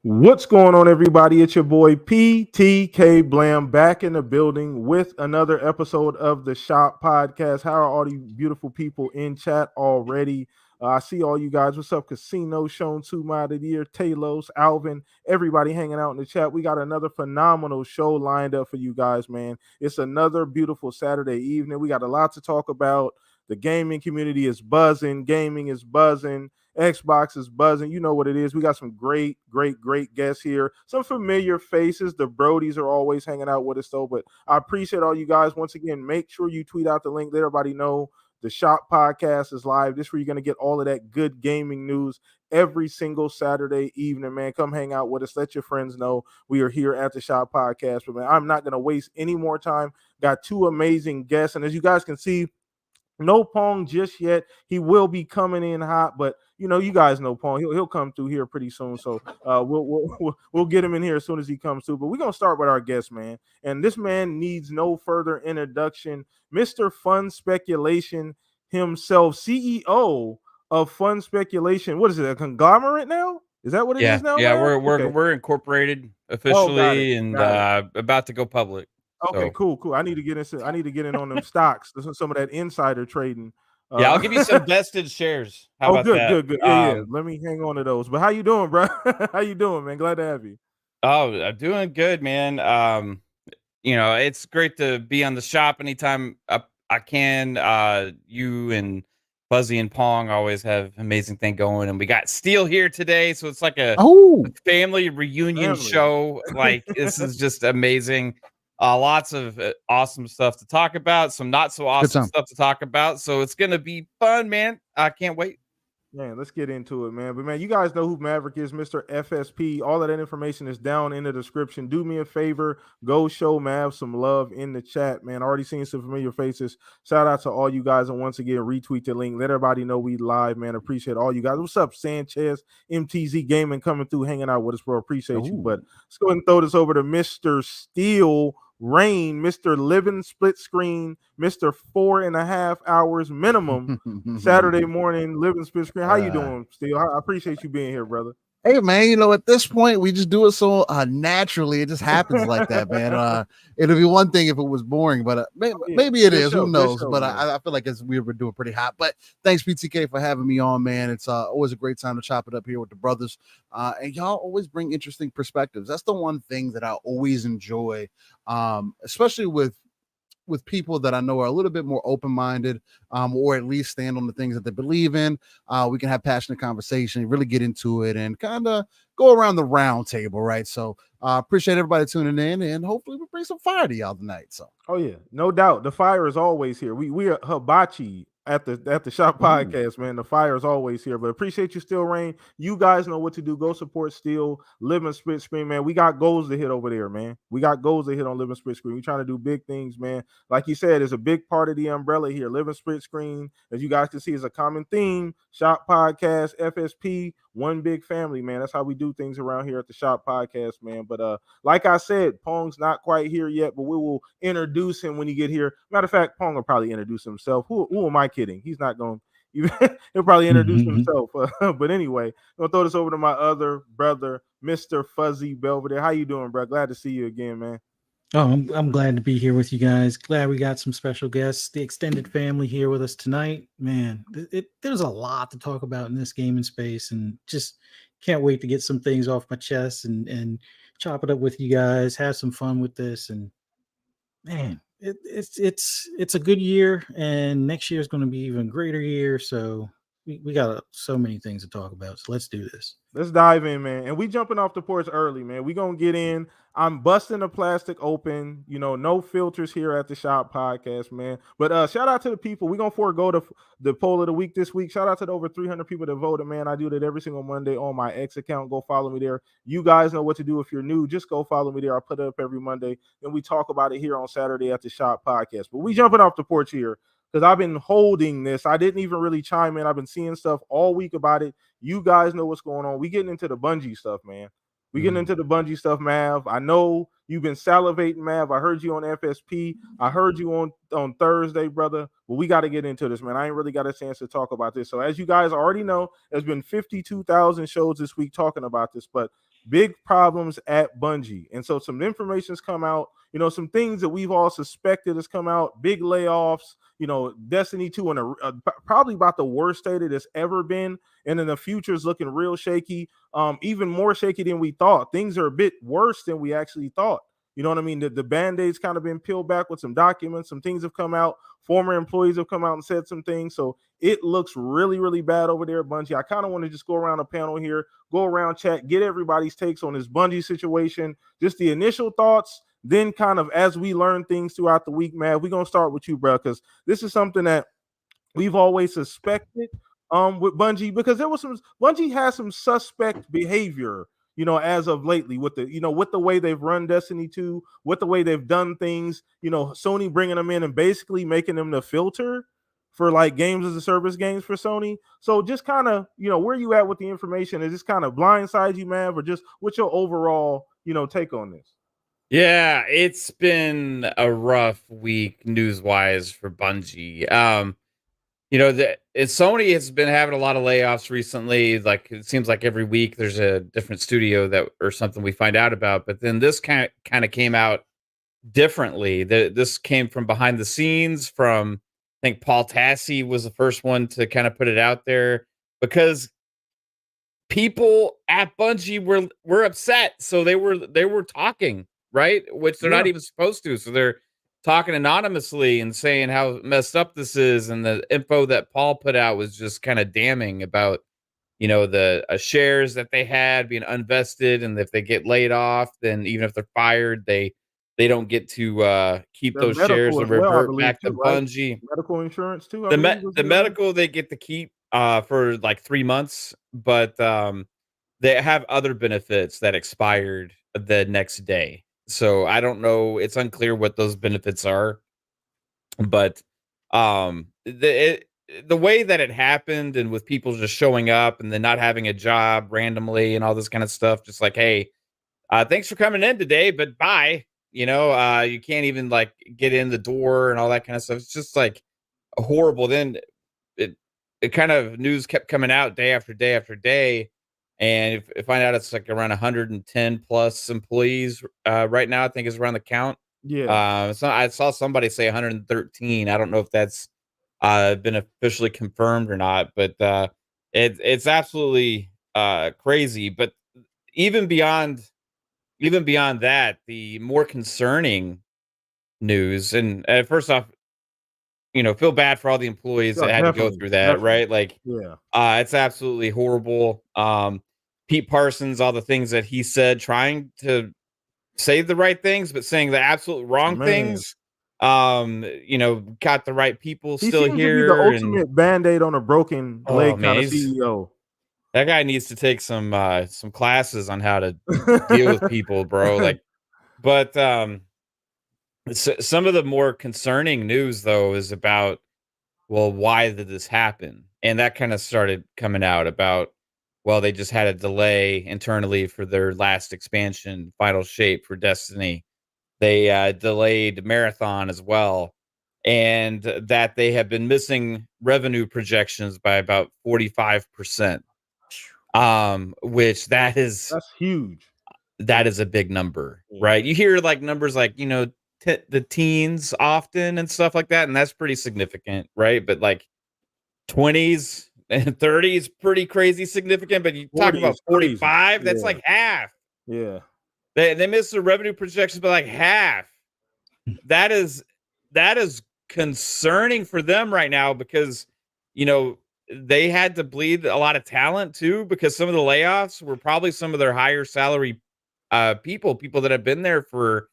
What's going on, everybody? It's your boy PTK Blam back in the building with another episode of the Shop Podcast. How are all you beautiful people in chat already? I see all you guys. What's up, Casino, Shown 2 Mod of the Year, Talos, Alvin, everybody hanging out in the chat. We got another phenomenal show lined up for you guys, man. It's another beautiful Saturday evening. We got a lot to talk about. The gaming community is buzzing. Gaming is buzzing. Xbox is buzzing. You know what it is. We got some great guests here. Some familiar faces. The Brodies are always hanging out with us, though. But I appreciate all you guys. Once again, make sure you tweet out the link. Let everybody know the Shop Podcast is live. This is where you're going to get all of that good gaming news every single Saturday evening, man. Come hang out with us. Let your friends know we are here at the Shop Podcast. But, man, I'm not going to waste any more time. Got two amazing guests. And as you guys can see, no Pong just yet. He will be coming in hot, but you guys know Pong. He'll come through here pretty soon. So we'll get him in here as soon as he comes through. But we're gonna start with our guest, man. And this man needs no further introduction. Mr. Fun Speculation himself, CEO of Fun Speculation. What is it? A conglomerate now? Is that what it is Yeah, now, yeah, man? we're Okay. we're incorporated Oh, got it. officially and Got it. about to go public. Okay, So cool. I need to get in on them stocks. Some of that insider trading. yeah, I'll give you some vested shares. How Oh, about good, that? good, good. Yeah. Let me hang on to those. But how you doing, bro? How you doing, man? Glad to have you. Oh, I'm doing good, man. It's great to be on the shop anytime I can. You and Fuzzy and Pong always have amazing thing going, and we got Steel here today, so it's like a Oh, family reunion Family. show. Like this is just amazing. Lots of awesome stuff to talk about, some not so good awesome time. stuff to talk about. So it's gonna be fun, man. I can't wait. Man, let's get into it, man. But man, you guys know who Maverick is, Mr. FSP. All of that information is down in the description. Do me a favor, go show Mav some love in the chat, man. Already seen some familiar faces. Shout out to all you guys, and once again, retweet the link. Let everybody know we live, man. Appreciate all you guys. What's up, Sanchez? MTZ Gaming coming through, hanging out with us, bro. Appreciate you. But let's go ahead and throw this over to Mr. Steel Rain, Mr. Living Split Screen, Mr. 4.5 hours minimum. Saturday morning, living split screen. How you doing, Steve? I appreciate you being here, brother. Hey man, at this point we just do it so naturally. It just happens like that, man. It'll be one thing if it was boring, but maybe it is. Who knows? But I feel like we were doing pretty hot. But thanks, PTK, for having me on, man. It's always a great time to chop it up here with the brothers. And y'all always bring interesting perspectives. That's the one thing that I always enjoy, especially with people that I know are a little bit more open-minded, or at least stand on the things that they believe in. We can have passionate conversation, really get into it, and kind of go around the round table, right? So appreciate everybody tuning in, and hopefully we'll bring some fire to y'all tonight. So Oh yeah, no doubt. The fire is always here. We are hibachi at the Shop Podcast, man. The fire is always here. But appreciate you, Steel Rain. You guys know what to do. Go support Steel, Living Split Screen, man. We got goals to hit over there, man. We got goals to hit on Living Split Screen. We're trying to do big things, man. Like you said, it's a big part of the umbrella here. Living Split Screen, as you guys can see, is a common theme. Shop Podcast, FSP, one big family, man. That's how we do things around here at the Shop Podcast, man. But like I said, Pong's not quite here yet, but we will introduce him when he get here. Matter of fact, Pong will probably introduce himself. Who am I kidding? He's not going. He'll probably introduce himself. But anyway, I'm gonna throw this over to my other brother, Mr. Fuzzy Belvedere. How you doing, bro? Glad to see you again, man. Oh, I'm glad to be here with you guys. Glad we got some special guests, the extended family here with us tonight. Man, there's a lot to talk about in this gaming space, and just can't wait to get some things off my chest and chop it up with you guys, have some fun with this. And man, it's a good year, and next year is going to be even greater year. So we got so many things to talk about. So let's do this. Let's dive in, man. And we jumping off the porch early, man. We gonna get in. I'm busting the plastic open. No filters here at the Shop Podcast, man. But shout out to the people. We gonna forego the poll of the week this week. Shout out to the over 300 people that voted, man. I do that every single Monday on my X account. Go follow me there. You guys know what to do if you're new. Just go follow me there. I put it up every Monday. Then we talk about it here on Saturday at the Shop Podcast. But we jumping off the porch here because I've been holding this. I didn't even really chime in. I've been seeing stuff all week about it. You guys know what's going on. We getting into the Bungie stuff, man. We getting into the Bungie stuff, Mav. I know you've been salivating, Mav. I heard you on FSP. I heard you on Thursday, brother. But we got to get into this, man. I ain't really got a chance to talk about this. So as you guys already know, there's been 52,000 shows this week talking about this. But big problems at Bungie. And so some information's come out, some things that we've all suspected has come out, big layoffs, Destiny 2 in probably about the worst state it has ever been. And then the future is looking real shaky, even more shaky than we thought. Things are a bit worse than we actually thought. You know what I mean? The Band-Aid's kind of been peeled back with some documents. Some things have come out. Former employees have come out and said some things. So it looks really, really bad over there at Bungie. I kind of want to just go around the panel here, go around chat, get everybody's takes on this Bungie situation, just the initial thoughts. Then kind of as we learn things throughout the week, man, we're going to start with you, bro, because this is something that we've always suspected with Bungie, because Bungie has some suspect behavior, as of lately with the way they've run Destiny 2, with the way they've done things, Sony bringing them in and basically making them the filter for like games as a service games for Sony. So just kind of, where you at with the information? Is this kind of blindside you, man, or just what's your overall, take on this? Yeah, it's been a rough week news-wise for Bungie. Sony has been having a lot of layoffs recently. Like it seems like every week there's a different studio that or something we find out about. But then this kind of came out differently. This came from behind the scenes. From I think Paul Tassi was the first one to kind of put it out there because people at Bungie were upset, so they were talking, right? Which they're not even supposed to. So they're talking anonymously and saying how messed up this is, and the info that Paul put out was just kind of damning about, the shares that they had being unvested, and if they get laid off, then even if they're fired, they don't get to keep those shares and revert back to Bungie. Medical insurance too. The medical they get to keep for like 3 months, but they have other benefits that expired the next day. So I don't know. It's unclear what those benefits are, but the way that it happened, and with people just showing up and then not having a job randomly and all this kind of stuff, just like, hey, thanks for coming in today, but bye. You can't even like get in the door and all that kind of stuff. It's just like horrible. Then it kind of news kept coming out day after day after day. And if find out it's like around 110 plus employees right now, I think is around the count. Yeah. So I saw somebody say 113. I don't know if that's been officially confirmed or not, but it's absolutely crazy. But even beyond that, the more concerning news, and first off, feel bad for all the employees that had to go through that, right? Like, it's absolutely horrible. Pete Parsons, all the things that he said, trying to say the right things, but saying the absolute wrong things. Got the right people still here. To be the ultimate Band-Aid on a broken leg kind of CEO. That guy needs to take some classes on how to deal with people, bro. Like, but some of the more concerning news though is about, well, why did this happen? And that kind of started coming out about, well, they just had a delay internally for their last expansion, Final Shape for Destiny. They delayed Marathon as well, and that they have been missing revenue projections by about 45%. Which that's huge. That is a big number, right? You hear like numbers like, the teens often and stuff like that, and that's pretty significant, right? But like 20s and 30s, pretty crazy significant. But you talk about 45, that's like half. Yeah. They missed the revenue projections by like half. That is concerning for them right now because, they had to bleed a lot of talent too, because some of the layoffs were probably some of their higher salary people that have been there for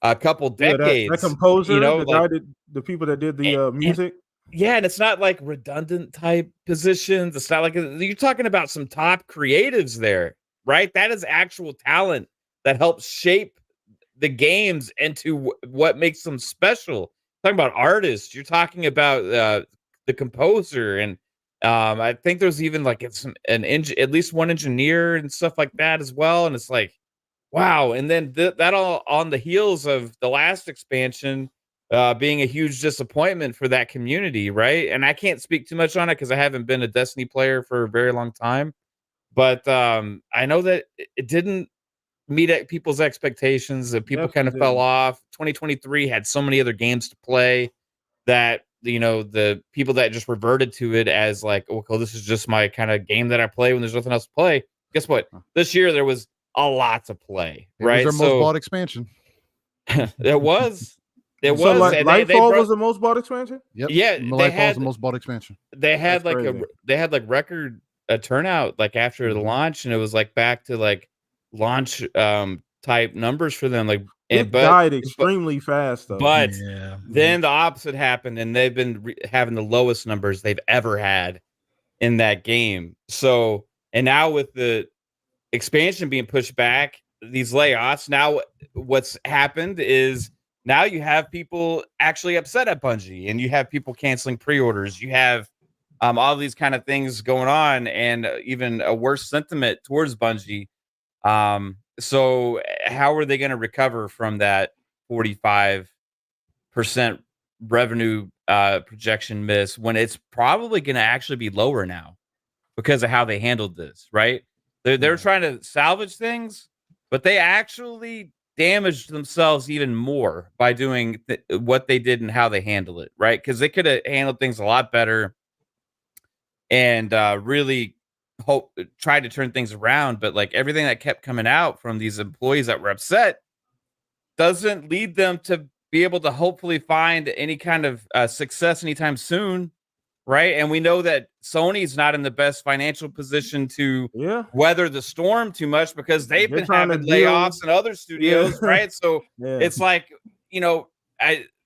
a couple decades. That composer, the people that did the music. And it's not like redundant type positions. It's not like you're talking about some top creatives there, right? That is actual talent that helps shape the games into what makes them special. Talking about artists, you're talking about the composer, and I think there's even like at least one engineer and stuff like that as well. And it's like, wow. And then that all on the heels of the last expansion being a huge disappointment for that community, right? And I can't speak too much on it because I haven't been a Destiny player for a very long time. But I know that it didn't meet people's expectations. That people kind of fell off. 2023 had so many other games to play that the people that just reverted to it as like, okay, this is just my kind of game that I play when there's nothing else to play. Guess what? This year there was a lot to play. Right? It was their most bought expansion. It was. It so was. Lightfall was the most bought expansion. Yep. Yeah, Lightfall was the most bought expansion. They had record turnout like after the launch, and it was like back to like launch type numbers for them. Like it died extremely fast though. But then the opposite happened, and they've been having the lowest numbers they've ever had in that game. So, and now with the expansion being pushed back, these layoffs, now what's happened is now you have people actually upset at Bungie, and you have people canceling pre-orders. You have all these kind of things going on, and even a worse sentiment towards Bungie. So how are they going to recover from that 45% revenue projection miss when it's probably going to actually be lower now because of how they handled this, right? They're trying to salvage things, but they actually damaged themselves even more by doing what they did and how they handle it, right? Because they could have handled things a lot better and really tried to turn things around. But like everything that kept coming out from these employees that were upset doesn't lead them to be able to hopefully find any kind of success anytime soon, right? And we know that Sony's not in the best financial position to weather the storm too much because they've been having layoffs in other studios, right? So it's like,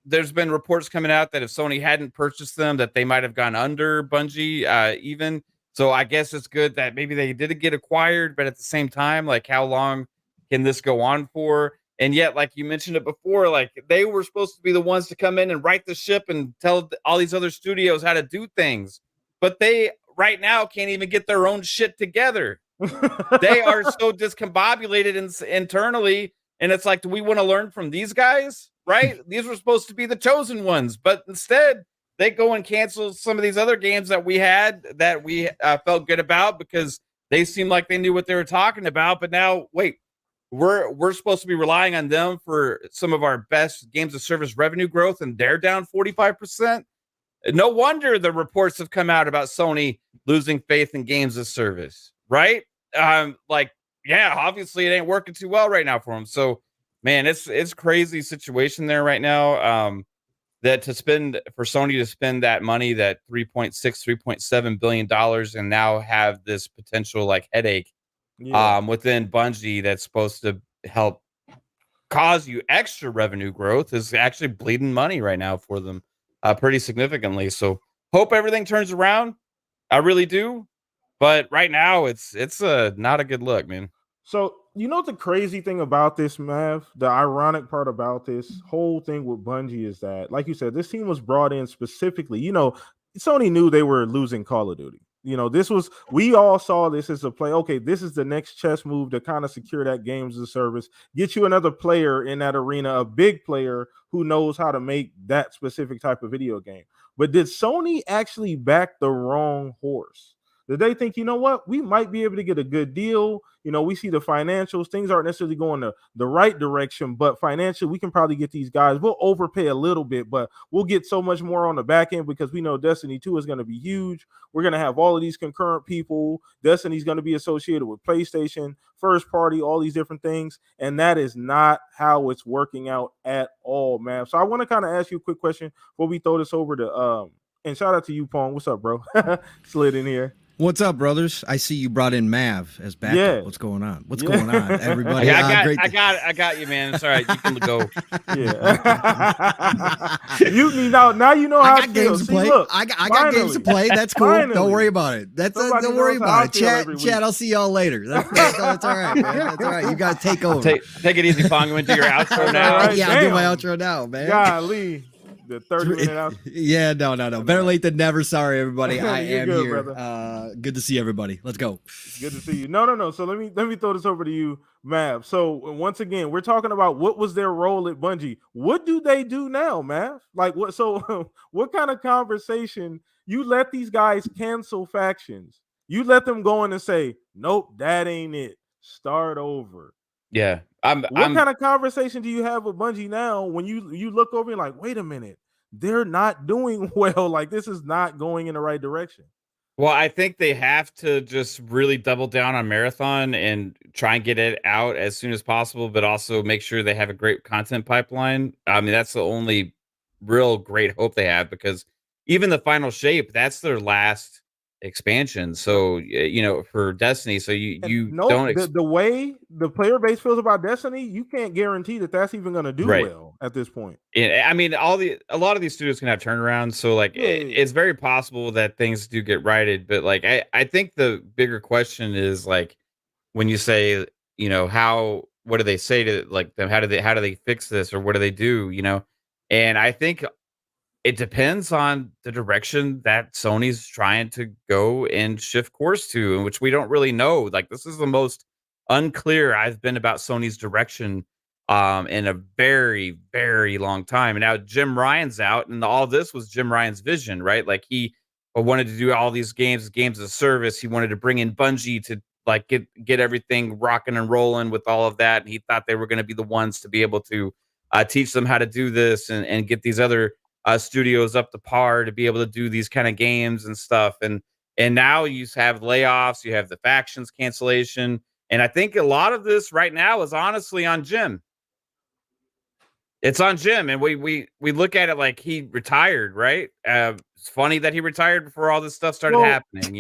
there's been reports coming out that if Sony hadn't purchased them, that they might have gone under Bungie even. So I guess it's good that maybe they did get acquired, but at the same time, like how long can this go on for? And yet, like you mentioned it before, like they were supposed to be the ones to come in and right the ship and tell all these other studios how to do things. But they right now can't even get their own shit together. They are so discombobulated internally. And it's like, do we want to learn from these guys? Right? These were supposed to be the chosen ones, but instead they go and cancel some of these other games that we had that we felt good about because they seemed like they knew what they were talking about. But now, wait, we're supposed to be relying on them for some of our best games of service revenue growth, and they're down 45%. No wonder the reports have come out about Sony losing faith in games of service, right? Obviously it ain't working too well right now for them. So, man, it's crazy situation there right now. That for Sony to spend that money, that $3.7 billion, and now have this potential like headache within Bungie that's supposed to help cause you extra revenue growth is actually bleeding money right now for them pretty significantly. So hope everything turns around. I really do. But right now it's not a good look, man. So, the crazy thing about this, Mav, the ironic part about this whole thing with Bungie is that, like you said, this team was brought in specifically, Sony knew they were losing Call of Duty. We all saw this as a play. Okay, this is the next chess move to kind of secure that games as a service, get you another player in that arena, a big player who knows how to make that specific type of video game. But did Sony actually back the wrong horse? Did they think, we might be able to get a good deal? We see the financials. Things aren't necessarily going the right direction, but financially, we can probably get these guys. We'll overpay a little bit, but we'll get so much more on the back end because we know Destiny 2 is going to be huge. We're going to have all of these concurrent people. Destiny is going to be associated with PlayStation, first party, all these different things. And that is not how it's working out at all, man. So I want to kind of ask you a quick question before we throw this over to and shout out to you, Pong. What's up, bro? Slid in here. What's up, brothers? I see you brought in Mav as backup. Yeah. What's going on? What's going on, everybody? I got you, man. It's all right. You can go. Yeah. Now you know how I got games to play. Look, I got games to play. That's cool. Finally. Don't worry about it. Don't worry about it. Chat. I'll see y'all later. That's all right, man. That's all right. You guys take over. Take it easy, Pong. I'm gonna do your outro now. Right, yeah, I'll do my outro now, man. Golly. The 30-minute out. Yeah, no. Better late than never. Sorry, everybody. I am good, here. Good to see everybody. Let's go. It's good to see you. No. So let me throw this over to you, Mav. So once again, we're talking about what was their role at Bungie. What do they do now, Mav? Like what? So what kind of conversation? You let these guys cancel factions. You let them go in and say, nope, that ain't it. Start over. Yeah. What kind of conversation do you have with Bungie now when you look over and like, wait a minute, they're not doing well. Like, this is not going in the right direction. Well, I think they have to just really double down on Marathon and try and get it out as soon as possible, but also make sure they have a great content pipeline. I mean, that's the only real great hope they have, because even the Final Shape, that's their last expansion. So, for Destiny, so you No, don't the way the player base feels about Destiny, you can't guarantee that that's even going to do right. well at this point. I mean, a lot of these studios can have turnarounds, so like it's very possible that things do get righted. But like, I think the bigger question is like, when you say, what do they say to like them? How do they fix this, or what do they do? And I think it depends on the direction that Sony's trying to go and shift course to, in which we don't really know. Like, this is the most unclear I've been about Sony's direction in a very, very long time. And now Jim Ryan's out, and all this was Jim Ryan's vision, right? Like, he wanted to do all these games as a service. He wanted to bring in Bungie to like get everything rocking and rolling with all of that. And he thought they were going to be the ones to be able to teach them how to do this and get these other studios up to par to be able to do these kind of games and stuff. And now you have layoffs, you have the factions cancellation, and I think a lot of this right now is honestly on Jim. It's on Jim, and we look at it like he retired, right? It's funny that he retired before all this stuff started happening,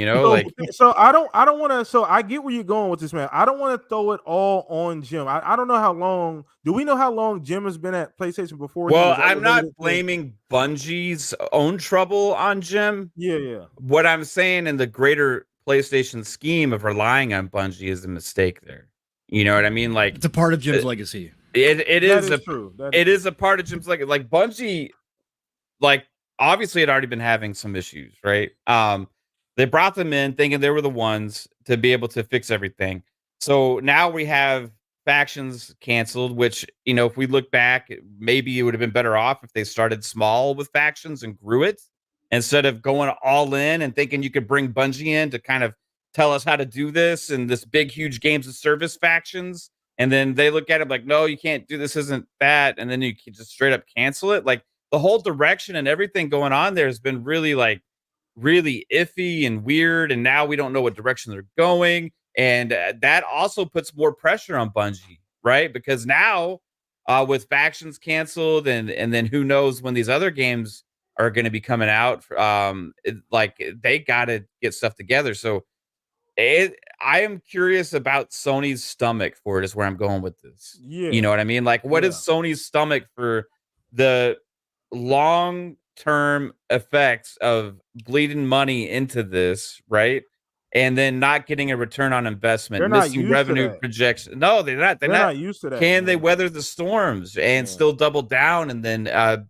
So I don't want to. So I get where you're going with this, man. I don't want to throw it all on Jim. I don't know how long. Do we know how long Jim has been at PlayStation before? Well, I'm not blaming Bungie's own trouble on Jim. Yeah. What I'm saying in the greater PlayStation scheme of relying on Bungie is a mistake there. You know what I mean? Like, it's a part of Jim's legacy. It is true. It is a part of Jim's legacy. Like, Bungie, like, obviously had already been having some issues, right? They brought them in thinking they were the ones to be able to fix everything. So now we have factions canceled, which, if we look back, maybe it would have been better off if they started small with factions and grew it, instead of going all in and thinking you could bring Bungie in to kind of tell us how to do this and this big, huge games of service factions. And then they look at it like, no, you can't do this, isn't that? And then you can just straight up cancel it. Like, the whole direction and everything going on there has been really iffy and weird. And now we don't know what direction they're going. And that also puts more pressure on Bungie, right? Because now with factions canceled and then who knows when these other games are going to be coming out, they got to get stuff together. So I am curious about Sony's stomach for it, is where I'm going with this. Yeah. You know what I mean? Like, what is Sony's stomach for the long-term effects of bleeding money into this, right? And then not getting a return on investment, missing revenue projections. No, they're not. They're not used to that. Can they weather the storms and still double down and then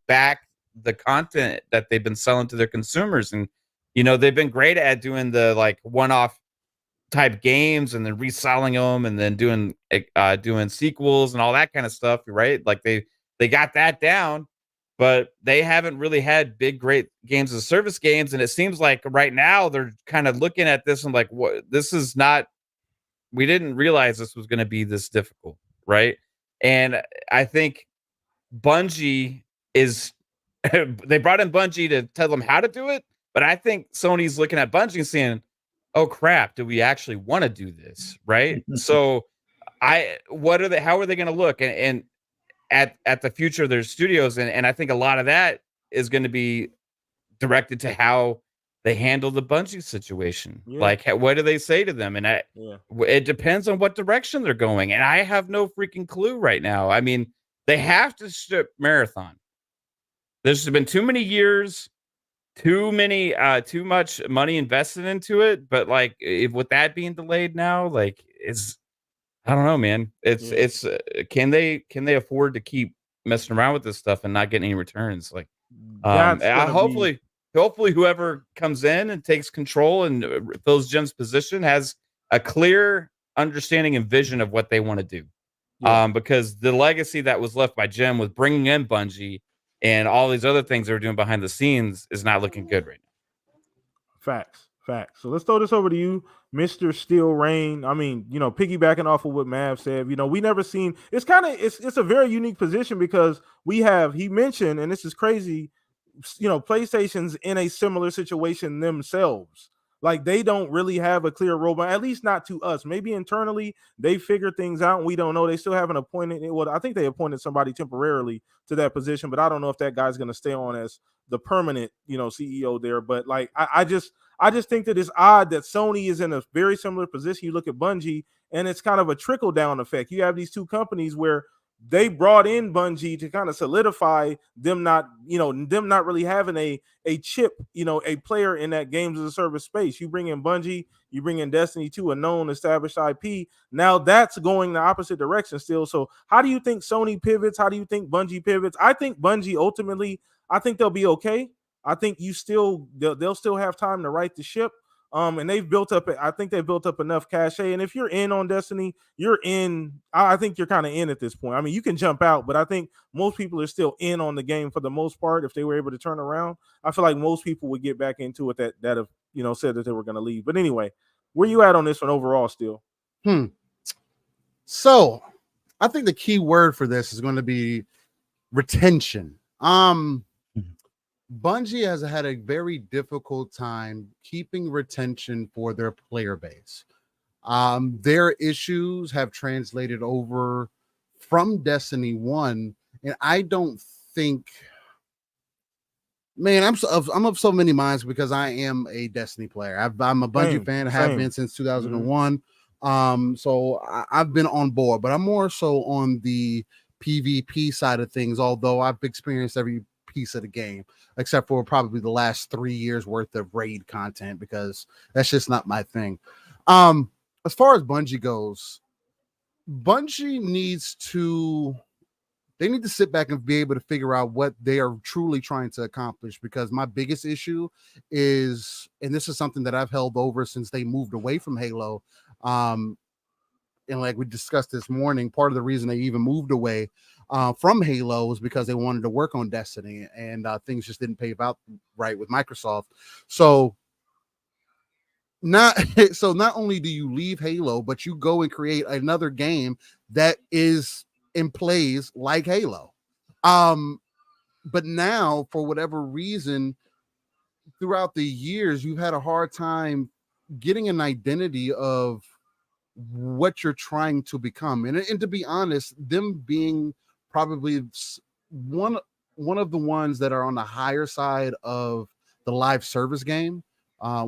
back the content that they've been selling to their consumers? And, they've been great at doing the like one-off type games and then reselling them and then doing sequels and all that kind of stuff, right? Like, they got that down, but they haven't really had big, great games as service games. And it seems like right now they're kind of looking at this and like, what, this is not, we didn't realize this was going to be this difficult, right? And I think Bungie is, they brought in Bungie to tell them how to do it, but I think Sony's looking at Bungie and saying, oh crap, do we actually want to do this, right? So how are they going to look and at the future of their studios? And I think a lot of that is going to be directed to how they handle the Bungie situation. Like, what do they say to them? And it depends on what direction they're going. And I have no freaking clue right now. I mean, they have to strip Marathon. There's been too many years, too much money invested into it. But like, with that being delayed now, like, I don't know, man. It's can they afford to keep messing around with this stuff and not getting any returns? Like, hopefully whoever comes in and takes control and fills Jim's position has a clear understanding and vision of what they want to do. Because the legacy that was left by Jim with bringing in Bungie and all these other things they were doing behind the scenes is not looking good right now. Facts. So let's throw this over to you, Mr. Steel Rain. I mean, piggybacking off of what Mav said, we never seen. It's a very unique position because he mentioned, and this is crazy. PlayStation's in a similar situation themselves. Like they don't really have a clear roadmap, at least not to us. Maybe internally they figure things out and we don't know. They still haven't appointed. Well, I think they appointed somebody temporarily to that position, but I don't know if that guy's going to stay on as the permanent, CEO there. But like, I just think that it's odd that Sony is in a very similar position. You look at Bungie, and it's kind of a trickle down effect. You have these two companies where they brought in Bungie to kind of solidify them not really having a chip, a player in that games as a service space. You bring in Bungie, you bring in Destiny 2, a known established IP. Now that's going the opposite direction still. So how do you think Sony pivots? How do you think Bungie pivots? I think Bungie ultimately, I think they'll be okay. I think they'll still have time to right the ship. And they've built up, I think they've built up enough cachet. And if you're in on Destiny, you're in. I think you're kind of in at this point. I mean, you can jump out, but I think most people are still in on the game for the most part. If they were able to turn around, I feel like most people would get back into it that have said that they were going to leave. But anyway, where you at on this one overall still? So I think the key word for this is going to be retention. Bungie has had a very difficult time keeping retention for their player base. Their issues have translated over from Destiny 1, and I don't think, man, I'm of so many minds because I am a Destiny player. I'm a Bungie fan, have been since 2001. So I've been on board, but I'm more so on the PvP side of things, although I've experienced every piece of the game except for probably the last 3 years worth of raid content, because that's just not my thing. As far as Bungie goes, Bungie needs to sit back and be able to figure out what they are truly trying to accomplish, because my biggest issue is, and this is something that I've held over since they moved away from Halo, and like we discussed this morning, part of the reason they even moved away from Halo was because they wanted to work on Destiny, and things just didn't pay out right with Microsoft. So not only do you leave Halo, but you go and create another game that is in plays like Halo. But now, for whatever reason, throughout the years, you've had a hard time getting an identity of what you're trying to become. And to be honest, them being probably one of the ones that are on the higher side of the live service game,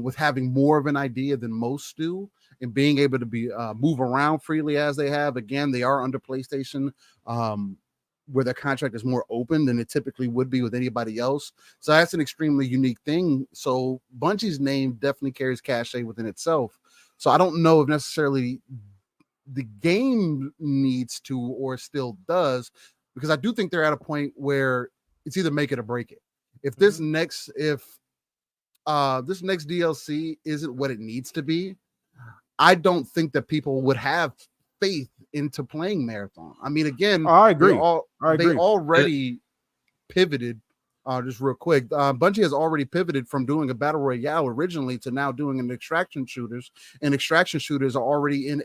with having more of an idea than most do, and being able to be move around freely as they have. Again, they are under PlayStation, where their contract is more open than it typically would be with anybody else. So that's an extremely unique thing. So Bungie's name definitely carries cachet within itself. So I don't know if necessarily the game needs to or still does, because I do think they're at a point where it's either make it or break it. If this next DLC isn't what it needs to be, I don't think that people would have faith into playing Marathon. I mean, again, I agree. They already pivoted. Just real quick, Bungie has already pivoted from doing a battle royale originally to now doing an extraction shooters, and extraction shooters are already in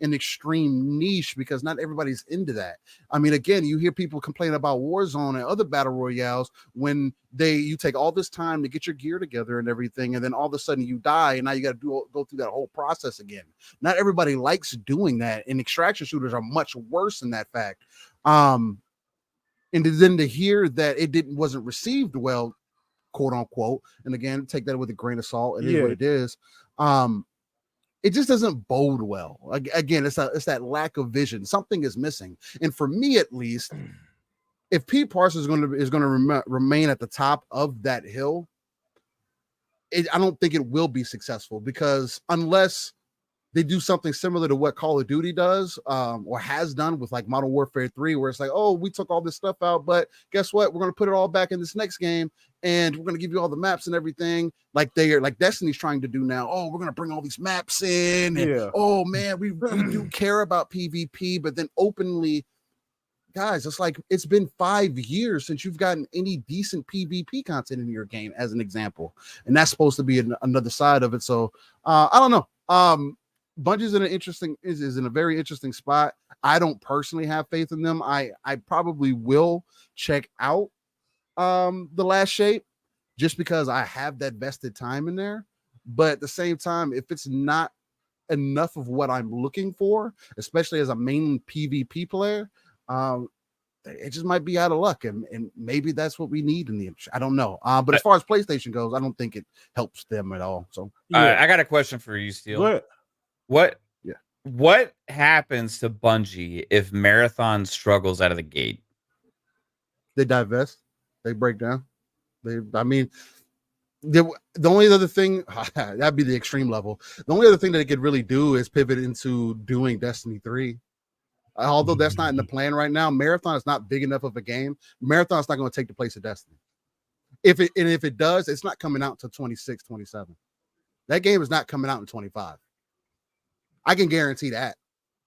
an extreme niche because not everybody's into that. I mean, again, you hear people complain about Warzone and other battle royales when you take all this time to get your gear together and everything, and then all of a sudden you die, and now you got to go through that whole process again. Not everybody likes doing that, and extraction shooters are much worse in that fact. And then to hear that it wasn't received well, quote unquote, and again, take that with a grain of salt. It is what it is. It just doesn't bode well. Again, it's that lack of vision. Something is missing. And for me, at least, if Pete Parsons is going to remain at the top of that hill, I don't think it will be successful, because unless they do something similar to what Call of Duty does, or has done with like Modern Warfare 3, where it's like, oh, we took all this stuff out, but guess what? We're going to put it all back in this next game, and we're going to give you all the maps and everything, like Destiny's trying to do now. Oh, we're going to bring all these maps in. And, oh man, we do care about PvP, but then openly, guys, it's like it's been 5 years since you've gotten any decent PvP content in your game, as an example, and that's supposed to be another side of it. So I don't know. Bungie's is in a very interesting spot. I don't personally have faith in them. I probably will check out the Last Shape just because I have that vested time in there. But at the same time, if it's not enough of what I'm looking for, especially as a main PvP player, it just might be out of luck, and maybe that's what we need in the industry. I don't know. But as far as PlayStation goes, I don't think it helps them at all. So I got a question for you, Steel. Go ahead. What happens to Bungie if Marathon struggles out of the gate? They divest. They break down. The only other thing that'd be the extreme level. The only other thing that it could really do is pivot into doing Destiny 3. Although that's not in the plan right now, Marathon is not big enough of a game. Marathon's not going to take the place of Destiny. If it does, it's not coming out until 26, 27. That game is not coming out in 25. I can guarantee that.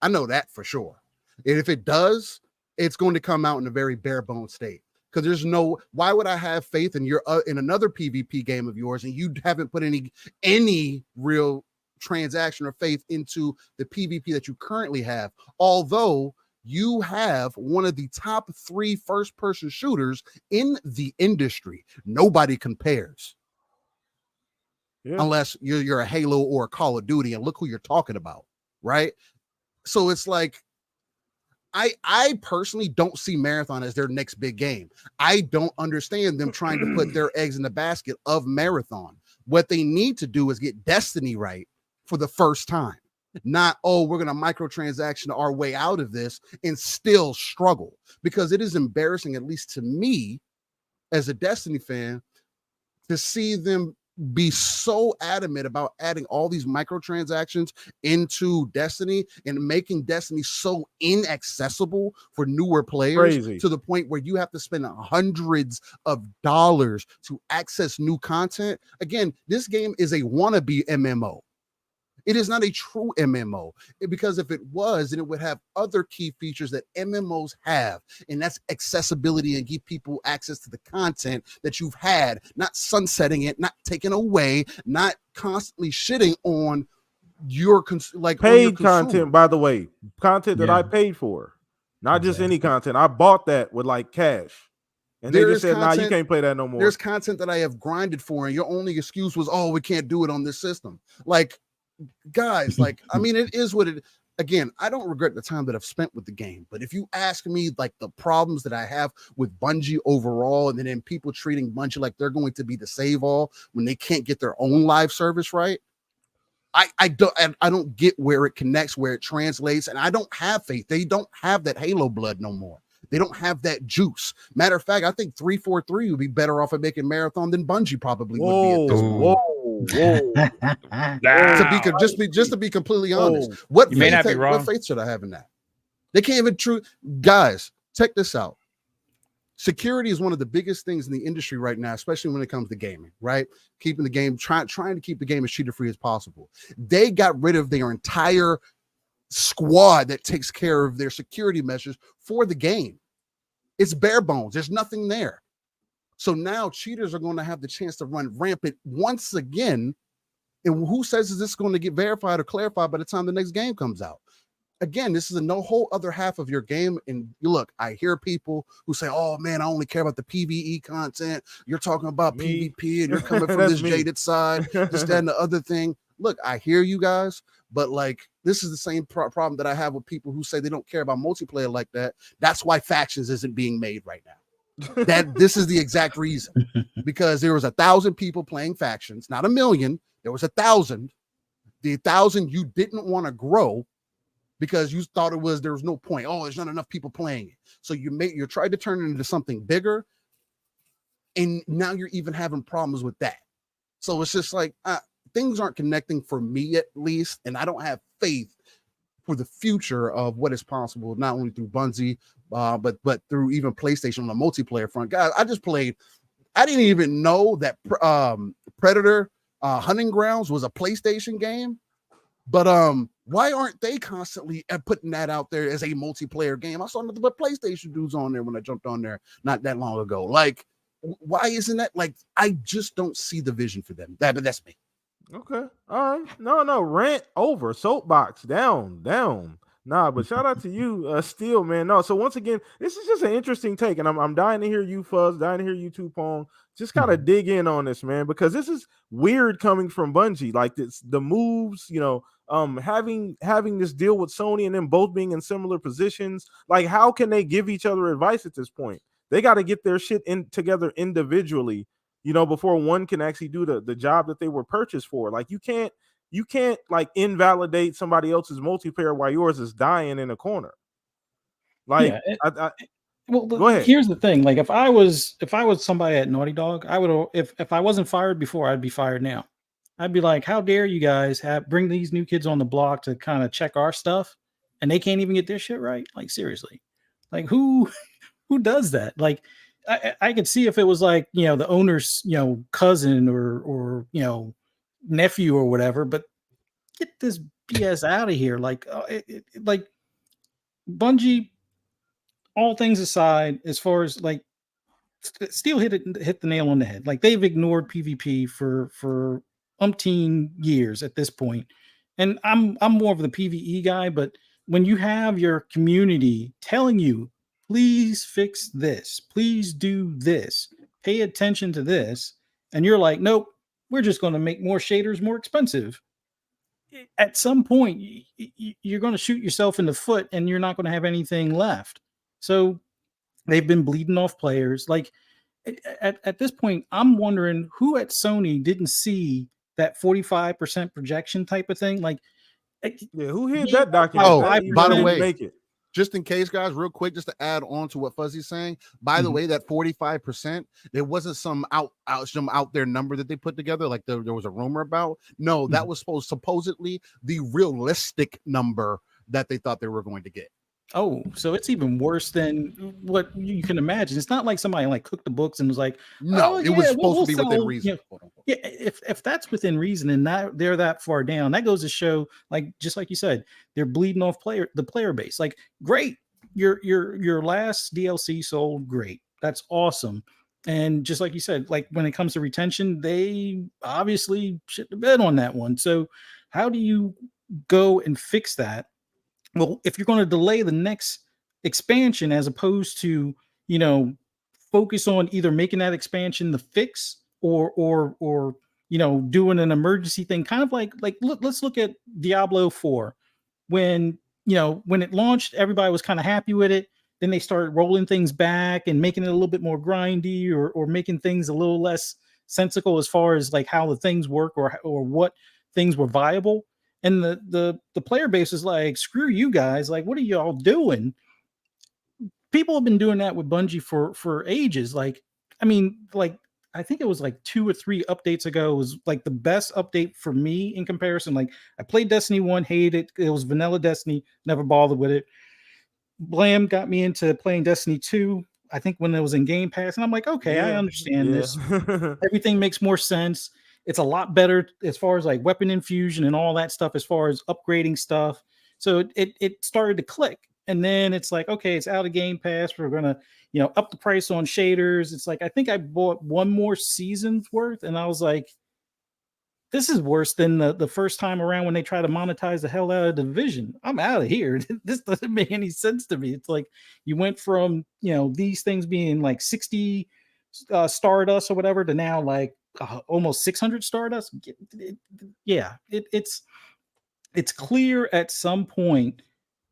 I know that for sure. And if it does, it's going to come out in a very bare bones state. Because there's no, why would I have faith in your in another PvP game of yours and you haven't put any real transaction or faith into the PvP that you currently have, although you have one of the top 3 first-person shooters in the industry. Nobody compares. Yeah. Unless you're a Halo or a Call of Duty, and look who you're talking about, right? So it's like, I personally don't see Marathon as their next big game. I don't understand them trying to put their eggs in the basket of Marathon. What they need to do is get Destiny right for the first time. Not, we're going to microtransaction our way out of this and still struggle. Because it is embarrassing, at least to me, as a Destiny fan, to see them be so adamant about adding all these microtransactions into Destiny and making Destiny so inaccessible for newer players. Crazy. To the point where you have to spend hundreds of dollars to access new content. Again, this game is a wannabe MMO. It is not a true MMO, because if it was, then it would have other key features that MMOs have, and that's accessibility and give people access to the content that you've had, not sunsetting it, not taking away, not constantly shitting on your paid content. By the way, content that I paid for, not just any content. I bought that with like cash. And they just said, you can't play that no more. There's content that I have grinded for, and your only excuse was, we can't do it on this system. Like, guys, like, I mean, it is what it. Again, I don't regret the time that I've spent with the game, but if you ask me, like, the problems that I have with Bungie overall, and then people treating Bungie like they're going to be the save all when they can't get their own live service right, I don't get where it connects, where it translates, and I don't have faith. They don't have that Halo blood no more. They don't have that juice. Matter of fact, I think 343 would be better off at making Marathon than Bungie probably would be at this point. Just to be completely honest, what faith should I have in that? They can't even guys, check this out. Security is one of the biggest things in the industry right now, especially when it comes to gaming, right? Keeping the game, trying to keep the game as cheater free as possible. They got rid of their entire squad that takes care of their security measures for the game. It's bare bones. There's nothing there. So now cheaters are going to have the chance to run rampant once again. And who says is this going to get verified or clarified by the time the next game comes out? Again, this is no whole other half of your game. And look, I hear people who say, "Oh man, I only care about the PvE content. You're talking about PvP and you're coming from this jaded side, this, that, and the other thing." Look, I hear you guys, but like, this is the same problem that I have with people who say they don't care about multiplayer like that. That's why Factions isn't being made right now. This is the exact reason, because there was 1,000 people playing Factions, not 1,000,000. There was 1,000. The 1,000 you didn't want to grow because you thought there was no point. There's not enough people playing it. So you tried to turn it into something bigger, and now you're even having problems with that. So it's just like, things aren't connecting for me, at least, and I don't have faith for the future of what is possible, not only through Bungie, but through even PlayStation on the multiplayer front. Guys, I didn't even know that Predator Hunting Grounds was a PlayStation game, but why aren't they constantly putting that out there as a multiplayer game? I saw nothing but PlayStation dudes on there when I jumped on there not that long ago. Like, why isn't that? Like, I just don't see the vision for them. That's me. Okay. All right. No. Rant over. Soapbox down. Nah, but shout out to you, Steel, man. No, so once again, this is just an interesting take, and I'm dying to hear you, Fuzz, dying to hear you, too, Pong. Just gotta dig in on this, man, because this is weird coming from Bungie. Like this, the moves, having this deal with Sony and then both being in similar positions. Like, how can they give each other advice at this point? They got to get their shit in together individually, before one can actually do the job that they were purchased for. Like, you can't like invalidate somebody else's multiplayer while yours is dying in a corner. Like, well, go ahead. Here's the thing. Like, if I was somebody at Naughty Dog, I would, if I wasn't fired before, I'd be fired now. I'd be like, how dare you guys bring these new kids on the block to kind of check our stuff, and they can't even get their shit right? Like, seriously, like who does that? Like, I could see if it was like, the owner's, cousin or nephew or whatever, but get this BS out of here. Like, like Bungie, all things aside, as far as like Steel hit the nail on the head. Like, they've ignored PvP for umpteen years at this point. And I'm more of the PvE guy, but when you have your community telling you, please fix this, please do this, pay attention to this, and you're like, nope, we're just going to make more shaders more expensive. At some point, you're going to shoot yourself in the foot, and you're not going to have anything left. So they've been bleeding off players. Like, at this point, I'm wondering who at Sony didn't see that 45% projection type of thing. Like, yeah, who hid that document? Oh, by the way, make it. Just in case, guys, real quick, just to add on to what Fuzzy's saying. By the way, that 45%, there wasn't some out there number that they put together, like there was a rumor about. No, that was supposedly the realistic number that they thought they were going to get. Oh, so it's even worse than what you can imagine. It's not like somebody like cooked the books and was like, no, it was supposed to be within reason. Yeah, if that's within reason and they're that far down, that goes to show, like, just like you said, they're bleeding off the player base. Like, great, your last DLC sold great. That's awesome. And just like you said, like, when it comes to retention, they obviously shit the bed on that one. So how do you go and fix that? Well, if you're going to delay the next expansion as opposed to, focus on either making that expansion the fix or doing an emergency thing, kind of like let's look at Diablo 4. When it launched, everybody was kind of happy with it. Then they started rolling things back and making it a little bit more grindy or making things a little less sensical as far as like how the things work or what things were viable. And the player base is like, screw you guys. Like, what are y'all doing? People have been doing that with Bungie for ages. Like, I mean, like, I think it was like 2 or 3 updates ago was like the best update for me in comparison. Like, I played Destiny 1, hated it. It was vanilla Destiny, never bothered with it. Blam got me into playing Destiny 2, I think when it was in Game Pass. And I'm like, okay, I understand this. Everything makes more sense. It's a lot better as far as like weapon infusion and all that stuff, as far as upgrading stuff. So it started to click. And then it's like, okay, it's out of Game Pass. We're going to, up the price on shaders. It's like, I think I bought one more season's worth. And I was like, this is worse than the first time around when they try to monetize the hell out of Division. I'm out of here. This doesn't make any sense to me. It's like you went from, these things being like 60 Stardust or whatever to now like almost 600 Stardust. It's clear at some point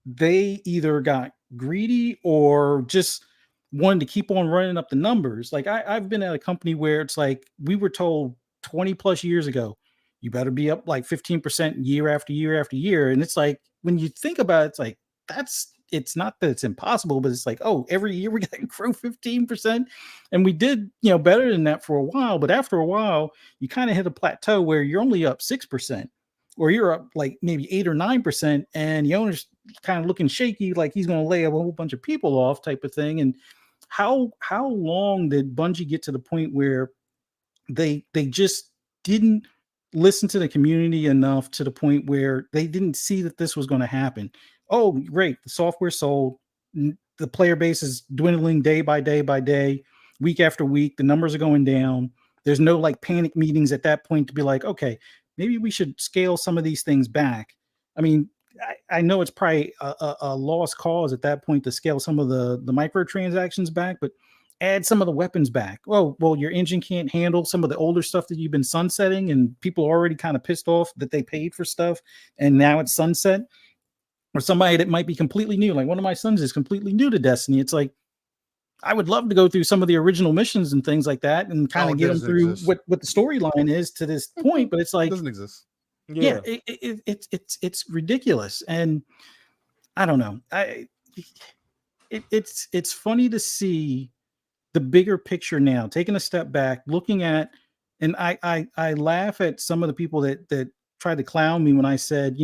they either got greedy or just wanted to keep on running up the numbers. Like I've been at a company where it's like we were told 20 plus years ago, you better be up like 15% year after year after year. And it's like, when you think about it, it's like, it's not that it's impossible, but it's like, oh, every year we got to grow 15%. And we did, better than that for a while. But after a while, you kind of hit a plateau where you're only up 6%, or you're up like maybe 8 or 9%. And the owner's kind of looking shaky, like he's going to lay a whole bunch of people off type of thing. And how long did Bungie get to the point where they just didn't listen to the community enough to the point where they didn't see that this was going to happen? Oh, great. The software sold. The player base is dwindling day by day by day, week after week. The numbers are going down. There's no like panic meetings at that point to be like, okay, maybe we should scale some of these things back. I mean, I know it's probably a lost cause at that point to scale some of the microtransactions back, but add some of the weapons back. Well, your engine can't handle some of the older stuff that you've been sunsetting, and people are already kind of pissed off that they paid for stuff and now it's sunset. Or somebody that might be completely new, like one of my sons is completely new to Destiny. It's like, I would love to go through some of the original missions and things like that and kind of get them through what the storyline is to this point. But it's like, it doesn't exist. Yeah, it's ridiculous, and I don't know. It's funny to see the bigger picture now, taking a step back, looking at, and I laugh at some of the people that tried to clown me when I said,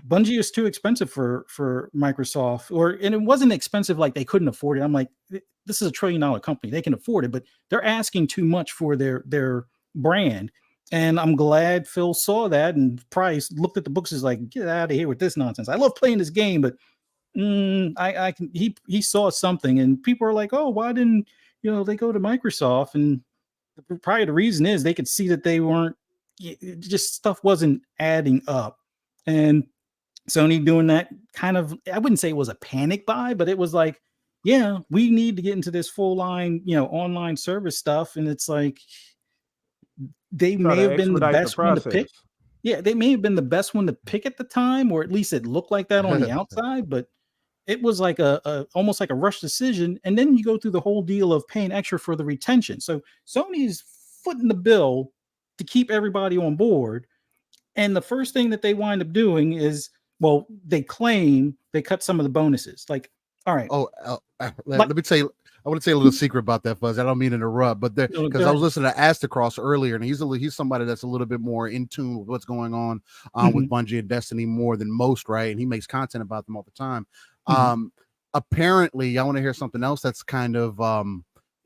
Bungie is too expensive for Microsoft, and it wasn't expensive like they couldn't afford it. I'm like, this is $1 trillion company, they can afford it, but they're asking too much for their brand. And I'm glad Phil saw that and Price looked at the books as like, get out of here with this nonsense. I love playing this game, but he saw something, and people are like, oh, why didn't they go to Microsoft? And probably the reason is they could see that they weren't, just stuff wasn't adding up. And Sony doing that kind of, I wouldn't say it was a panic buy, but it was like, yeah, we need to get into this full line, online service stuff. And it's like, they may have been the best one to pick. Yeah, they may have been the best one to pick at the time, or at least it looked like that on the outside, but it was like almost like a rush decision. And then you go through the whole deal of paying extra for the retention. So Sony's footing the bill to keep everybody on board. And the first thing that they wind up doing is, well, they claim they cut some of the bonuses. Like, all right. Let me tell you, I want to say a little secret about that, Fuzz. I don't mean to interrupt, but because I was listening to Astacross earlier, and he's somebody that's a little bit more in tune with what's going on with Bungie and Destiny more than most, right? And he makes content about them all the time. Apparently, I want to hear something else that's kind of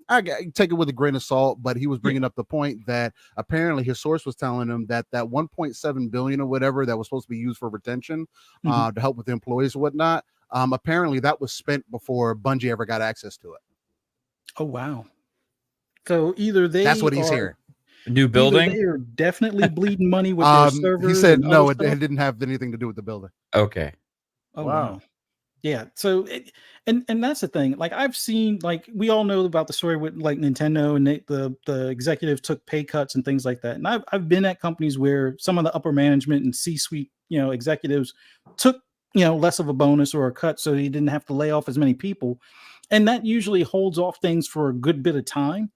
I take it with a grain of salt, but he was bringing up the point that apparently his source was telling him that 1.7 billion or whatever that was supposed to be used for retention to help with the employees and whatnot. Apparently that was spent before Bungie ever got access to it. Oh, wow. So either that's what he's hearing. New building? They are definitely bleeding money with their servers. He said no, it didn't have anything to do with the building. Okay. Oh, wow. Yeah. So, and that's the thing. Like, I've seen, like, we all know about the story with like Nintendo, and the executives took pay cuts and things like that. And I've been at companies where some of the upper management and C-suite, executives took, less of a bonus or a cut, so you didn't have to lay off as many people. And that usually holds off things for a good bit of time,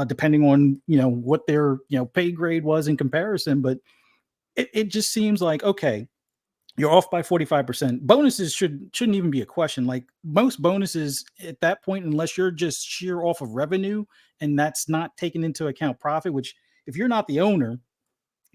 depending on, what their, pay grade was in comparison. But it just seems like, okay, you're off by 45%. Bonuses shouldn't even be a question. Like, most bonuses at that point, unless you're just sheer off of revenue and that's not taken into account profit, which if you're not the owner,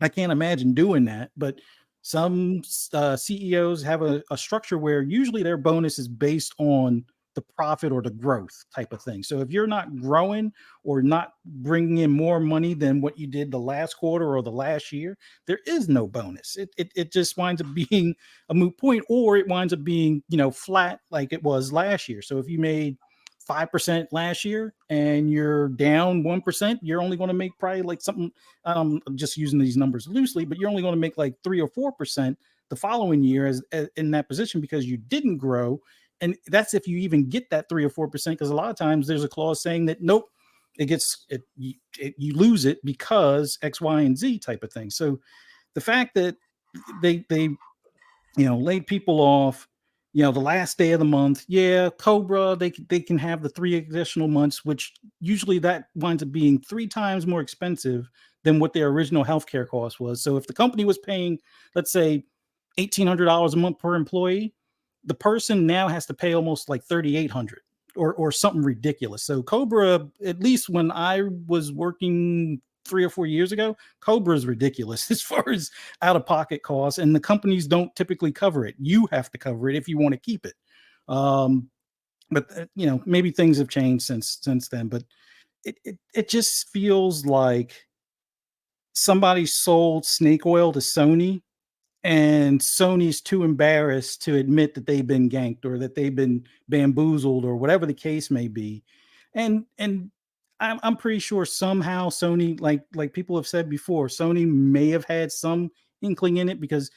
I can't imagine doing that. But some CEOs have a structure where usually their bonus is based on the profit or the growth type of thing. So if you're not growing or not bringing in more money than what you did the last quarter or the last year, there is no bonus. It just winds up being a moot point, or it winds up being, flat like it was last year. So if you made 5% last year and you're down 1%, you're only going to make probably like something, I'm just using these numbers loosely, but you're only going to make like 3 or 4% the following year as in that position, because you didn't grow. And that's if you even get that 3 or 4%, because a lot of times there's a clause saying that, nope, you lose it because X, Y, and Z type of thing. So the fact that they laid people off, the last day of the month, Cobra, they can have the 3 additional months, which usually that winds up being 3 times more expensive than what their original healthcare cost was. So if the company was paying, let's say, $1,800 a month per employee, the person now has to pay almost like $3,800 or something ridiculous. So Cobra, at least when I was working 3 or 4 years ago, Cobra is ridiculous as far as out-of-pocket costs, and the companies don't typically cover it. You have to cover it if you want to keep it. But maybe things have changed since then. But it just feels like somebody sold snake oil to Sony, and Sony's too embarrassed to admit that they've been ganked or that they've been bamboozled or whatever the case may be. And I'm pretty sure somehow Sony, like people have said before, Sony may have had some inkling in it, because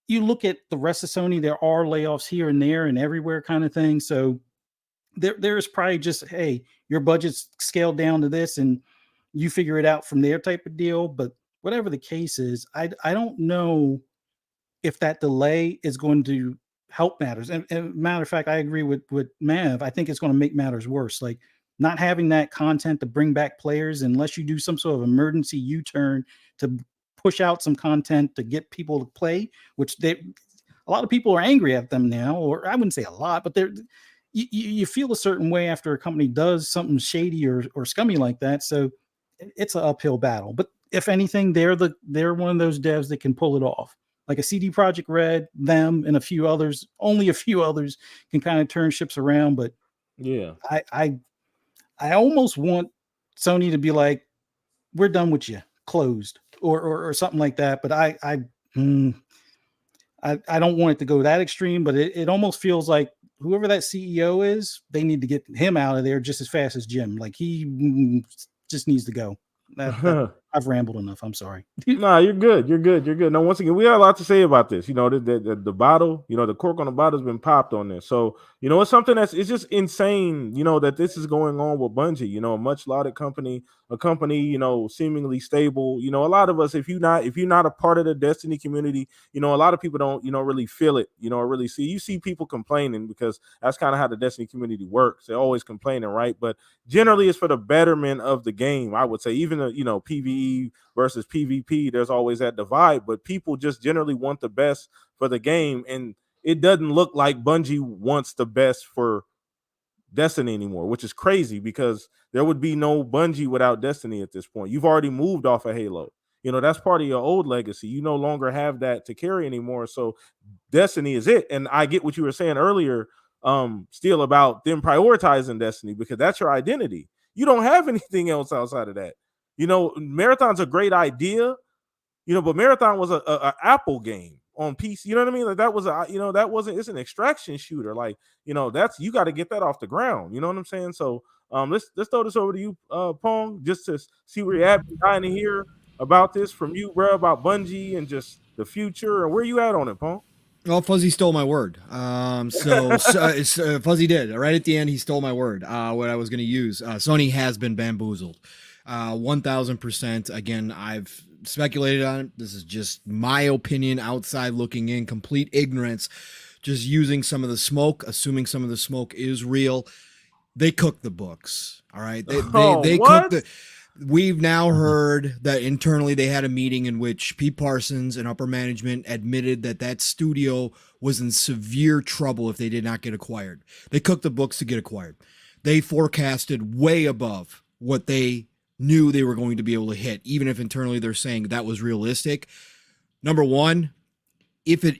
you look at the rest of Sony, there are layoffs here and there and everywhere kind of thing. So there's probably just, hey, your budget's scaled down to this and you figure it out from there type of deal. But whatever the case is, I don't know if that delay is going to help matters. And matter of fact, I agree with Mav. I think it's going to make matters worse. Like, not having that content to bring back players, unless you do some sort of emergency U-turn to push out some content to get people to play, which a lot of people are angry at them now, or I wouldn't say a lot, but you feel a certain way after a company does something shady or scummy like that. So it's an uphill battle. But if anything, they're one of those devs that can pull it off. Like a CD Projekt Red, them, and a few others. Only a few others can kind of turn ships around. But yeah, I almost want Sony to be like, we're done with you, closed, or something like that. But I don't want it to go that extreme, but it almost feels like whoever that CEO is, they need to get him out of there just as fast as Jim. Like, he just needs to go. I've rambled enough. I'm sorry. Nah, you're good. You're good. You're good. No, once again, we got a lot to say about this. You know, the bottle, you know, the cork on the bottle has been popped on this. So, you know, it's something it's just insane, you know, that this is going on with Bungie, you know, a much lauded company, you know, seemingly stable. You know, a lot of us, if you're not a part of the Destiny community, you know, a lot of people don't, you know, really feel it, you know, or really see people complaining, because that's kind of how the Destiny community works. They're always complaining, right? But generally it's for the betterment of the game. I would say, even you know, PvE versus PvP, there's always that divide, but people just generally want the best for the game, and it doesn't look like Bungie wants the best for Destiny anymore, which is crazy, because there would be no Bungie without Destiny at this point. You've already moved off of Halo. You know, that's part of your old legacy. You no longer have that to carry anymore. So Destiny is it. And I get what you were saying earlier, still, about them prioritizing Destiny, because that's your identity. You don't have anything else outside of that. You know, Marathon's a great idea, you know, but Marathon was a Apple game on PC. You know what I mean? Like, that was it's an extraction shooter. Like, you know, you got to get that off the ground. You know what I'm saying? So let's throw this over to you, Pong, just to see where you're at, trying to hear about this from you, bro, about Bungie and just the future, and where you at on it, Pong. Well, Fuzzy stole my word. So Fuzzy did. Right at the end, he stole my word, what I was going to use. Sony has been bamboozled. 1000%. Again, I've speculated on it. This is just my opinion, outside looking in, complete ignorance, just using some of the smoke, assuming some of the smoke is real. They cooked the books. All right. They cooked the. We've now heard that internally they had a meeting in which Pete Parsons and upper management admitted that studio was in severe trouble if they did not get acquired. They cooked the books to get acquired. They forecasted way above what they knew they were going to be able to hit, even if internally they're saying that was realistic. Number one, if it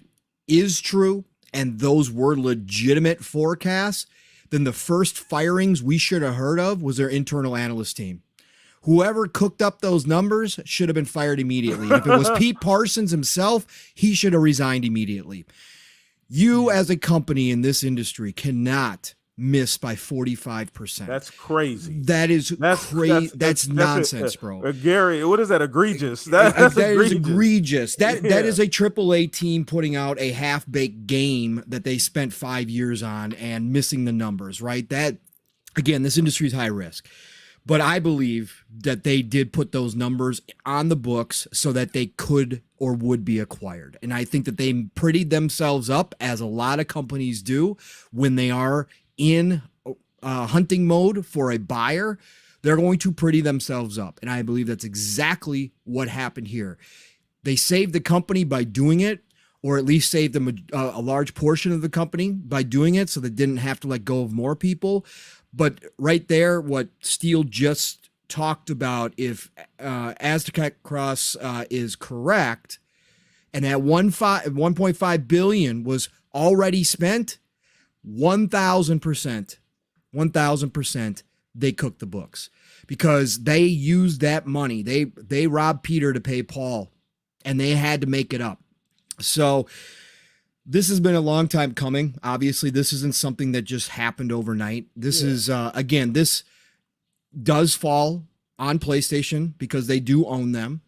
is true and those were legitimate forecasts, then the first firings we should have heard of was their internal analyst team. Whoever cooked up those numbers should have been fired immediately. If it was Pete Parsons himself, he should have resigned immediately. You, as a company in this industry, cannot miss by 45%. That's crazy. That's crazy. That's nonsense, bro. Gary, what is that? Egregious. That's egregious. That is a AAA team putting out a half-baked game that they spent 5 years on and missing the numbers, right? That, again, this industry is high risk. But I believe that they did put those numbers on the books so that they could or would be acquired. And I think that they prettied themselves up, as a lot of companies do when they are in hunting mode for a buyer. They're going to pretty themselves up. And I believe that's exactly what happened here. They saved the company by doing it, or at least saved them a large portion of the company by doing it, so they didn't have to let go of more people. But right there, what Steele just talked about, if Aztec Cross is correct, and that 1.5 billion was already spent, 1,000%, they cooked the books, because they used that money. They robbed Peter to pay Paul, and they had to make it up. So this has been a long time coming. Obviously, this isn't something that just happened overnight. This is, again, does fall on PlayStation because they do own them,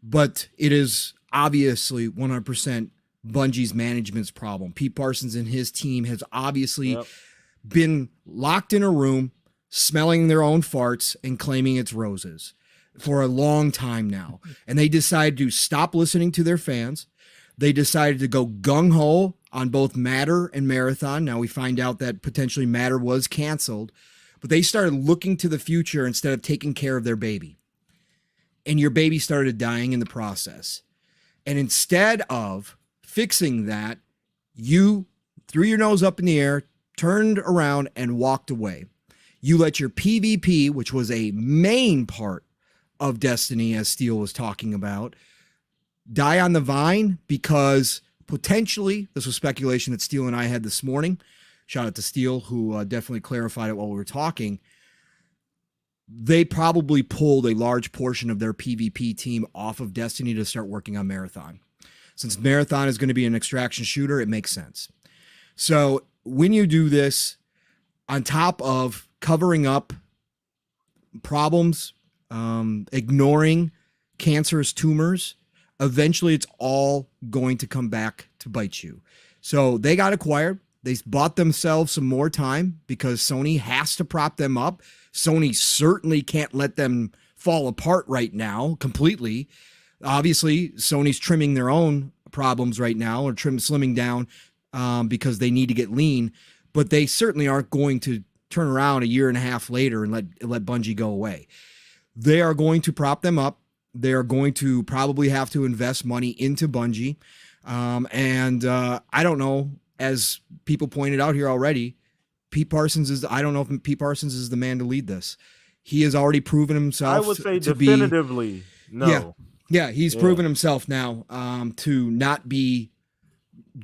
but it is obviously 100% Bungie's management's problem. Pete Parsons and his team has obviously been locked in a room, smelling their own farts and claiming it's roses for a long time now. And they decided to stop listening to their fans. They decided to go gung-ho on both Matter and Marathon. Now we find out that potentially Matter was canceled, but they started looking to the future instead of taking care of their baby. And your baby started dying in the process. And instead of fixing that, you threw your nose up in the air, turned around and walked away. You let your PvP, which was a main part of Destiny, as Steele was talking about, die on the vine because potentially, this was speculation that Steele and I had this morning. Shout out to Steele, who definitely clarified it while we were talking. They probably pulled a large portion of their PvP team off of Destiny to start working on Marathon. Since Marathon is going to be an extraction shooter, it makes sense. So when you do this, on top of covering up problems, ignoring cancerous tumors, eventually it's all going to come back to bite you. So they got acquired. They bought themselves some more time because Sony has to prop them up. Sony certainly can't let them fall apart right now completely. Obviously, Sony's trimming their own problems right now, or slimming down because they need to get lean, but they certainly aren't going to turn around a year and a half later and let Bungie go away. They are going to prop them up. They are going to probably have to invest money into Bungie. I don't know, as people pointed out here already, I don't know if Pete Parsons is the man to lead this. He has already proven himself. I would say definitively no. Yeah, he's proven himself now to not be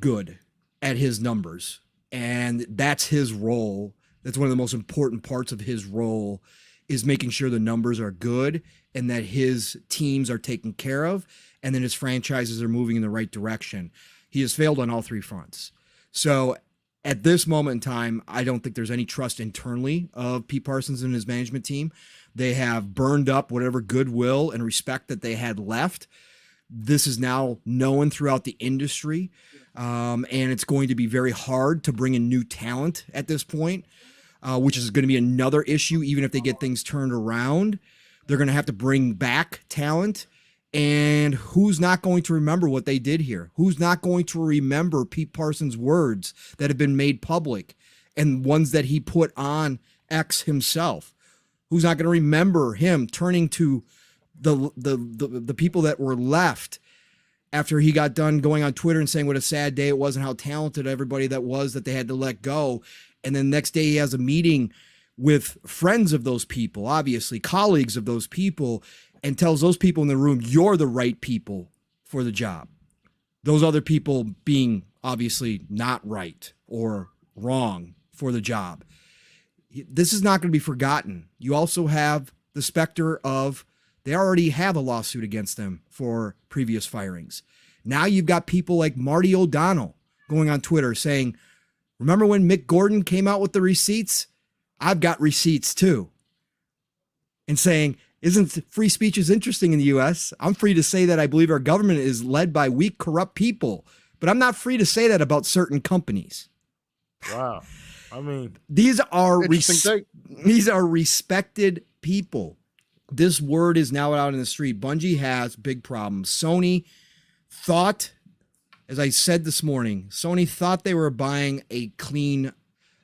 good at his numbers. And that's his role. That's one of the most important parts of his role, is making sure the numbers are good and that his teams are taken care of and that his franchises are moving in the right direction. He has failed on all three fronts. So at this moment in time, I don't think there's any trust internally of Pete Parsons and his management team. They have burned up whatever goodwill and respect that they had left. This is now known throughout the industry, and it's going to be very hard to bring in new talent at this point, which is going to be another issue. Even if they get things turned around, they're going to have to bring back talent. And who's not going to remember what they did here? Who's not going to remember Pete Parsons' words that have been made public and ones that he put on X himself? Who's not going to remember him turning to the people that were left after he got done going on Twitter and saying what a sad day it was and how talented everybody that was that they had to let go? And then next day he has a meeting with friends of those people, obviously colleagues of those people, and tells those people in the room, you're the right people for the job. Those other people being obviously not right or wrong for the job. This is not going to be forgotten. You also have the specter of, they already have a lawsuit against them for previous firings. Now you've got people like Marty O'Donnell going on Twitter saying, remember when Mick Gordon came out with the receipts? I've got receipts too. And saying, isn't free speech is interesting in the U.S.? I'm free to say that I believe our government is led by weak, corrupt people, but I'm not free to say that about certain companies. Wow. I mean, these are respected people. This word is now out in the street. Bungie has big problems. Sony thought, as I said this morning, Sony thought they were buying a clean,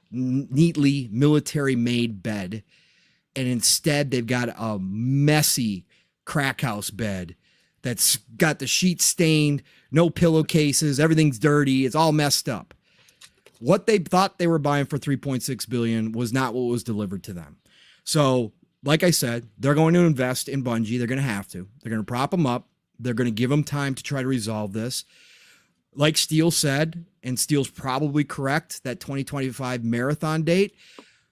neatly military-made bed, and instead they've got a messy crack house bed that's got the sheets stained, no pillowcases, everything's dirty, it's all messed up. What they thought they were buying for $3.6 billion was not what was delivered to them. So, like I said, they're going to invest in Bungie. They're going to have to. They're going to prop them up. They're going to give them time to try to resolve this. Like Steele said, and Steele's probably correct, that 2025 marathon date,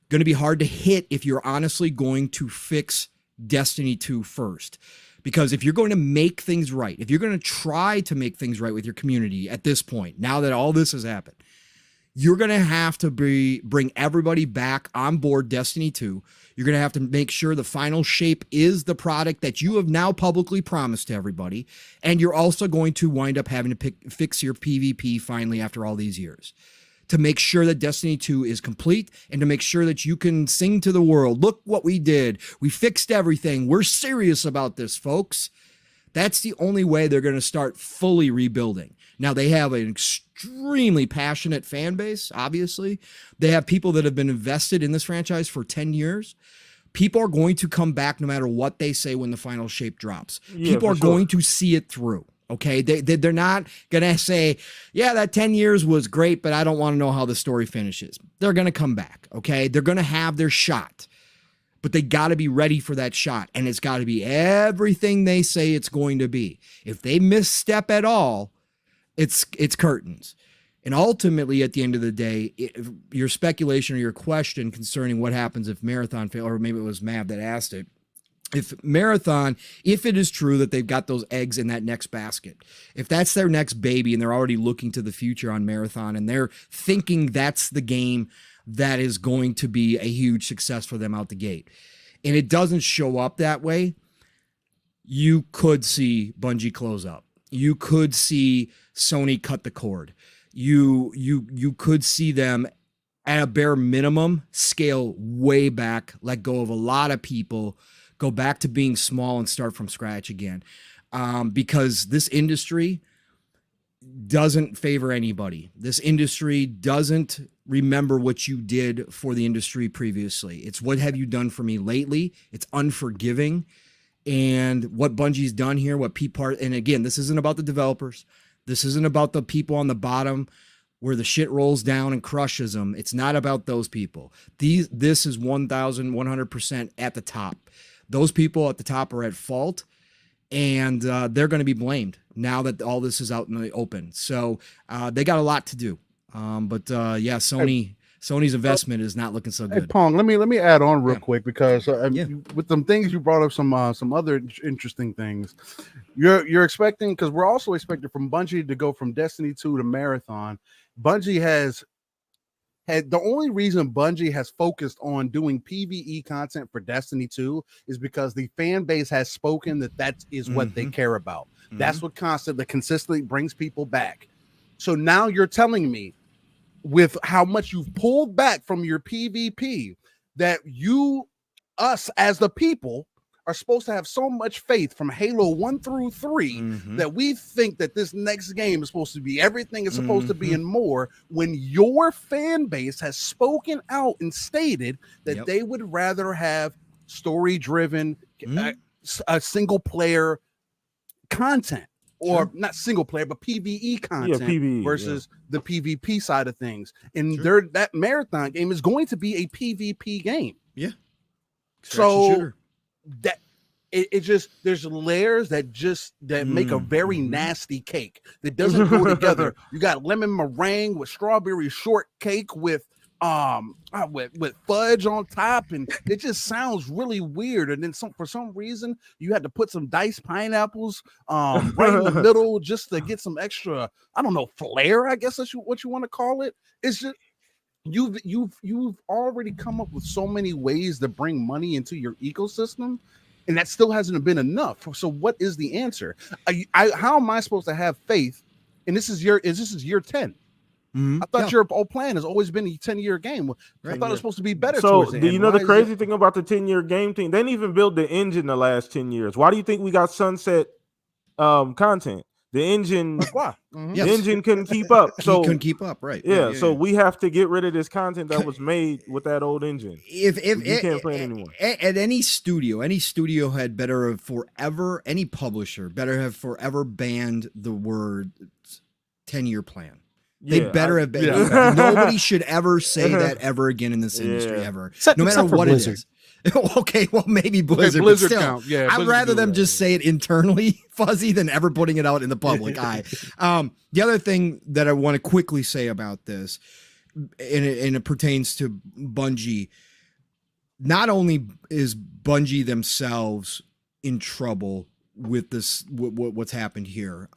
going to be hard to hit if you're honestly going to fix Destiny 2 first. Because if you're going to make things right, if you're going to try to make things right with your community at this point, now that all this has happened, You're going to have to bring everybody back on board Destiny 2. You're going to have to make sure the final shape is the product that you have now publicly promised to everybody. And you're also going to wind up having to fix your PvP finally after all these years, to make sure that Destiny 2 is complete and to make sure that you can sing to the world, look what we did. We fixed everything. We're serious about this, folks. That's the only way they're going to start fully rebuilding. Now, they have an extremely passionate fan base, obviously. They have people that have been invested in this franchise for 10 years. People are going to come back no matter what they say when the final shape drops. People are going to see it through. Okay, they're not going to say, yeah, that 10 years was great, but I don't want to know how the story finishes. They're going to come back, okay? They're going to have their shot, but they got to be ready for that shot, and it's got to be everything they say it's going to be. If they misstep at all, it's curtains. And ultimately, at the end of the day, your speculation or your question concerning what happens if Marathon fail, or maybe it was Mav that asked it, if Marathon, if it is true that they've got those eggs in that next basket, if that's their next baby and they're already looking to the future on Marathon and they're thinking that's the game that is going to be a huge success for them out the gate, and it doesn't show up that way, you could see Bungie close up. You could see Sony cut the cord. You could see them at a bare minimum scale way back, let go of a lot of people, go back to being small and start from scratch again. Because this industry doesn't favor anybody. This industry doesn't remember what you did for the industry previously. It's what have you done for me lately? It's unforgiving. And what Bungie's done here, what and again, this isn't about the developers. This isn't about the people on the bottom where the shit rolls down and crushes them. It's not about those people. This is 1,100% at the top. Those people at the top are at fault, and they're going to be blamed now that all this is out in the open. So they got a lot to do. Yeah, Sony's investment is not looking so good. Hey, Pong, let me add on real quick, because with some things you brought up, some other interesting things. You're expecting, because we're also expecting from Bungie to go from Destiny 2 to Marathon. Bungie has had, the only reason Bungie has focused on doing PvE content for Destiny 2 is because the fan base has spoken that is what they care about. That's what consistently brings people back. So now you're telling me, with how much you've pulled back from your PvP, that us as the people are supposed to have so much faith from Halo 1 through 3 that we think that this next game is supposed to be everything it's supposed to be and more, when your fan base has spoken out and stated that they would rather have story-driven, a single-player content. Or not single player, but PvE content versus the PvP side of things. And that Marathon game is going to be a PvP game. Yeah. So that it just, there's layers that make a very nasty cake that doesn't go together. You got lemon meringue with strawberry shortcake with fudge on top, and it just sounds really weird. And then for some reason you had to put some diced pineapples right in the middle just to get some extra, I don't know, flair, I guess that's what you want to call it. It's just you've already come up with so many ways to bring money into your ecosystem, and that still hasn't been enough. So what is the answer? How am I supposed to have faith? And this is year 10. I thought your whole plan has always been a 10-year game. I thought it was supposed to be better. So, do you know the crazy thing about the 10-year game thing? They didn't even build the engine the last 10 years. Why do you think we got sunset content? The engine, the engine couldn't keep up. So couldn't keep up, right? Yeah, so we have to get rid of this content that was made with that old engine. If you can't play it anymore. At any studio had better have forever, any publisher better have forever banned the word 10-year plan. They better have been. Nobody should ever say that ever again in this industry, ever. No matter what Blizzard. It is. Okay, well, maybe Blizzard. Blizzard but still, count. Yeah, I'd rather them just say it internally, Fuzzy, than ever putting it out in the public eye. The other thing that I want to quickly say about this, and it pertains to Bungie, not only is Bungie themselves in trouble with this, what's happened here,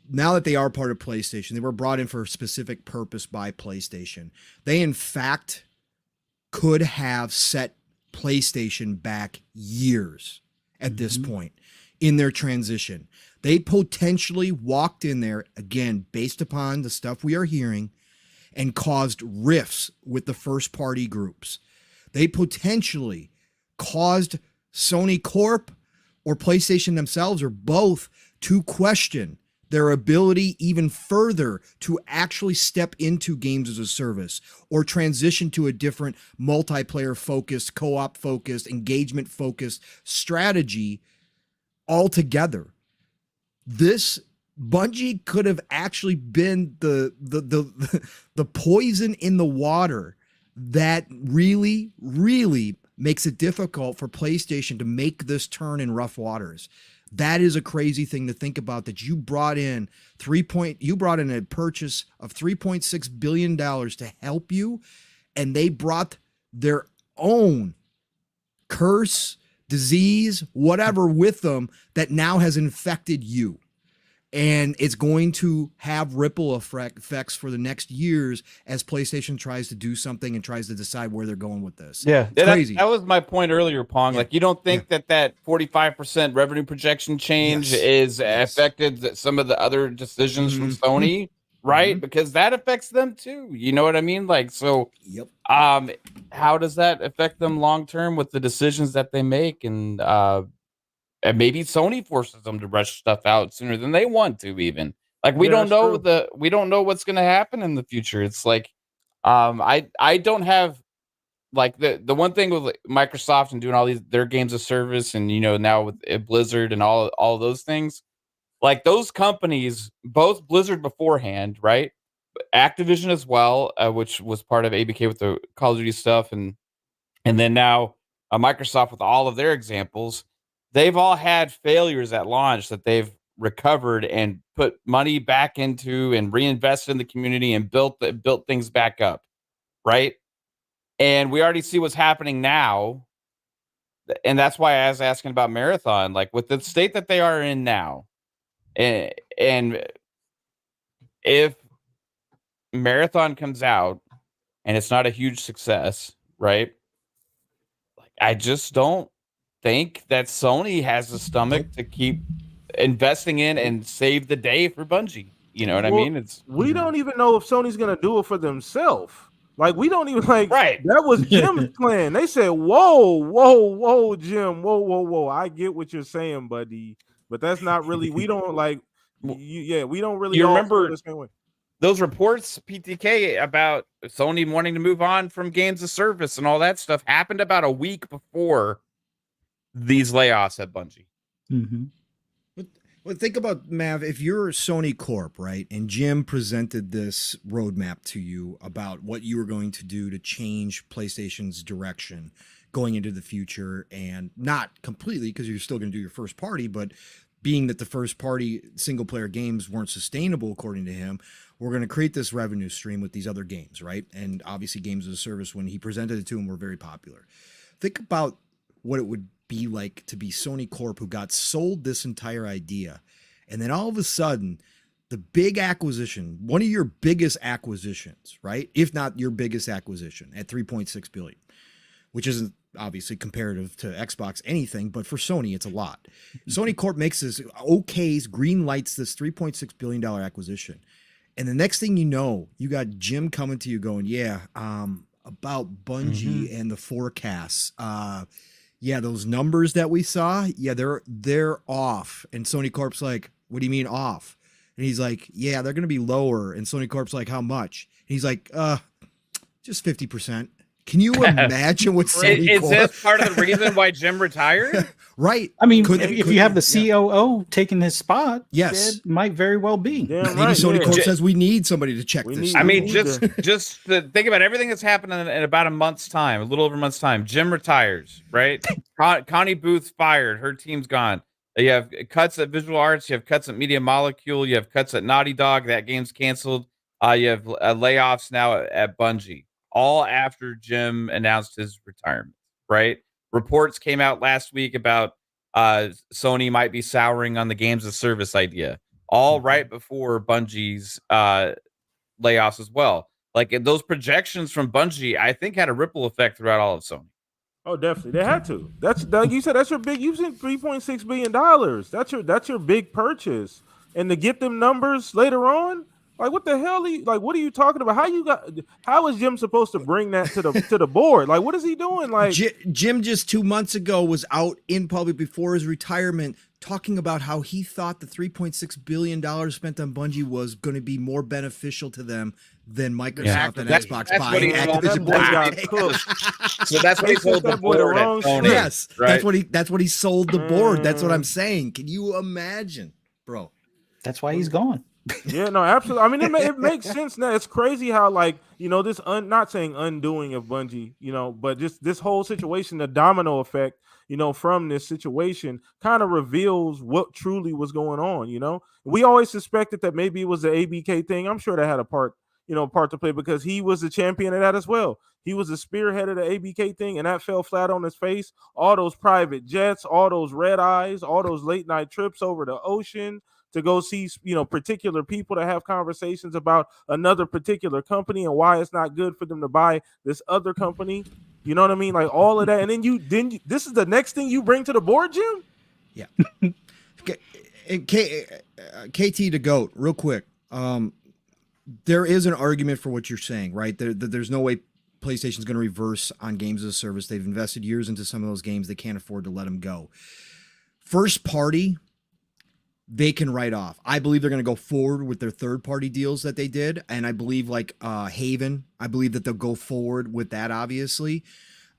now that they are part of PlayStation, they were brought in for a specific purpose by PlayStation. They, in fact, could have set PlayStation back years at this point in their transition. They potentially walked in there, again, based upon the stuff we are hearing, and caused rifts with the first party groups. They potentially caused Sony Corp or PlayStation themselves or both to question their ability even further to actually step into games as a service or transition to a different multiplayer focused, co-op focused, engagement focused strategy altogether. This Bungie could have actually been the poison in the water that really, really makes it difficult for PlayStation to make this turn in rough waters. That is a crazy thing to think about, that you brought in a purchase of $3.6 billion to help you, and they brought their own curse, disease, whatever with them that now has infected you. And it's going to have ripple effects for the next years as PlayStation tries to do something and tries to decide where they're going with this. Yeah, it's crazy. That was my point earlier, Pong. Yeah. Like, you don't think that 45% revenue projection change is affected some of the other decisions from Sony, right? Because that affects them too. You know what I mean? Like, so, how does that affect them long term with the decisions that they make? And maybe Sony forces them to rush stuff out sooner than they want to, even. Like, we don't know we don't know what's going to happen in the future. It's like, I don't have, like, the one thing with Microsoft and doing all their games of service, and now with Blizzard and all those things, like, those companies, both Blizzard beforehand, right, Activision as well, which was part of ABK with the Call of Duty stuff, and then now Microsoft with all of their examples. They've all had failures at launch that they've recovered and put money back into and reinvested in the community and built things back up, right? And we already see what's happening now. And that's why I was asking about Marathon, like, with the state that they are in now. And if Marathon comes out and it's not a huge success, right? Like, I just don't think that Sony has the stomach to keep investing in and save the day for Bungie. You know what I mean? We don't even know if Sony's gonna do it for themselves. Like, we don't even right. That was Jim's plan. They said, whoa, Jim, whoa. I get what you're saying, buddy, but that's not really. We don't like. We don't really. You remember those reports, PTK, about Sony wanting to move on from games of service and all that stuff happened about a week before these layoffs at Bungie. Well, think about, Mav, if you're Sony Corp, right, and Jim presented this roadmap to you about what you were going to do to change PlayStation's direction going into the future, and not completely, because you're still going to do your first party, but being that the first party single player games weren't sustainable, according to him, we're going to create this revenue stream with these other games, right? And obviously games as a service, when he presented it to him, were very popular. Think about what it would be like to be Sony Corp, who got sold this entire idea, and then all of a sudden the big acquisition, one of your biggest acquisitions, right, if not your biggest acquisition, at 3.6 billion, which isn't obviously comparative to Xbox anything, but for Sony it's a lot. Sony Corp makes this green lights this $3.6 billion acquisition, and the next thing you know, you got Jim coming to you going, about Bungie and the forecasts, those numbers that we saw, they're off. And Sony Corp's like, what do you mean off? And he's like, they're going to be lower. And Sony Corp's like, how much? And he's like, just 50%. Can you imagine what Sony Is Corp? this part of the reason why Jim retired? Right. I mean, if you have the COO taking his spot, yes, it might very well be. Damn maybe right, Sony Corp says we need somebody to check this. I mean, just to think about everything that's happening in about a month's time, a little over a month's time. Jim retires, right? Connie Booth's fired. Her team's gone. You have cuts at Visual Arts. You have cuts at Media Molecule. You have cuts at Naughty Dog. That game's canceled. You have layoffs now at Bungie. All after Jim announced his retirement, right? Reports came out last week about Sony might be souring on the games of service idea. all right before Bungie's layoffs as well. Like those projections from Bungie, I think had a ripple effect throughout all of Sony. Oh, definitely, they had to. That's like you said. That's your big. You said $3.6 billion. That's your big purchase, and to get them numbers later on, like what the hell? What are you talking about? How is Jim supposed to bring that to the board? Like, what is he doing? Like Jim just 2 months ago was out in public before his retirement talking about how he thought the $3.6 billion spent on Bungie was going to be more beneficial to them than Microsoft and Xbox buying Activision Blizzard. So that's what he told the board at Sony. Yes, right? that's what he sold the board. That's what I'm saying. Can you imagine, bro? That's why he's gone. Yeah, no, absolutely. I mean, it makes sense now. It's crazy how, like, this not saying undoing of Bungie, but just this whole situation, the domino effect, from this situation kind of reveals what truly was going on. We always suspected that maybe it was the ABK thing. I'm sure that had a part to play because he was the champion of that as well. He was the spearhead of the ABK thing, and that fell flat on his face. All those private jets, all those red eyes, all those late night trips over the ocean to go see, particular people to have conversations about another particular company and why it's not good for them to buy this other company. You know what I mean? Like all of that. And then this is the next thing you bring to the board, Jim? Yeah. KT to GOAT, real quick. There is an argument for what you're saying, right? There's no way PlayStation's going to reverse on games as a service. They've invested years into some of those games. They can't afford to let them go. First party, they can write off. I believe they're going to go forward with their third-party deals that they did, and I believe Haven, I believe that they'll go forward with that, obviously.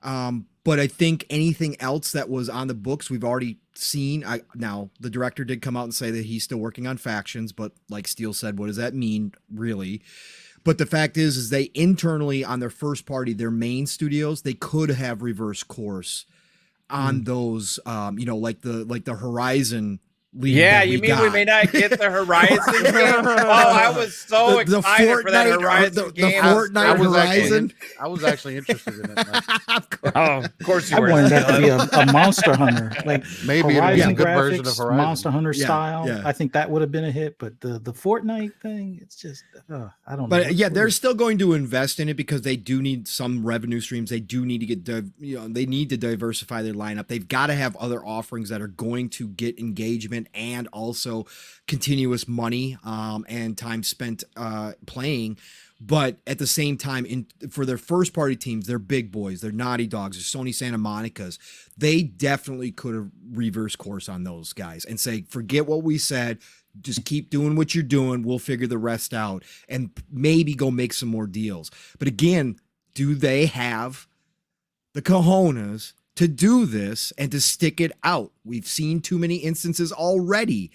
But I think anything else that was on the books, we've already seen. Now, the director did come out and say that he's still working on factions, but like Steele said, what does that mean, really? But the fact is they internally on their first party, their main studios, they could have reverse course on those, like the Horizon. Yeah, you mean we may not get the Horizon game? Oh, I was so excited for that Horizon game. The Fortnite Horizon. I was actually interested in it. Oh, of course you I were. wanted that to be a Monster Hunter, like maybe it'd be a good version of Horizon. Monster Hunter style. Yeah. I think that would have been a hit, but the Fortnite thing, it's just I don't know. But yeah, they're still going to invest in it because they do need some revenue streams. They do need to get, they need to diversify their lineup. They've got to have other offerings that are going to get engagement and also continuous money and time spent playing. But at the same time, for their first party teams, they're big boys, they're Naughty Dogs, they're Sony Santa Monica's. They definitely could have reversed course on those guys and say, forget what we said, just keep doing what you're doing, we'll figure the rest out, and maybe go make some more deals. But again, do they have the cojones to do this and to stick it out? We've seen too many instances already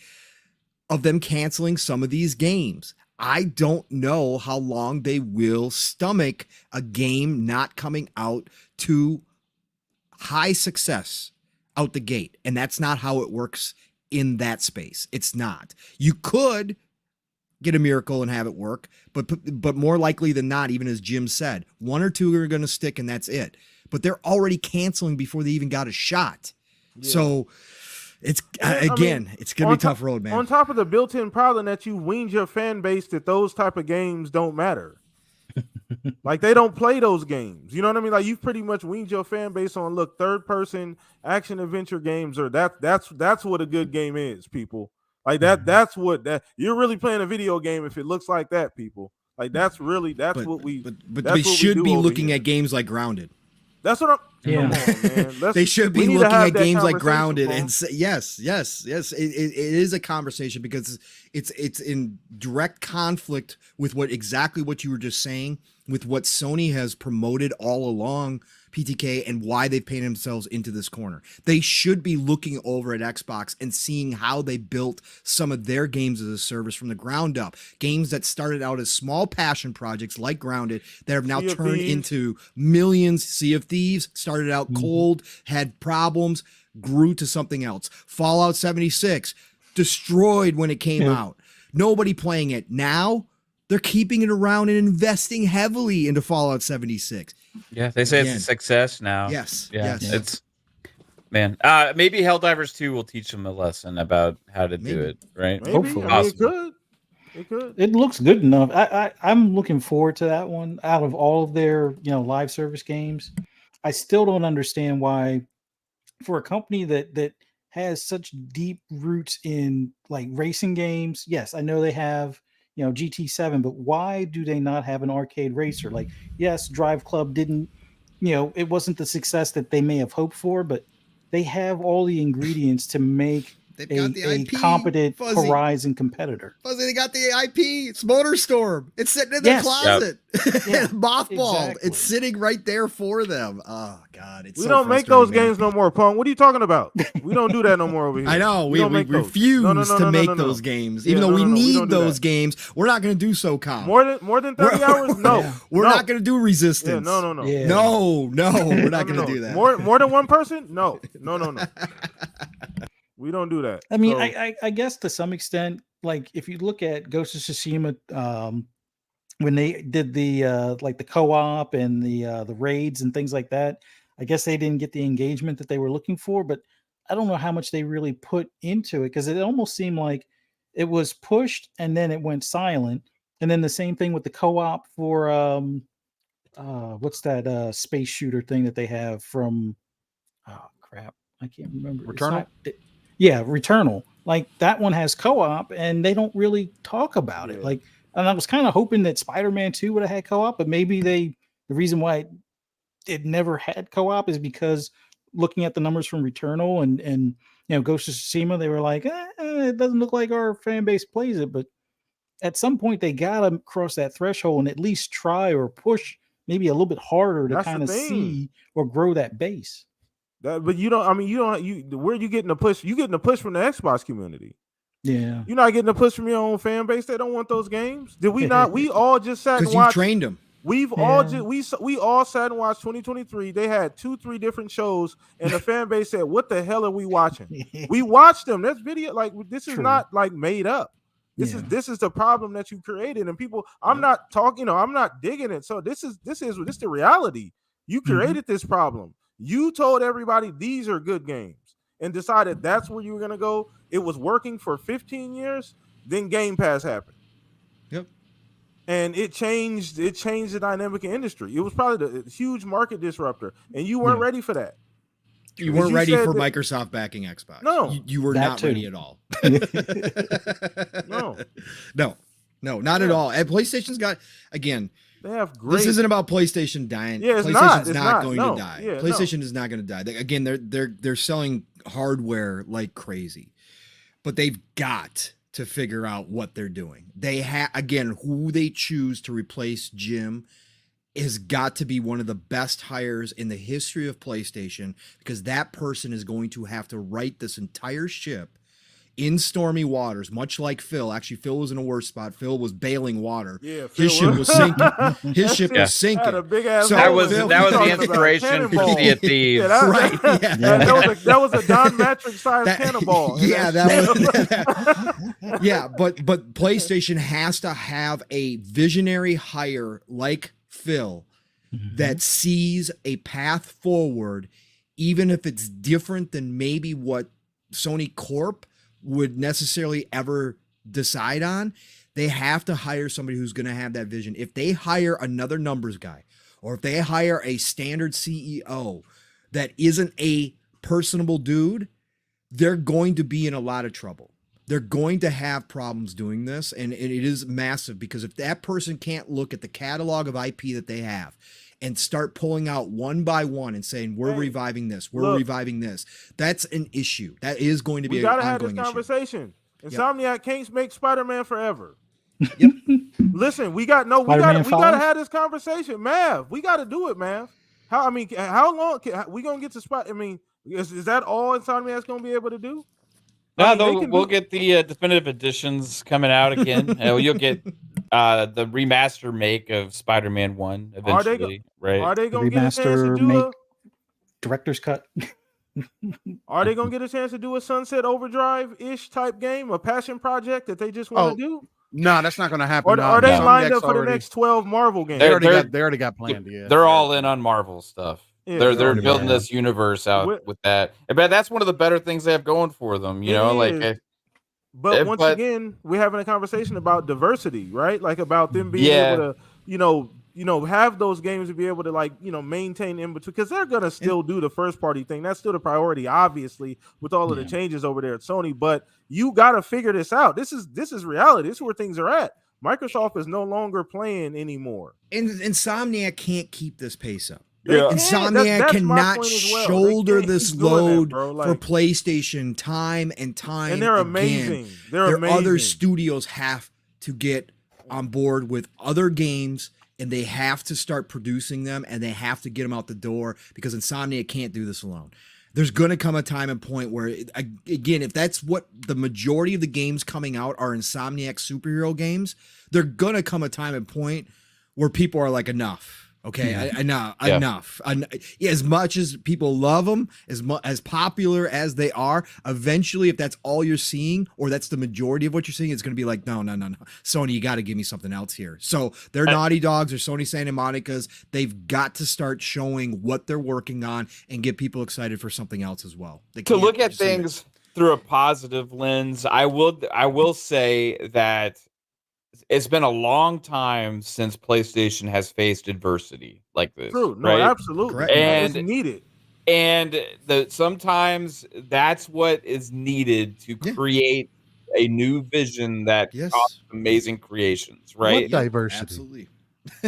of them canceling some of these games. I don't know how long they will stomach a game not coming out to high success out the gate. And that's not how it works in that space. It's not. You could get a miracle and have it work, but more likely than not, even as Jim said, one or two are going to stick and that's it. But they're already canceling before they even got a shot. Yeah. So it's it's going to be a tough road, man. On top of the built-in problem that you weaned your fan base that those type of games don't matter. Like they don't play those games. You know what I mean? Like you've pretty much weaned your fan base on third-person action adventure games, or that's what a good game is, people. Like that's what you're really playing a video game if it looks like that, people. Like that's what we. But they should be looking at games like Grounded. That's what I'm. Yeah, they should be looking at games like Grounded and say yes. It is a conversation because it's in direct conflict with exactly what you were just saying, with what Sony has promoted all along, PTK, and why they've painted themselves into this corner. They should be looking over at Xbox and seeing how they built some of their games as a service from the ground up. Games that started out as small passion projects like Grounded that have now turned into millions. Sea of Thieves started out cold, had problems, grew to something else. Fallout 76 destroyed when it came out. Nobody playing it. Now they're keeping it around and investing heavily into Fallout 76. Yeah, they say it's a success now. Yes. Yeah. Yes. man. Maybe Helldivers 2 will teach them a lesson about how to do it, right? Maybe. Hopefully. I mean, it could. It could. It looks good enough. I'm looking forward to that one. Out of all of their live service games, I still don't understand why, for a company that has such deep roots in like racing games. Yes, I know they have GT7, but why do they not have an arcade racer? Like, yes, Drive Club didn't, it wasn't the success that they may have hoped for, but they have all the ingredients to make They've got the a IP, competent Fuzzy. Horizon competitor. Fuzzy, they got the IP. It's MotorStorm. It's sitting in their closet. Yep. Mothballed. Exactly. It's sitting right there for them. Oh God, it's We so don't make those frustrating, man. games no more, Pong. What are you talking about? We don't do that no more over here. I know we don't make those. refuse No, to make those games, even though we don't need do those that. games. We're not going to do so, Kyle. More than 30 hours? No. Yeah. We're No. not going to do resistance. Yeah, no. Yeah. No, we're not No, going to do that. More than one person? No. We don't do that. I mean, So, I guess to some extent, like if you look at Ghost of Tsushima, when they did the like the co-op and the raids and things like that, I guess they didn't get the engagement that they were looking for. But I don't know how much they really put into it, because it almost seemed like it was pushed and then it went silent. And then the same thing with the co-op for what's that space shooter thing that they have from crap, I can't remember. Returnal? Yeah, Returnal. Like that one has co-op and they don't really talk about it. Yeah. Like, and I was kind of hoping that Spider-Man 2 would have had co-op, but maybe the reason why it never had co-op is because looking at the numbers from Returnal and Ghost of Tsushima, they were like, it doesn't look like our fan base plays it. But at some point they gotta cross that threshold and at least try or push maybe a little bit harder to That's the kind of thing. see or grow that base. but you don't. I mean, where you getting the push? You getting the push from the Xbox community. Yeah. You're not getting the push from your own fan base. They don't want those games. Did we not? We all just sat and Because you watched. trained them. We've all we all sat and watched 2023. They had 2-3 different shows, and the fan base said, "What the hell are we watching?" We watched them. That's video. Like this is True. not like made up. This is the problem that you created, and people. I'm not talking. I'm not digging it. So this is the reality. You created this problem. You told everybody these are good games, and decided that's where you were gonna go. It was working for 15 years. Then Game Pass happened. Yep. And it changed the dynamic in industry. It was probably the huge market disruptor, and you weren't ready for that. You weren't ready said for that- Microsoft backing Xbox. No. You were That not too. ready at all. No, not at Yeah. all. And PlayStation's got, again, They have great. this isn't about PlayStation dying. Yeah, it's PlayStation's not. It's not not. going No. to die. Yeah, no. PlayStation is not going to die. Again, they're selling hardware like crazy, but they've got to figure out what they're doing. They again, who they choose to replace Jim has got to be one of the best hires in the history of PlayStation, because that person is going to have to right this entire ship in stormy waters, much like Phil. Actually, Phil was in a worse spot. Phil was bailing water. Yeah, His ship was sinking. His ship was Had a sinking. big ass. So That hole was in it. that was We the talking about inspiration for Cannonball. Sea of Thieves. Yeah, Right, yeah. That was a Don Matrick sized cannonball. Yeah, yeah, but PlayStation has to have a visionary hire like Phil that sees a path forward, even if it's different than maybe what Sony Corp would necessarily ever decide on. They have to hire somebody who's going to have that vision. If they hire another numbers guy, or if they hire a standard CEO that isn't a personable dude, they're going to be in a lot of trouble. They're going to have problems doing this, and it is massive, because if that person can't look at the catalog of IP that they have and start pulling out one by one and saying, we're reviving this, reviving this, that's an issue. That is going to be We an gotta have this ongoing issue. conversation. Insomniac can't make Spider-Man forever. Yep. Listen, we gotta Spider-Man 5? have this conversation, Mav. We gotta do it, Mav. How long we gonna get to Spider? I mean, is that all Insomniac's gonna be able to do? No, I mean, they can we'll do- get the definitive editions coming out again. You'll get the remaster make of Spider-Man 1 Are they eventually, right? Are they gonna get a chance to Remaster, do make director's cut. Are they gonna get a chance to do a Sunset Overdrive ish type game, a passion project that they just want to do? No, that's not going to happen. Or are they lined up for the next 12 Marvel games? They They're- already got planned. Yeah, They're all in on Marvel stuff. they're pretty building much. this universe out with that. But that's one of the better things they have going for them, you know, like. But once again, we're having a conversation about diversity, right? Like about them being able to, have those games to be able to maintain in between, because they're gonna still do the first party thing. That's still the priority, obviously, with all of the changes over there at Sony. But you gotta figure this out. This is reality. This is where things are at. Microsoft is no longer playing anymore. And Insomniac can't keep this pace up. Yeah. Insomniac cannot shoulder this load for PlayStation time and time. And they're amazing. They're amazing. Other studios have to get on board with other games, and they have to start producing them, and they have to get them out the door, because Insomniac can't do this alone. There's going to come a time and point where, again, if that's what the majority of the games coming out are, Insomniac superhero games, they're going to come a time and point where people are like, enough. Okay, enough. As much as people love them, as popular as they are, eventually, if that's all you're seeing, or that's the majority of what you're seeing, it's going to be like, no. Sony, you got to give me something else here. So they're Naughty Dogs or Sony Santa Monica's. They've got to start showing what they're working on and get people excited for something else as well. To look at things through a positive lens, I will say that it's been a long time since PlayStation has faced adversity like this. True, no, right? absolutely, correct. And it's needed. And sometimes that's what is needed to create a new vision that causes amazing creations, right? What diversity? Absolutely.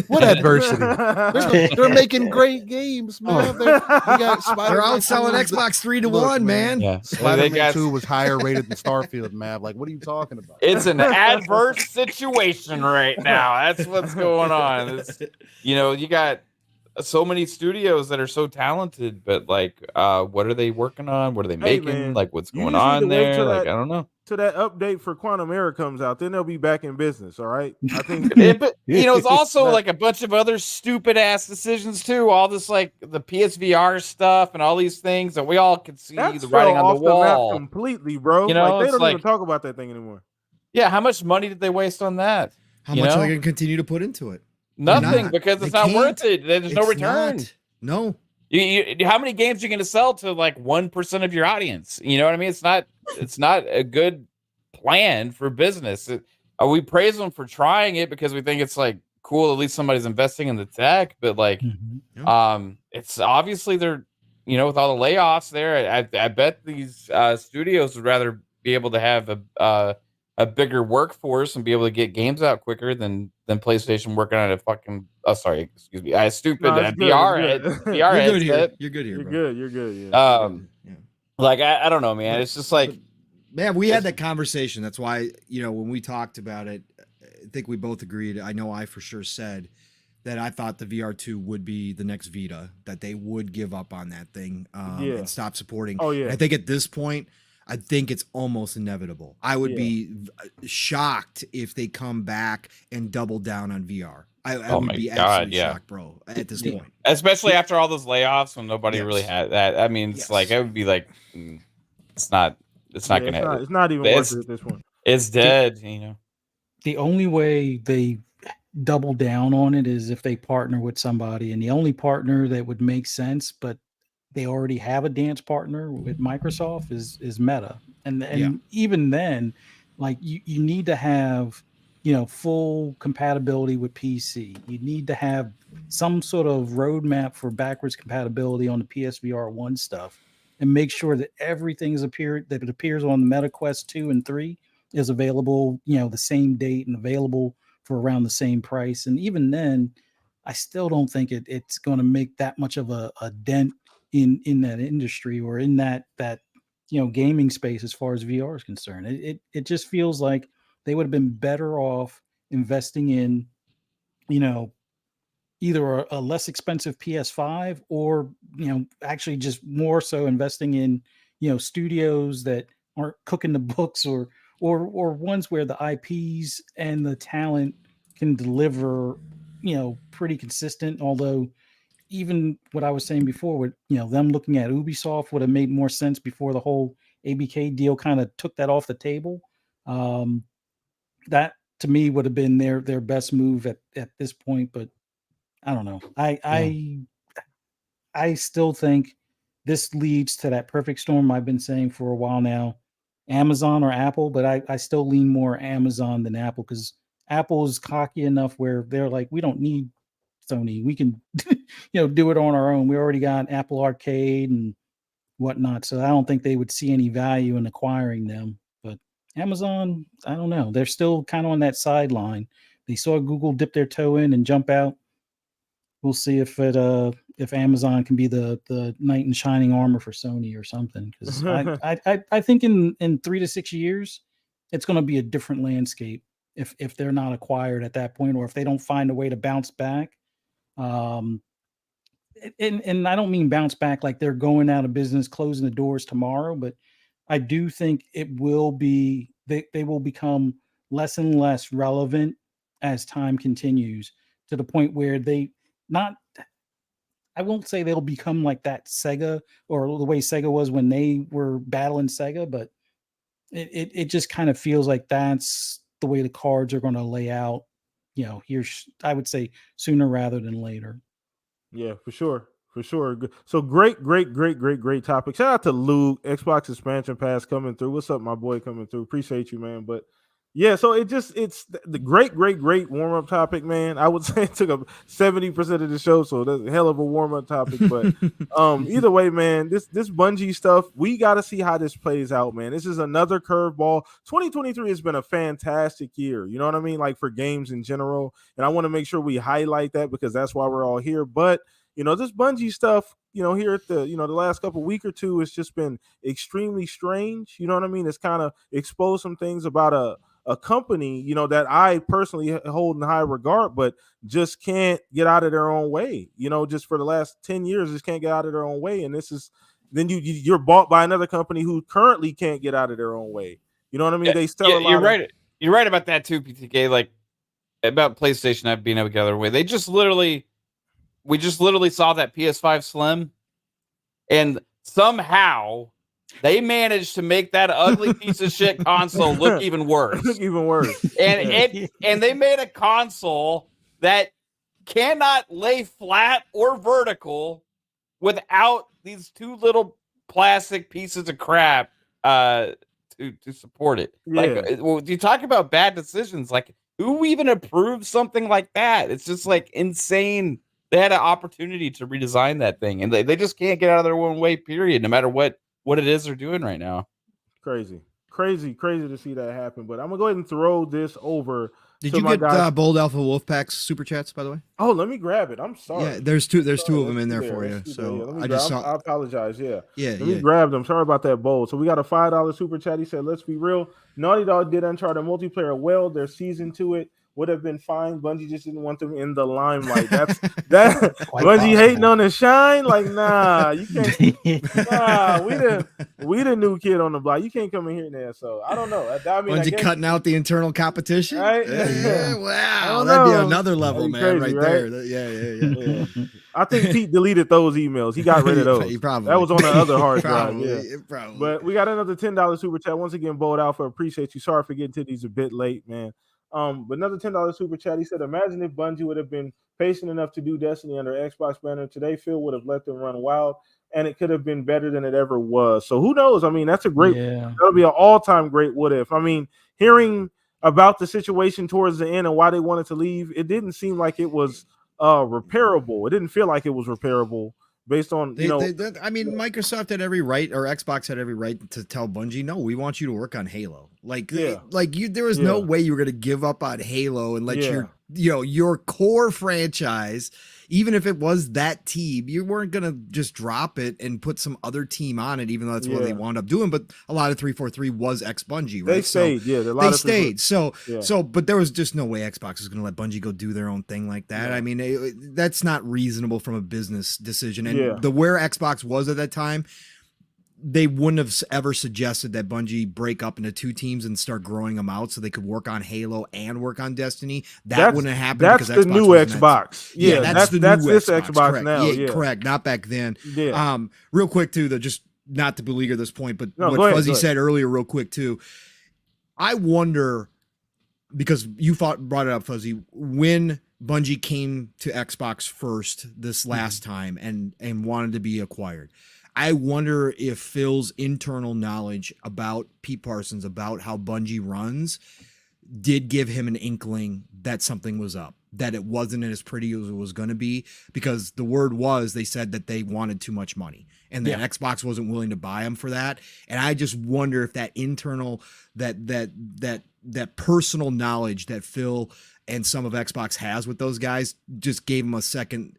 What adversity? They're making great games, man. They're outselling Xbox 3-1, man. Yeah. Spider-Man 2 was higher rated than Starfield, Mav. Like, what are you talking about? It's an adverse situation right now. That's what's going on. You got so many studios that are so talented, but what are they working on? What are they making? Man, like, what's going on there? Like, I don't know. Till that update for Quantum Error comes out, then they'll be back in business. All right, I think. But it's also like a bunch of other stupid ass decisions too. All this the PSVR stuff and all these things that we all can see the writing on the wall completely, bro. They don't even talk about that thing anymore. Yeah, how much money did they waste on that? How much are they going to continue to put into it? Nothing, because it's not worth it. There's no return. No. How many games are you going to sell to 1% of your audience? You know what I mean? It's not a good plan for business. We praise them for trying it because we think it's cool. At least somebody's investing in the tech, but it's obviously they're, with all the layoffs there, I bet these studios would rather be able to have a bigger workforce and be able to get games out quicker than PlayStation working on a fucking a stupid VR headset. You're good here. You're good. Yeah. I don't know, man. It's just man, we had that conversation. That's why, when we talked about it, I think we both agreed. I know I for sure said that I thought the VR2 would be the next Vita, that they would give up on that thing and stop supporting. Oh yeah. And I think at this point, I think it's almost inevitable. I would be shocked if they come back and double down on VR. I would be absolutely shocked, bro, at this point. Especially after all those layoffs when nobody really had that. I mean, it's it would be it's not going to It's not even worth it at this point. It's dead, The only way they double down on it is if they partner with somebody, and the only partner that would make sense, but they already have a dance partner with Microsoft is Meta. And even then, you need to have, full compatibility with PC. You need to have some sort of roadmap for backwards compatibility on the PSVR 1 stuff, and make sure that everything that it appears on the Meta Quest 2 and 3 is available, the same date and available for around the same price. And even then, I still don't think it's going to make that much of a dent in that industry or in that gaming space as far as VR is concerned. It just feels like they would have been better off investing in either a less expensive PS5 or actually just more so investing in studios that aren't cooking the books or ones where the IPs and the talent can deliver pretty consistent. Although even what I was saying before with, them looking at Ubisoft would have made more sense before the whole ABK deal kind of took that off the table. That to me would have been their best move at this point, but I don't know. I I still think this leads to that perfect storm I've been saying for a while now. Amazon or Apple, but I still lean more Amazon than Apple because Apple is cocky enough where they're like, we don't need Sony. We can, do it on our own. We already got Apple Arcade and whatnot. So I don't think they would see any value in acquiring them. But Amazon, I don't know. They're still kind of on that sideline. They saw Google dip their toe in and jump out. We'll see if Amazon can be the knight in shining armor for Sony or something. Because I think in 3 to 6 years, it's going to be a different landscape if they're not acquired at that point, or if they don't find a way to bounce back. And I don't mean bounce back like they're going out of business, closing the doors tomorrow, but I do think it will be they will become less and less relevant as time continues, to the point where I won't say they'll become like that Sega, or the way Sega was when they were battling Sega, but it just kind of feels like that's the way the cards are going to lay out, here, I would say sooner rather than later. Yeah, for sure. For sure. So great topic. Shout out to Luke, Xbox expansion pass coming through. What's up, my boy, coming through? Appreciate you, man. But yeah, so it's the great warm-up topic, man. I would say it took up 70% of the show, so that's a hell of a warm-up topic. But either way, man, this Bungie stuff, we got to see how this plays out, man. This is another curveball. 2023 has been a fantastic year, you know what I mean? Like for games in general. And I want to make sure we highlight that because that's why we're all here. But this Bungie stuff, here at the last couple week or two, it's just been extremely strange. You know what I mean? It's kind of exposed some things about a company, that I personally hold in high regard, but just can't get out of their own way. Just for the last 10 years, just can't get out of their own way. And this is, then you're bought by another company who currently can't get out of their own way. You know what I mean? They sell a lot. You're right. You're right about that too, PTK. Like about PlayStation, I've been able to get out of their way. We just literally saw that PS5 Slim, and somehow they managed to make that ugly piece of shit console look even worse. And they made a console that cannot lay flat or vertical without these two little plastic pieces of crap to support it. Yeah. Like, you talk about bad decisions. Like, who even approves something like that? It's just like insane. They had an opportunity to redesign that thing, and they just can't get out of their own way, period, no matter what it is they're doing right now. Crazy to see that happen. But I'm going to go ahead and throw this over. Did you get Bold Alpha Wolfpack's super chats, by the way? Oh, let me grab it. I'm sorry. Yeah, there's two of them in there for you. So I apologize. Yeah. Let me yeah. grab them. Sorry about that, Bold. So we got a $5 super chat. He said, let's be real. Naughty Dog did Uncharted multiplayer well. Their season to it would have been fine. Bungie just didn't want them in the limelight. That Bungie hating on the shine. Like, nah, you can't. Nah, we the new kid on the block. You can't come in here now. So I don't know. I mean, Bungie cutting out the internal competition. Right? Yeah, wow, that'd be another level, man, crazy, right there. Yeah. I think Pete deleted those emails. He got rid of those. That was on the other hard drive. Yeah, probably. But we got another $10 super chat. Once again, Bold Alpha, appreciate you. Sorry for getting to these a bit late, man. But another $10 super chat. He said, imagine if Bungie would have been patient enough to do Destiny under Xbox banner today. Phil would have let them run wild, and it could have been better than it ever was. So who knows? I mean, that's a great, that'll be an all-time great what if. I mean, hearing about the situation towards the end and why they wanted to leave, it didn't seem like it was repairable. It didn't feel like it was repairable. Based on, I mean, Microsoft had every right, or Xbox had every right to tell Bungie, no, we want you to work on Halo. There was no way you were going to give up on Halo and let your core franchise, even if it was that team, you weren't going to just drop it and put some other team on it, even though that's what they wound up doing. But a lot of 343 was ex-Bungie, right? They stayed, they stayed. So, but there was just no way Xbox was going to let Bungie go do their own thing like that. Yeah. I mean, that's not reasonable from a business decision. And where Xbox was at that time, they wouldn't have ever suggested that Bungie break up into two teams and start growing them out so they could work on Halo and work on Destiny. That wouldn't have happened. That's the new Xbox. That's this Xbox correct. now. Yeah, correct. Not back then. Yeah. Real quick too, just not to beleaguer this point, but what Fuzzy said earlier, real quick too. I wonder, because you brought it up, Fuzzy, when Bungie came to Xbox first this last time and wanted to be acquired. I wonder if Phil's internal knowledge about Pete Parsons, about how Bungie runs, did give him an inkling that something was up, that it wasn't as pretty as it was going to be, because the word was, they said that they wanted too much money and that Xbox wasn't willing to buy them for that. And I just wonder if that internal, that personal knowledge that Phil and some of Xbox has with those guys just gave him a second,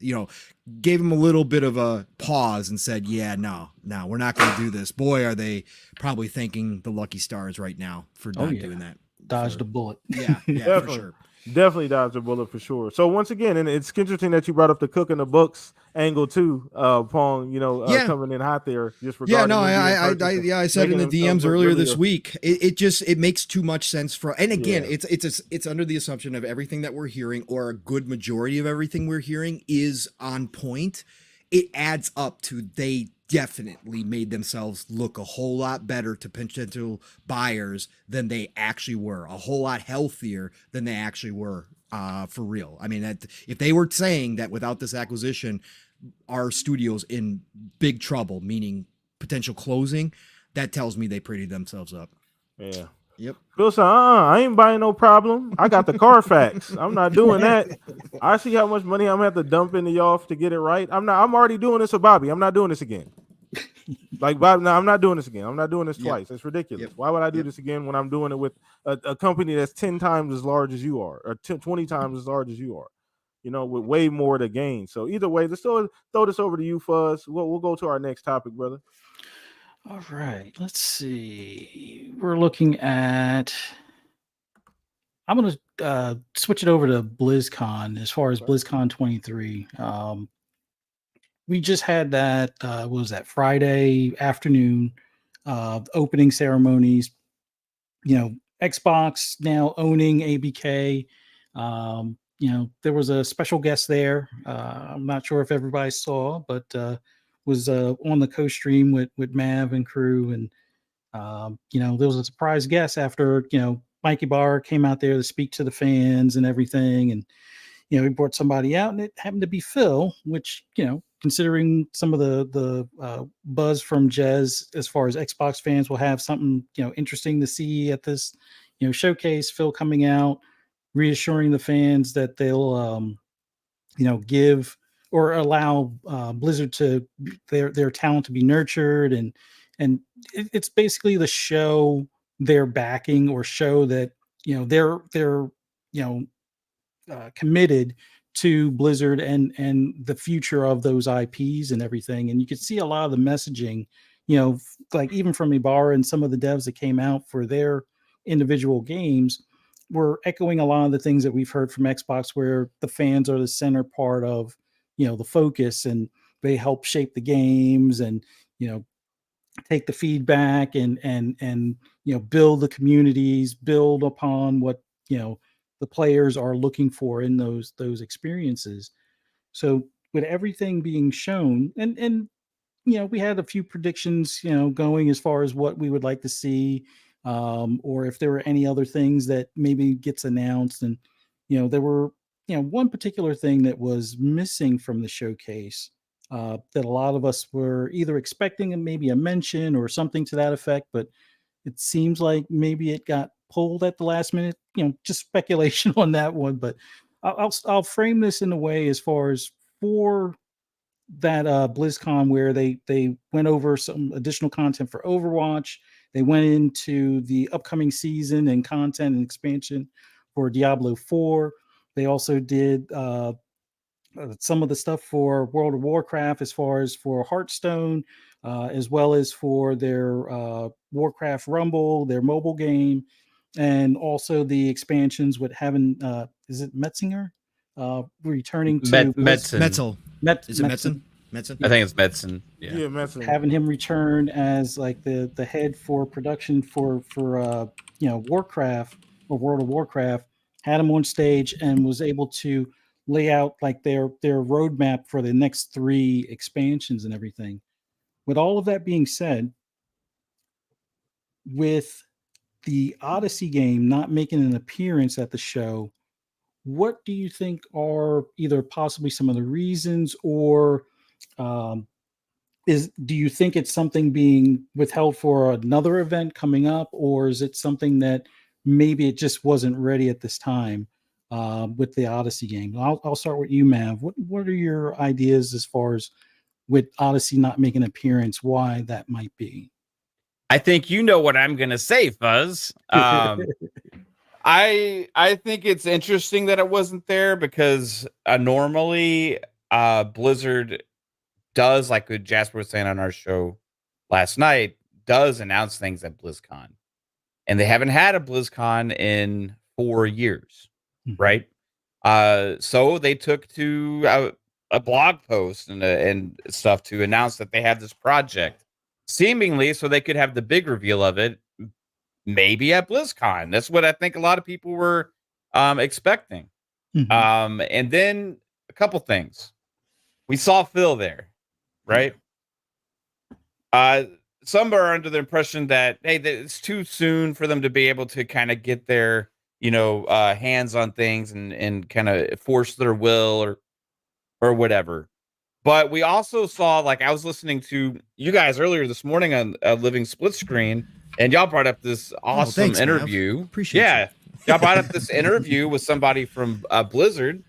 gave him a little bit of a pause and said, yeah, no, we're not going to do this. Boy, are they probably thanking the lucky stars right now for not doing that. Dodged a bullet. Yeah, Definitely. for sure. Definitely dodged a bullet for sure. So once again, and it's interesting that you brought up the cook in the books angle too, Pong. Coming in hot there. Just regarding I said in the DMs earlier this week. It makes too much sense for. And again, it's under the assumption of everything that we're hearing, or a good majority of everything we're hearing, is on point. It adds up to they definitely made themselves look a whole lot better to potential buyers than they actually were, a whole lot healthier than they actually were, for real. I mean, if they were saying that without this acquisition, our studio's in big trouble, meaning potential closing, that tells me they prettied themselves up. Yeah. Yep. Bill said, I ain't buying no problem. I got the Carfax. I'm not doing that. I see how much money I'm gonna have to dump into y'all to get it right. I'm already doing this with Bobby. I'm not doing this again. Like Bob, no, I'm not doing this again. I'm not doing this twice. It's ridiculous. Why would I do this again when I'm doing it with a company that's 10 times as large as you are, or 20 times as large as you are? With way more to gain. So either way, let's throw this over to you, Fuzz. We'll go to our next topic, brother. All right, let's see. We're looking at. I'm going to switch it over to BlizzCon as far as BlizzCon 23. We just had that. What was that? Friday afternoon, opening ceremonies. Xbox now owning ABK. There was a special guest there. I'm not sure if everybody saw, but was on the co-stream with Mav and crew, and there was a surprise guest after Mikey Barr came out there to speak to the fans and everything, and he brought somebody out, and it happened to be Phil, which considering some of the buzz from Jez as far as Xbox fans will have something interesting to see at this showcase. Phil coming out, reassuring the fans that they'll give or allow Blizzard to their talent to be nurtured, and it's basically the show they're backing, or show that they're committed to Blizzard and the future of those IPs and everything. And you could see a lot of the messaging, like even from Ibarra and some of the devs that came out for their individual games, were echoing a lot of the things that we've heard from Xbox, where the fans are the center part of the focus, and they help shape the games, and take the feedback and build the communities, build upon what the players are looking for in those experiences. So with everything being shown, and we had a few predictions going as far as what we would like to see, or if there were any other things that maybe gets announced. And there were one particular thing that was missing from the showcase, that a lot of us were either expecting maybe a mention or something to that effect, but it seems like maybe it got pulled at the last minute. Just speculation on that one, but I'll frame this in a way as far as for that BlizzCon, where they went over some additional content for Overwatch. They went into the upcoming season and content and expansion for Diablo 4. They also did some of the stuff for World of Warcraft, as far as for Hearthstone, as well as for their Warcraft Rumble, their mobile game, and also the expansions with having is it Metzinger returning to Metzen. Is it Metzen? Metzen? I think it's Metzen. Yeah, Metzen. Having him return as like the head for production for Warcraft or World of Warcraft, had him on stage and was able to lay out like their roadmap for the next 3 expansions and everything. With all of that being said, with the Odyssey game not making an appearance at the show, what do you think are either possibly some of the reasons, or um, do you think it's something being withheld for another event coming up, or is it something that maybe it just wasn't ready at this time with the Odyssey game? I'll start with you, Mav. What are your ideas as far as with Odyssey not making an appearance, why that might be? I think you know what I'm gonna say, Fuzz. I think it's interesting that it wasn't there because normally Blizzard does, like what Jasper was saying on our show last night, does announce things at BlizzCon. And they haven't had a BlizzCon in 4 years, right? So they took to a blog post and stuff to announce that they had this project, seemingly so they could have the big reveal of it maybe at BlizzCon. That's what I think a lot of people were expecting. And then a couple things. We saw Phil there, right? Some are under the impression that, hey, that it's too soon for them to be able to kind of get their, hands on things and kind of force their will or whatever. But we also saw, like, I was listening to you guys earlier this morning on Living Split Screen, and y'all brought up this awesome thanks, interview. Mav. Appreciate you. Y'all brought up this interview with somebody from Blizzard,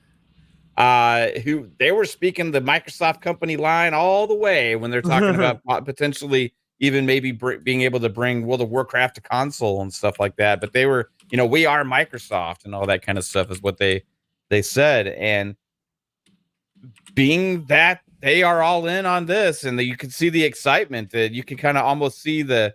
who they were speaking the Microsoft company line all the way when they're talking about potentially even maybe being able to bring World of Warcraft to console and stuff like that. But they were, we are Microsoft and all that kind of stuff is what they said. And being that they are all in on this, and you can see the excitement, that you can kind of almost see the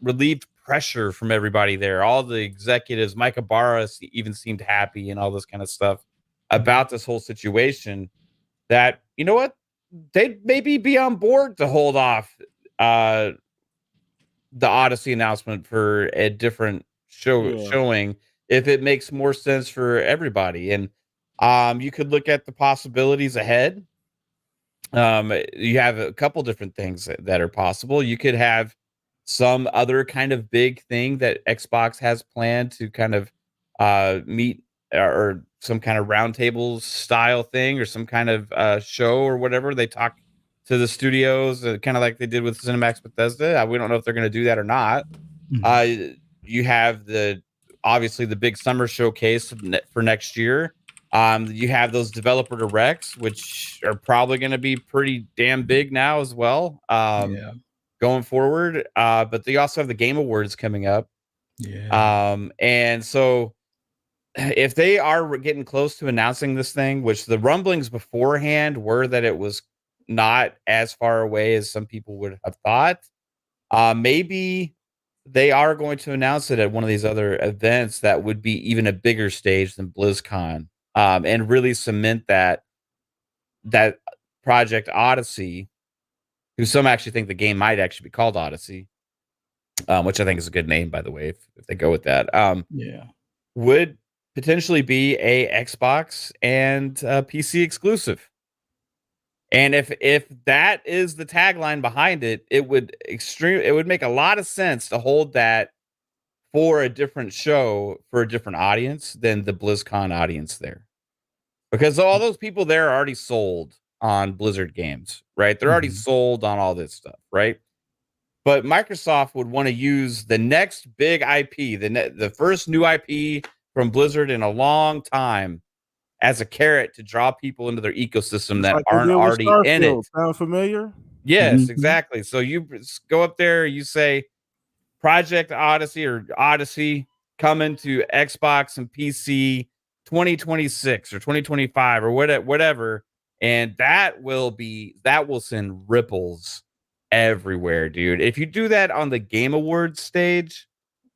relieved pressure from everybody there. All the executives, Micah Barra even seemed happy and all this kind of stuff about this whole situation, that, you know what, they'd maybe be on board to hold off the Odyssey announcement for a different showing if it makes more sense for everybody. And you could look at the possibilities ahead. You have a couple different things that are possible. You could have some other kind of big thing that Xbox has planned to kind of meet, or some kind of roundtable style thing, or some kind of show or whatever. They talk to the studios, kind of like they did with Cinemax Bethesda. We don't know if they're going to do that or not. You have obviously the big summer showcase for next year. You have those developer directs, which are probably going to be pretty damn big now as well, going forward. But they also have the Game Awards coming up. And so if they are getting close to announcing this thing, which the rumblings beforehand were that it was not as far away as some people would have thought, maybe they are going to announce it at one of these other events that would be even a bigger stage than BlizzCon, and really cement that Project Odyssey, who some actually think the game might actually be called Odyssey, which I think is a good name, by the way, if they go with that. Would potentially be a Xbox and PC exclusive. And if that is the tagline behind it, it would make a lot of sense to hold that for a different show, for a different audience than the BlizzCon audience there. Because all those people there are already sold on Blizzard games, right? They're already sold on all this stuff, right? But Microsoft would want to use the next big IP, the first new IP from Blizzard in a long time, as a carrot to draw people into their ecosystem that aren't already in it. Sound familiar? Yes, exactly. So you go up there, you say Project Odyssey or Odyssey coming to Xbox and PC 2026 or 2025 or whatever, and that will send ripples everywhere, dude. If you do that on the Game Awards stage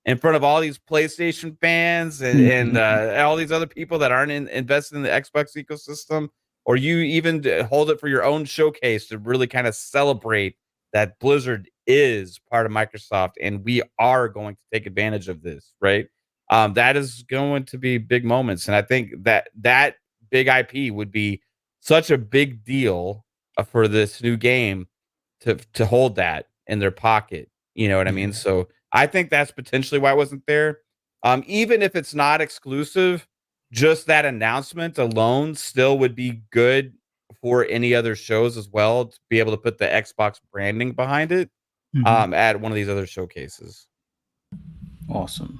in front of all these PlayStation fans and all these other people that aren't invested in the Xbox ecosystem, or you even hold it for your own showcase to really kind of celebrate that Blizzard is part of Microsoft and we are going to take advantage of this, right? That is going to be big moments. And I think that big IP would be such a big deal for this new game to hold that in their pocket. You know what I mean? So I think that's potentially why it wasn't there. Even if it's not exclusive, just that announcement alone still would be good for any other shows as well, to be able to put the Xbox branding behind it at one of these other showcases. Awesome.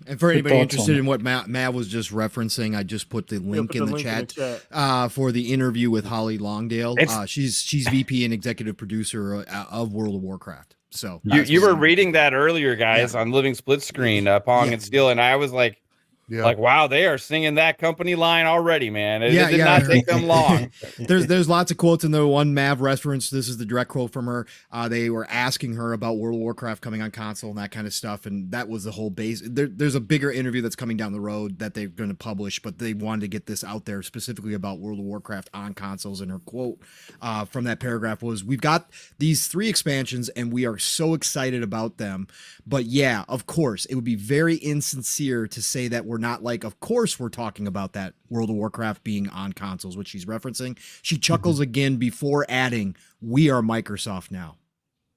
And for anybody interested in what Matt was just referencing, I just put the link in the chat for the interview with Holly Longdale. She's VP and executive producer of World of Warcraft. So you were reading that earlier, guys, on Living Split Screen, Pong and Steel, and I was like, wow, they are singing that company line already, man. It did not take them long. There's lots of quotes in the one Mav reference. This is the direct quote from her. They were asking her about World of Warcraft coming on console and that kind of stuff, and that was the whole base. There's a bigger interview that's coming down the road that they're going to publish, but they wanted to get this out there specifically about World of Warcraft on consoles. And her quote from that paragraph was, "We've got these 3 expansions, and we are so excited about them. But yeah, of course, it would be very insincere to say that we're not like, of course we're talking about that World of Warcraft being on consoles," which she's referencing. She chuckles again before adding, "We are Microsoft now."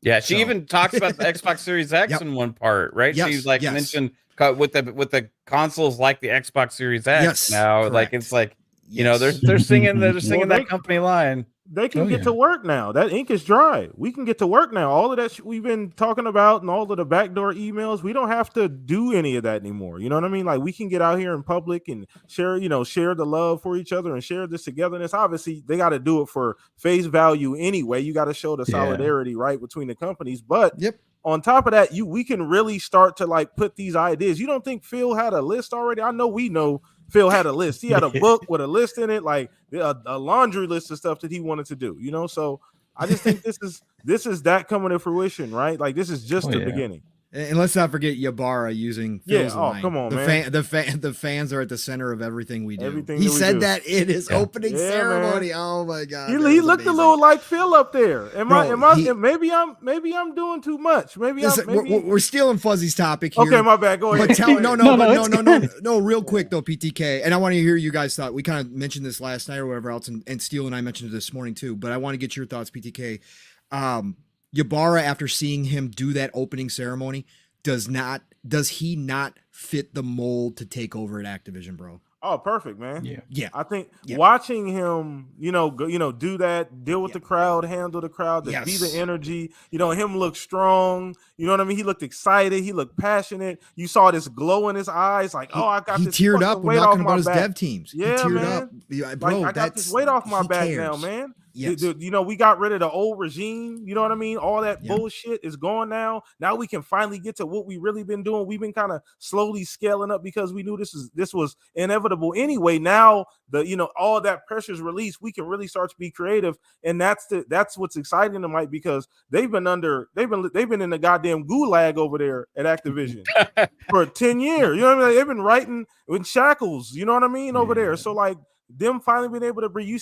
Yeah, she even talks about the Xbox Series X in one part, right? She's like mentioned with the consoles like the Xbox Series X now. Correct. Like it's like you know they're singing that company line. They can get to work now. That ink is dry. We can get to work now. All of that we've been talking about and all of the backdoor emails, we don't have to do any of that anymore. You know what I mean? Like we can get out here in public and share the love for each other and share this togetherness. Obviously, they got to do it for face value anyway. You got to show the solidarity right between the companies. But on top of that, we can really start to like put these ideas. You don't think Phil had a list already? I know we know Phil had a list. He had a book with a list in it, like a laundry list of stuff that he wanted to do, you know? So I just think this is that coming to fruition, right? Like this is just the beginning. And let's not forget Ybarra using Phil's line. Come on, man. The fans are at the center of everything we do. Everything he said that in his opening ceremony. Man. Oh my God. He looked amazing. A little like Phil up there. Maybe I'm doing too much. We're stealing Fuzzy's topic here. Okay, my bad. Go ahead. No, real quick though, PTK. And I want to hear you guys' thought. We kind of mentioned this last night or whatever else, and Steele and I mentioned it this morning too, but I want to get your thoughts, PTK. Ybarra, after seeing him do that opening ceremony, does he not fit the mold to take over at Activision, bro? Oh, perfect, man. Yeah. I think watching him, do that, deal with the crowd, handle the crowd, be the energy, him look strong. You know what I mean? He looked excited. He looked passionate. You saw this glow in his eyes, like, I got this. He teared up when talking about his dev teams. Yeah, he teared up. Yeah, bro, I got this weight off my back now, man. Yes. We got rid of the old regime. You know what I mean? All that bullshit is gone now. Now we can finally get to what we really been doing. We've been kind of slowly scaling up because we knew this was inevitable anyway. Now all that pressure is released. We can really start to be creative, and that's what's exciting to Mike, because they've been in the goddamn gulag over there at Activision for 10 years. You know what I mean? They've been writing in shackles. You know what I mean over there. So like, them finally being able to breathe. You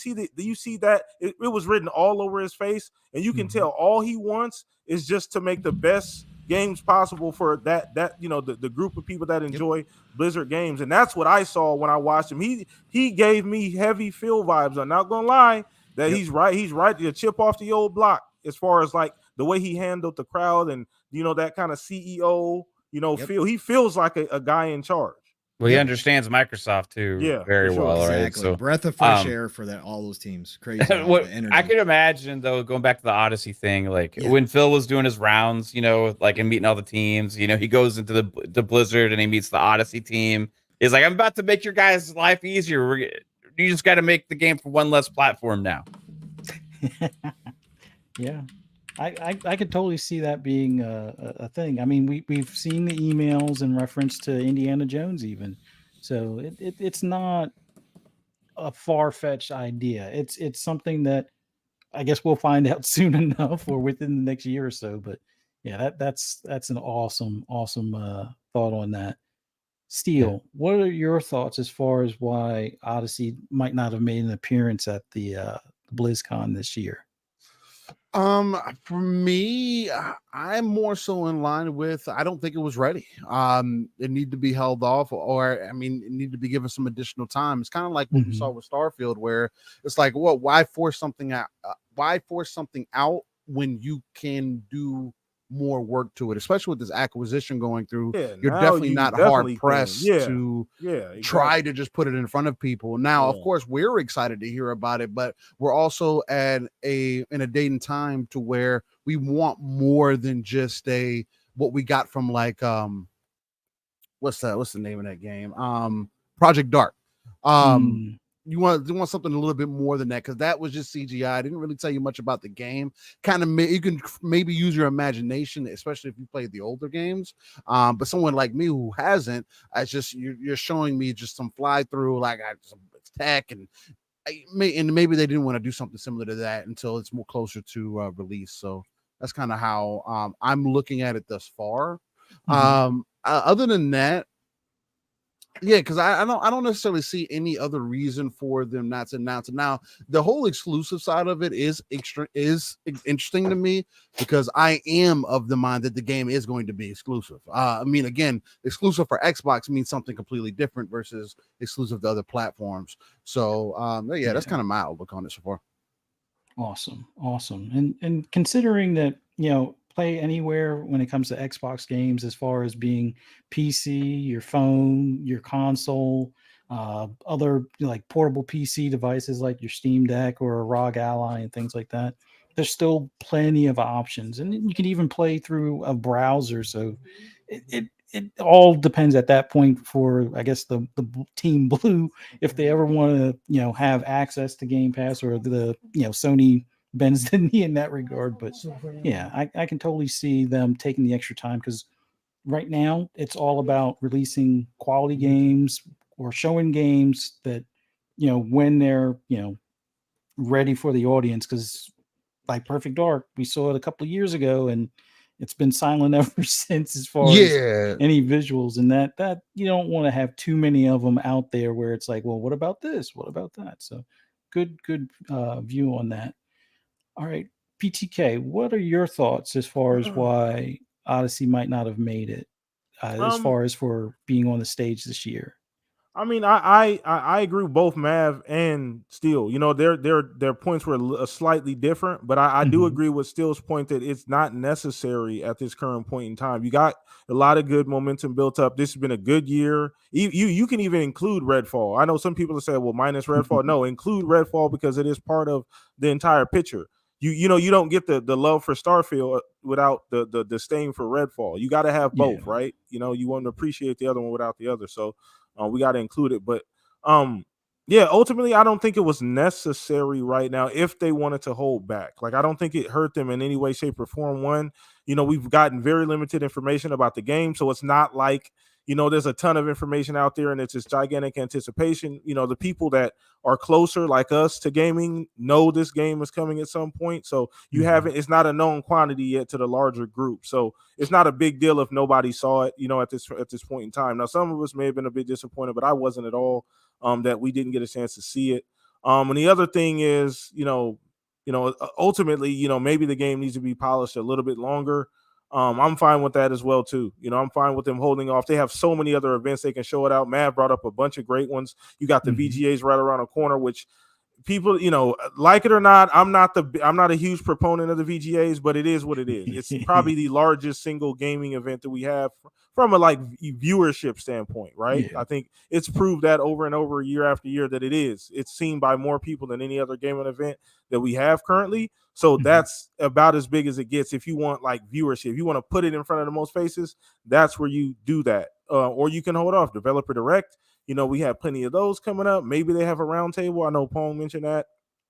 see that it was written all over his face, and you can tell all he wants is just to make the best games possible for the group of people that enjoy Blizzard games. And that's what I saw when I watched him. He gave me heavy Phil vibes. I'm not gonna lie that he's right to chip off the old block as far as like the way he handled the crowd and that kind of CEO feel. He feels like a guy in charge. Well, he understands Microsoft too very well, exactly. Right? So breath of fresh air for all those teams. Crazy. I could imagine though, going back to the Odyssey thing, like when Phil was doing his rounds, like and meeting all the teams, he goes into the Blizzard and he meets the Odyssey team. He's like, I'm about to make your guys' life easier. You just got to make the game for one less platform now. Yeah. I could totally see that being a thing. I mean, we've seen the emails in reference to Indiana Jones even. So it's not a far-fetched idea. It's something that I guess we'll find out soon enough or within the next year or so. But yeah, that's an awesome thought on that. Steele, what are your thoughts as far as why Odyssey might not have made an appearance at the BlizzCon this year? For me, I'm more so in line with, I don't think it was ready. It needed to be held off, or it needed to be given some additional time. It's kind of like what we saw with Starfield, where it's like, why force something out? Why force something out when you can do more work to it, especially with this acquisition going through. Yeah, You're now definitely you not definitely hard pressed can. to Exactly. try to just put it in front of people. Now, of course, we're excited to hear about it, but we're also in a date and time to where we want more than just what we got from like what's the name of that game? Project Dark. You want something a little bit more than that, because that was just CGI. I didn't really tell you much about the game. Kind of, you can maybe use your imagination, especially if you played the older games. But someone like me who hasn't, it's just you're showing me just some fly through, like some tech, and maybe they didn't want to do something similar to that until it's more closer to release. So that's kind of how I'm looking at it thus far. Other than that, yeah, because I don't necessarily see any other reason for them not to announce it. Now, the whole exclusive side of it is interesting to me, because I am of the mind that the game is going to be exclusive. I mean, again, exclusive for Xbox means something completely different versus exclusive to other platforms. So, yeah, that's kind of my outlook on it so far. Awesome. And considering that, play anywhere when it comes to Xbox games, as far as being PC, your phone, your console, other like portable PC devices like your Steam Deck or a ROG Ally and things like that, there's still plenty of options, and you can even play through a browser. So it all depends at that point for, I guess, the Team Blue, if they ever want to have access to Game Pass, or the Sony bends the knee in that regard. But yeah, I can totally see them taking the extra time, because right now it's all about releasing quality games or showing games that when they're ready for the audience. Because like Perfect Dark, we saw it a couple of years ago, and it's been silent ever since, as far as any visuals, and that you don't want to have too many of them out there where it's like, well, what about this, what about that? So good view on that. All right, PTK, what are your thoughts as far as why Odyssey might not have made it, as far as for being on the stage this year? I mean, I agree with both Mav and Steel. Their points were slightly different, but I do agree with Steel's point that it's not necessary at this current point in time. You got a lot of good momentum built up. This has been a good year. You can even include Redfall. I know some people say, well, minus Redfall. No, include Redfall, because it is part of the entire picture. You don't get the love for Starfield without the disdain for Redfall. You got to have both, right? You want to appreciate the other one without the other. So we got to include it. But yeah, ultimately, I don't think it was necessary right now if they wanted to hold back. Like, I don't think it hurt them in any way, shape, or form. One, we've gotten very limited information about the game, so it's not like there's a ton of information out there and it's this gigantic anticipation. The people that are closer, like us, to gaming know this game is coming at some point. So it's not a known quantity yet to the larger group. So it's not a big deal if nobody saw it, at this point in time. Now, some of us may have been a bit disappointed, but I wasn't at all, that we didn't get a chance to see it. And the other thing is, ultimately, maybe the game needs to be polished a little bit longer. I'm fine with that as well too. I'm fine with them holding off. They have so many other events they can show it out. Matt brought up a bunch of great ones. You got the VGAs right around the corner, which people, like it or not, I'm not a huge proponent of the VGAs, but it is what it is. It's probably the largest single gaming event that we have from a viewership standpoint, right? Yeah. I think it's proved that over and over, year after year, that it's seen by more people than any other gaming event that we have currently. So that's about as big as it gets. If you want viewership, if you want to put it in front of the most faces, that's where you do that. Or you can hold off. Developer Direct, we have plenty of those coming up. Maybe they have a roundtable. I know Pong mentioned that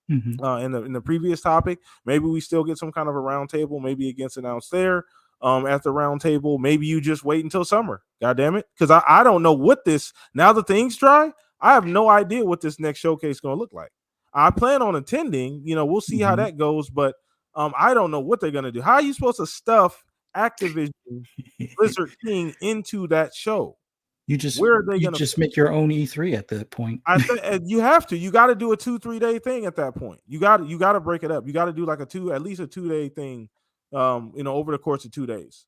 in the previous topic. Maybe we still get some kind of a roundtable. Maybe it gets announced there at the roundtable. Maybe you just wait until summer. God damn it. Because I don't know what this, now that things dry, I have no idea what this next showcase is going to look like. I plan on attending. We'll see how that goes. But I don't know what they're going to do. How are you supposed to stuff Activision Blizzard King into that show? You just make your own E3 at that point. You have to. You got to do a 2-3 day thing at that point. You got to break it up. You got to do at least a 2 day thing. Over the course of 2 days.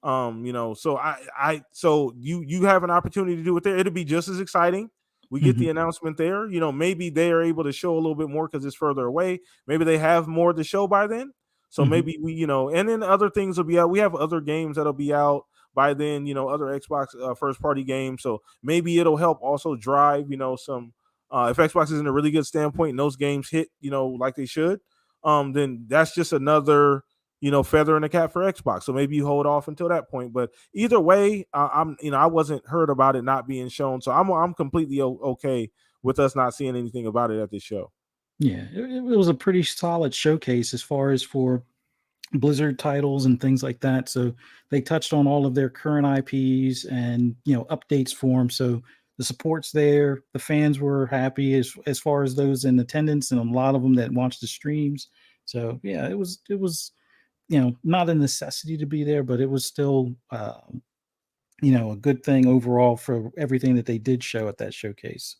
So you have an opportunity to do it there. It'll be just as exciting. We get the announcement there. Maybe they are able to show a little bit more because it's further away. Maybe they have more to show by then. So maybe we, and then other things will be out. We have other games that'll be out by then, other Xbox first party games. So maybe it'll help also drive, some. If Xbox is in a really good standpoint and those games hit, like they should, then that's just another, feather in the cap for Xbox. So maybe you hold off until that point. But either way, I wasn't heard about it not being shown, so I'm completely okay with us not seeing anything about it at this show. Yeah, it was a pretty solid showcase as far as for Blizzard titles and things like that. So they touched on all of their current IPs and updates for them. So the support's there. The fans were happy as far as those in attendance, and a lot of them that watched the streams. So yeah, it was not a necessity to be there, but it was still a good thing overall for everything that they did show at that showcase.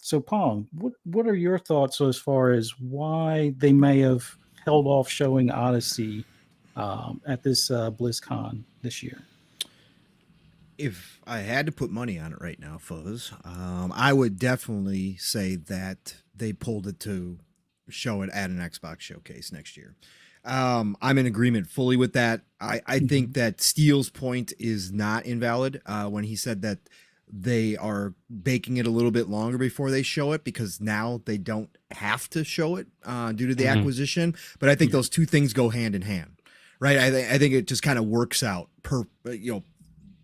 So Pong, what are your thoughts as far as why they may have held off showing Odyssey at this BlizzCon this year? If I had to put money on it right now, Fuzz, I would definitely say that they pulled it to show it at an Xbox showcase next year. I'm in agreement fully with that. I think that Steele's point is not invalid when he said that they are baking it a little bit longer before they show it, because now they don't have to show it due to the acquisition. But I think those two things go hand in hand, right? I think it just kind of works out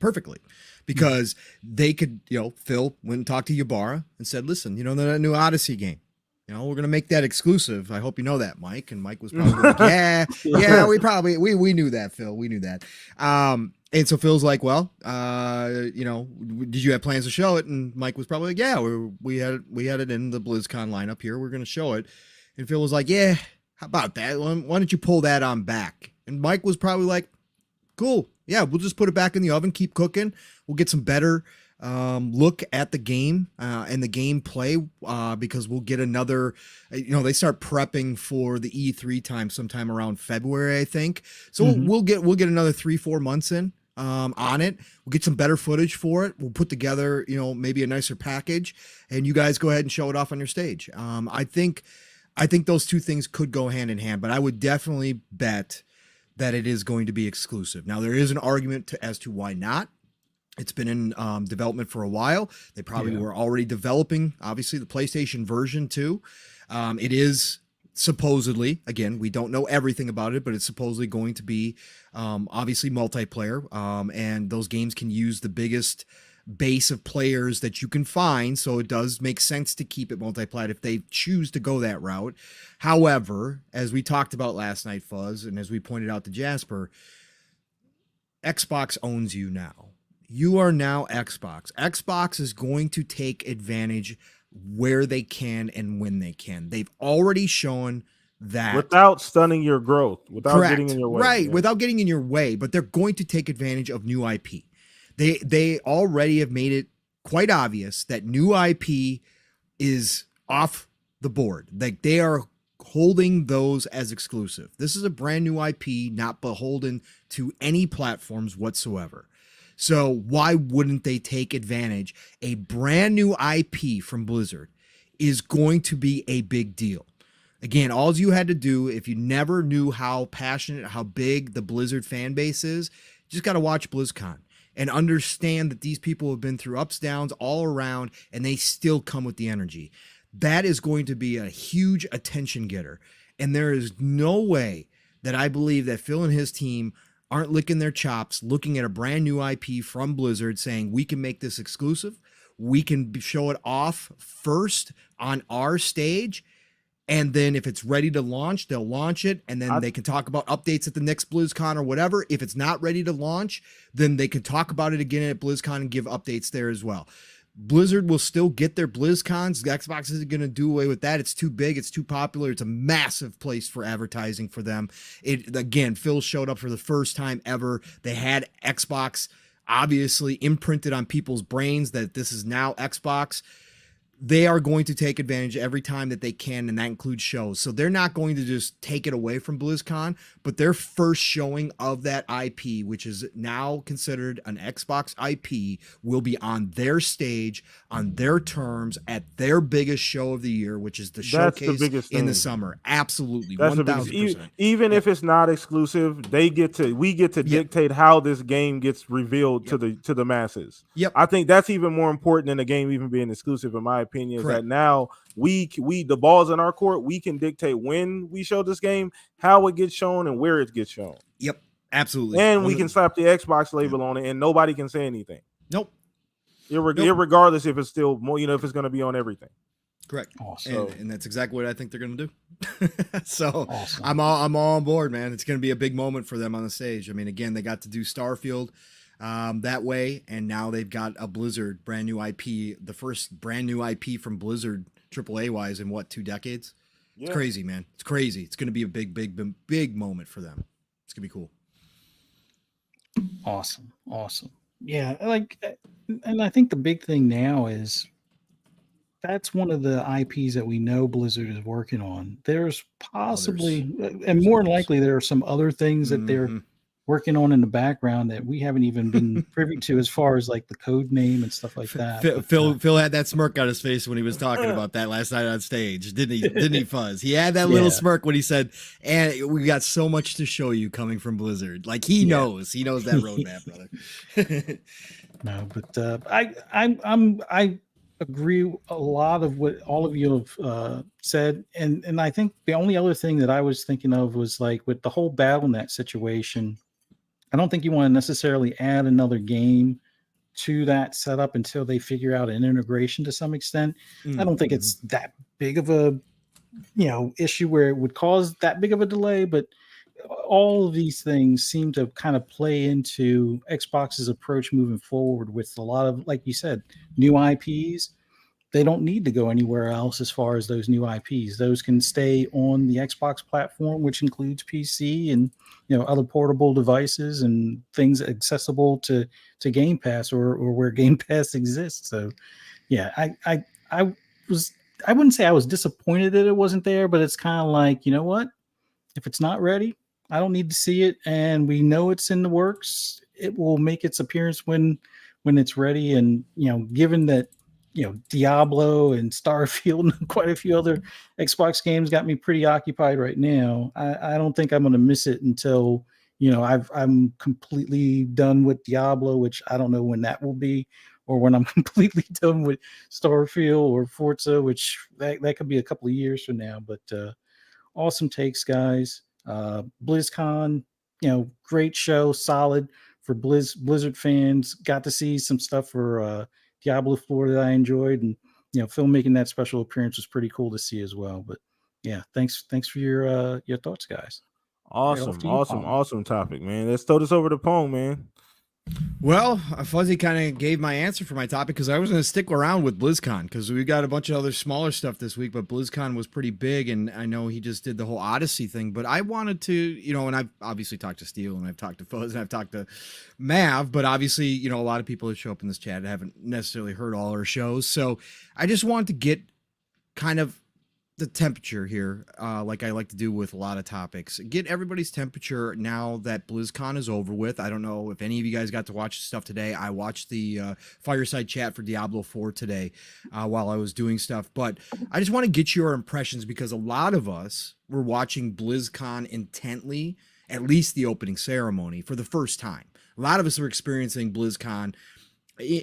perfectly, because they could, Phil went and talked to Ybarra and said, listen, that new Odyssey game, we're going to make that exclusive. I hope you know that, Mike. And Mike was probably like, yeah, we knew that, Phil. We knew that. And so Phil's like, well, did you have plans to show it? And Mike was probably like, yeah, we had it in the BlizzCon lineup here. We're going to show it. And Phil was like, yeah, how about that? Why don't you pull that on back? And Mike was probably like, cool. Yeah, we'll just put it back in the oven, keep cooking. We'll get some better look at the game and the gameplay because we'll get another, they start prepping for the E3 time sometime around February, I think. So we'll get another 3-4 months in on it. We'll get some better footage for it. We'll put together, maybe a nicer package, and you guys go ahead and show it off on your stage. I think those two things could go hand in hand, but I would definitely bet that it is going to be exclusive. Now, there is an argument as to why not. It's been in development for a while. They probably were already developing, obviously, the PlayStation version too. It is supposedly, again, we don't know everything about it, but it's supposedly going to be obviously multiplayer. And those games can use the biggest base of players that you can find. So it does make sense to keep it multiplayer if they choose to go that route. However, as we talked about last night, Fuzz, and as we pointed out to Jasper, Xbox owns you now. You are now Xbox. Xbox is going to take advantage where they can and when they can. They've already shown that. Without stunning your growth, without getting in your way. Right, without getting in your way, but they're going to take advantage of new IP. They already have made it quite obvious that new IP is off the board. Like, they are holding those as exclusive. This is a brand new IP, not beholden to any platforms whatsoever. So why wouldn't they take advantage? A brand new IP from Blizzard is going to be a big deal. Again, all you had to do, if you never knew how passionate, how big the Blizzard fan base is, you just got to watch BlizzCon and understand that these people have been through ups, downs all around, and they still come with the energy. That is going to be a huge attention getter. And there is no way that I believe that Phil and his team aren't licking their chops, looking at a brand new IP from Blizzard saying, we can make this exclusive. We can show it off first on our stage. And then if it's ready to launch, they'll launch it. And then they can talk about updates at the next BlizzCon or whatever. If it's not ready to launch, then they could talk about it again at BlizzCon and give updates there as well. Blizzard will still get their BlizzCons. Xbox isn't going to do away with that. It's too big. It's too popular. It's a massive place for advertising for them. Again, Phil showed up for the first time ever. They had Xbox obviously imprinted on people's brains that this is now Xbox. they are going to take advantage every time that they can, and that includes shows. So they're not going to just take it away from BlizzCon, but their first showing of that IP, which is now considered an Xbox IP, will be on their stage, on their terms, at their biggest show of the year, which is the showcase in the summer. Absolutely, 1000%. Even if it's not exclusive, we get to dictate how this game gets revealed to the masses. Yep. I think that's even more important than the game even being exclusive, in my opinion. Is Correct. that now we the ball's in our court. We can dictate when we show this game, how it gets shown, and where it gets shown. Yep, absolutely. And we can slap the Xbox label on it, and nobody can say anything. Nope. Regardless if it's still more, if it's going to be on everything. Correct. Awesome. And that's exactly what I think they're going to do. So awesome. I'm all on board, man. It's going to be a big moment for them on the stage. I mean, again, they got to do Starfield that way, and now they've got a Blizzard brand new IP, the first brand new IP from Blizzard AAA wise in 2 decades. Yeah. It's crazy, man. It's crazy. It's going to be a big moment for them. It's going to be cool. Awesome. Yeah, and I think the big thing now is that's one of the IPs that we know Blizzard is working on. There's possibly, and more than likely, there are some other things that they're working on in the background that we haven't even been privy to, as far as like the code name and stuff like that. Phil had that smirk on his face when he was talking about that last night on stage, didn't he? Didn't he, Fuzz? He had that little smirk when he said, "And we got so much to show you coming from Blizzard." Like he knows that roadmap, brother. No, but I agree a lot of what all of you have said, and I think the only other thing that I was thinking of was like with the whole BattleNet situation. I don't think you want to necessarily add another game to that setup until they figure out an integration to some extent. I don't think it's that big of a issue where it would cause that big of a delay, but all of these things seem to kind of play into Xbox's approach moving forward with a lot of, like you said, new IPs. They don't need to go anywhere else as far as those new IPs. Those can stay on the Xbox platform, which includes PC and other portable devices and things accessible to Game Pass or where Game Pass exists. So, yeah, I wouldn't say I was disappointed that it wasn't there, but it's kind of like, you know what? If it's not ready, I don't need to see it, and we know it's in the works. It will make its appearance when it's ready. And given that Diablo and Starfield and quite a few other Xbox games got me pretty occupied right now, I don't think I'm going to miss it until I'm completely done with Diablo, which I don't know when that will be, or when I'm completely done with Starfield or Forza, which that could be a couple of years from now. But awesome takes, guys. BlizzCon, great show, solid for Blizzard fans. Got to see some stuff for Diablo 4 that I enjoyed, and Phil making that special appearance was pretty cool to see as well. But yeah, thanks for your thoughts, guys. Awesome topic, man. Let's throw this over to Pong, man. Well, Fuzzy kind of gave my answer for my topic because I was going to stick around with BlizzCon because we got a bunch of other smaller stuff this week, but BlizzCon was pretty big, and I know he just did the whole Odyssey thing, but I wanted to, and I've obviously talked to Steel, and I've talked to Fuzz, and I've talked to Mav, but obviously, a lot of people that show up in this chat haven't necessarily heard all our shows, so I just wanted to get kind of the temperature here, like I like to do with a lot of topics. Get everybody's temperature now that BlizzCon is over with. I don't know if any of you guys got to watch stuff today. I watched the fireside chat for Diablo 4 today while I was doing stuff, but I just want to get your impressions because a lot of us were watching BlizzCon intently, at least the opening ceremony, for the first time. A lot of us were experiencing BlizzCon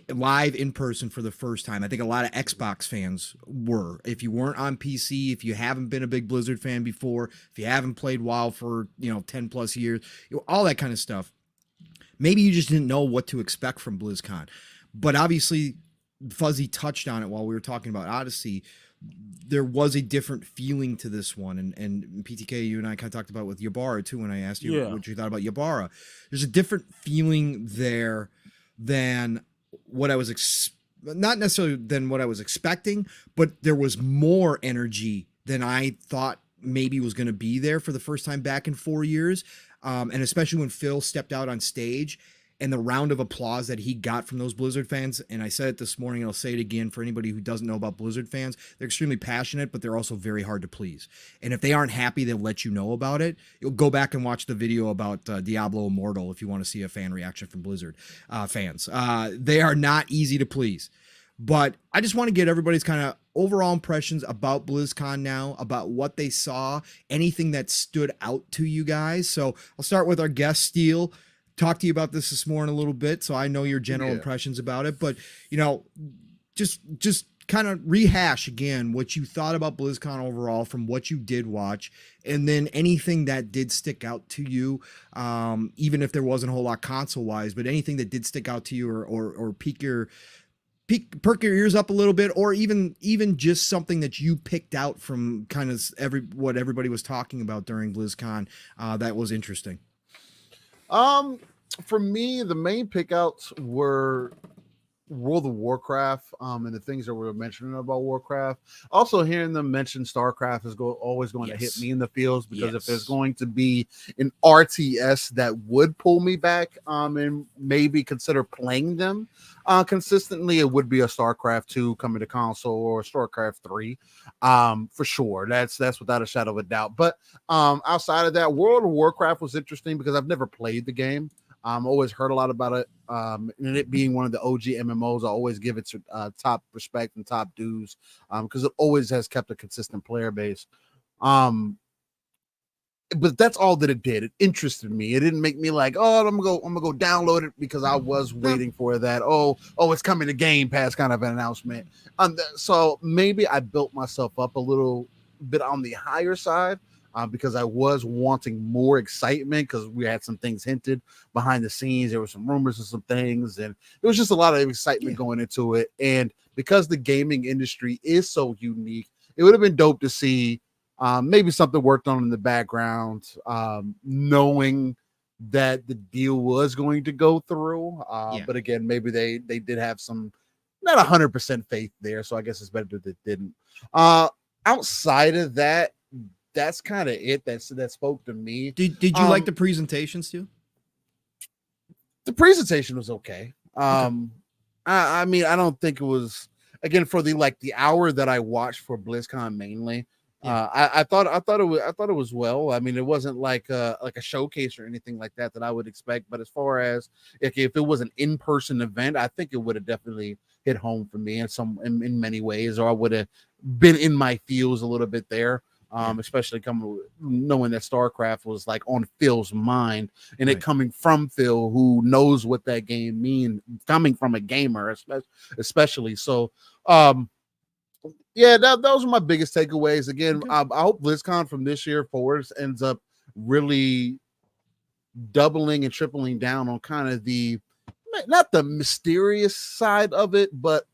live in person for the first time. I think a lot of Xbox fans were. If you weren't on PC, if you haven't been a big Blizzard fan before, if you haven't played WoW for 10 plus years, all that kind of stuff, maybe you just didn't know what to expect from BlizzCon. But obviously, Fuzzy touched on it while we were talking about Odyssey. There was a different feeling to this one, and PTK, you and I kind of talked about with Ybarra too when I asked you what you thought about Ybarra. There's a different feeling there than what I was not necessarily than what I was expecting, but there was more energy than I thought maybe was going to be there for the first time back in 4 years. And especially when Phil stepped out on stage and the round of applause that he got from those Blizzard fans. And I said it this morning, and I'll say it again for anybody who doesn't know about Blizzard fans. They're extremely passionate, but they're also very hard to please. And if they aren't happy, they'll let you know about it. You'll go back and watch the video about Diablo Immortal if you want to see a fan reaction from Blizzard fans. They are not easy to please. But I just want to get everybody's kind of overall impressions about BlizzCon now, about what they saw, anything that stood out to you guys. So I'll start with our guest, Steele. Talked to you about this morning a little bit, so I know your general impressions about it. But, you know, just kind of rehash again what you thought about BlizzCon overall from what you did watch, and then anything that did stick out to you, even if there wasn't a whole lot console-wise, but anything that did stick out to you or perk your ears up a little bit, or even just something that you picked out from kind of what everybody was talking about during BlizzCon that was interesting. For me, the main pickouts were World of Warcraft, and the things that we were mentioning about Warcraft. Also, hearing them mention StarCraft is always going to hit me in the feels, because if there's going to be an RTS that would pull me back, and maybe consider playing them consistently, it would be a StarCraft 2 coming to console, or StarCraft 3, for sure. That's without a shadow of a doubt. But outside of that, World of Warcraft was interesting because I've never played the game. Always heard a lot about it. And it being one of the OG MMOs, I always give it top respect and top dues, because it always has kept a consistent player base. But that's all that it did. It interested me. It didn't make me like, oh, I'm gonna go download it, because I was waiting for that. Oh, it's coming to Game Pass kind of an announcement. So maybe I built myself up a little bit on the higher side. Because I was wanting more excitement, because we had some things hinted behind the scenes. There were some rumors of some things, and there was just a lot of excitement going into it. And because the gaming industry is so unique, it would have been dope to see maybe something worked on in the background, knowing that the deal was going to go through. But again, maybe they did have some not 100% faith there. So I guess it's better that they didn't. Outside of that, that's kind of it that spoke to me. Did you like the presentations too? The presentation was okay. I mean, I don't think it was, again, for the hour that I watched for BlizzCon mainly. I thought it was well. I mean, it wasn't like a showcase or anything like that I would expect. But as far as if it was an in-person event, I think it would have definitely hit home for me in many ways, or I would have been in my feels a little bit there. Especially knowing that StarCraft was like on Phil's mind, and it coming from Phil, who knows what that game means, coming from a gamer, especially. So, those are my biggest takeaways. Again, I hope BlizzCon from this year forward ends up really doubling and tripling down on kind of not the mysterious side of it, but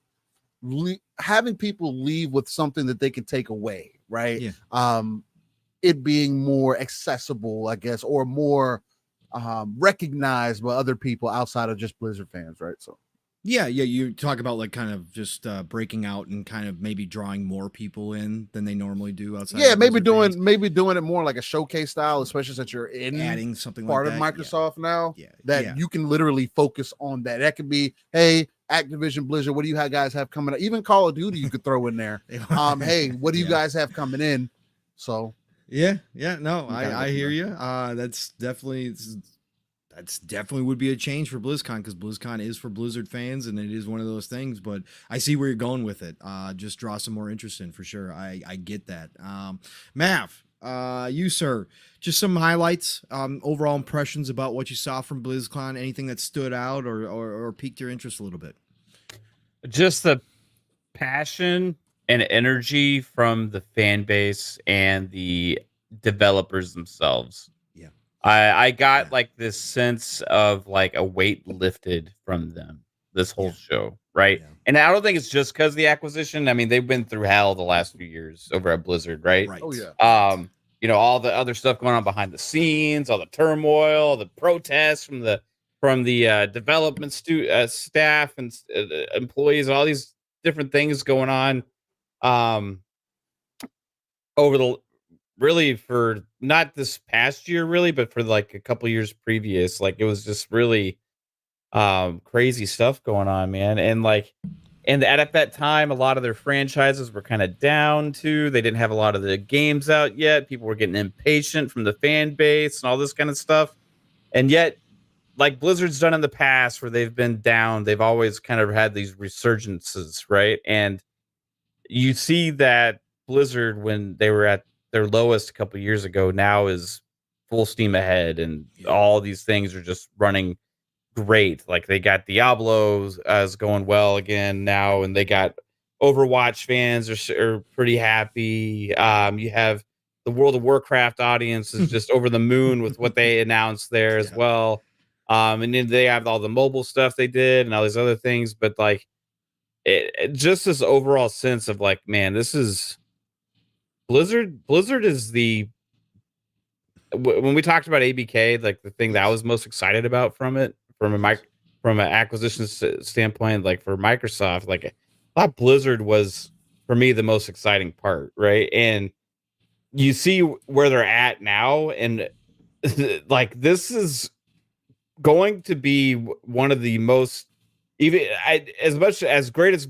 having people leave with something that they can take away. Right. It being more accessible, I guess, or more recognized by other people outside of just Blizzard fans. Right. So you talk about like kind of just breaking out and kind of maybe drawing more people in than they normally do outside. Maybe doing it more like a showcase style, especially since you're adding something part of Microsoft now. You can literally focus on that. That could be, hey, Activision Blizzard, what do you guys have coming up? Even Call of Duty you could throw in there. Hey, what do you guys have coming in? So I hear you. That's definitely would be a change for BlizzCon, because BlizzCon is for Blizzard fans, and it is one of those things. But I see where you're going with it. Just draw some more interest in, for sure. I get that. Mav, you, sir, just some highlights, overall impressions about what you saw from BlizzCon. Anything that stood out or piqued your interest a little bit? Just the passion and energy from the fan base and the developers themselves. I got like this sense of like a weight lifted from them this whole show, right? And I don't think it's just because of the acquisition. I mean, they've been through hell the last few years over at Blizzard, right? Oh yeah. All the other stuff going on behind the scenes, all the turmoil, the protests from the development staff and employees, all these different things going on really for not this past year really, but for like a couple years previous. Like, it was just really crazy stuff going on, man. And like, and at that time, a lot of their franchises were kind of down too. They didn't have a lot of the games out yet. People were getting impatient from the fan base and all this kind of stuff. And yet, like Blizzard's done in the past where they've been down, they've always kind of had these resurgences, right? And you see that Blizzard, when they were at their lowest a couple years ago, now is full steam ahead, and all these things are just running great. Like they got Diablo's as going well again now, and they got Overwatch fans are pretty happy. You have the World of Warcraft audience is just over the moon with what they announced there as well. And then they have all the mobile stuff they did and all these other things, but like just this overall sense of like, man, this is Blizzard. Blizzard is when we talked about ABK, like the thing that I was most excited about from it, from an acquisition standpoint, like for Microsoft, like I thought Blizzard was for me the most exciting part, right? And you see where they're at now, and like this is going to be one of the most, even as much as great as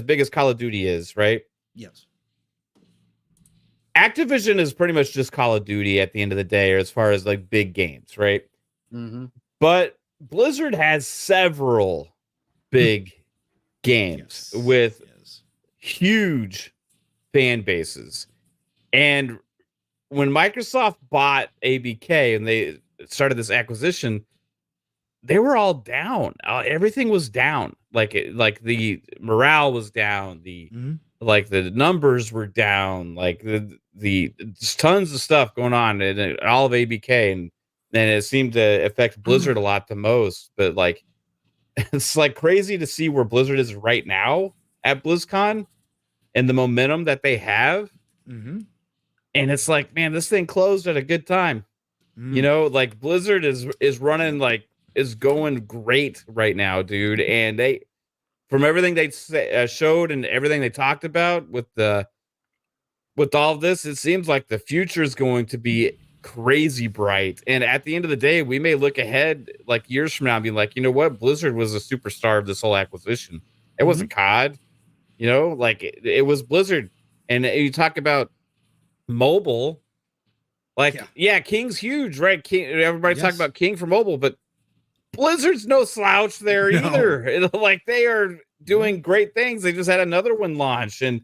big as Call of Duty is, right? Yes. Activision is pretty much just Call of Duty at the end of the day, or as far as like big games, right? Mm-hmm. But Blizzard has several big games with huge fan bases. And when Microsoft bought ABK and they started this acquisition, they were all down. Everything was down. Like the morale was down. Like the numbers were down. Like the just tons of stuff going on in all of ABK, and it seemed to affect Blizzard a lot the most. But like, it's like crazy to see where Blizzard is right now at BlizzCon and the momentum that they have. And it's like, man, this thing closed at a good time. You know, like Blizzard is running, like is going great right now, dude. And they, from everything they showed and everything they talked about with all of this, it seems like the future is going to be crazy bright. And at the end of the day, we may look ahead like years from now and be like, you know what, Blizzard was a superstar of this whole acquisition. It wasn't COD, you know, like it was Blizzard. And you talk about mobile, like King's huge, right? Everybody's talking about King for mobile, but Blizzard's no slouch there either. Like they are doing great things. They just had another one launch, and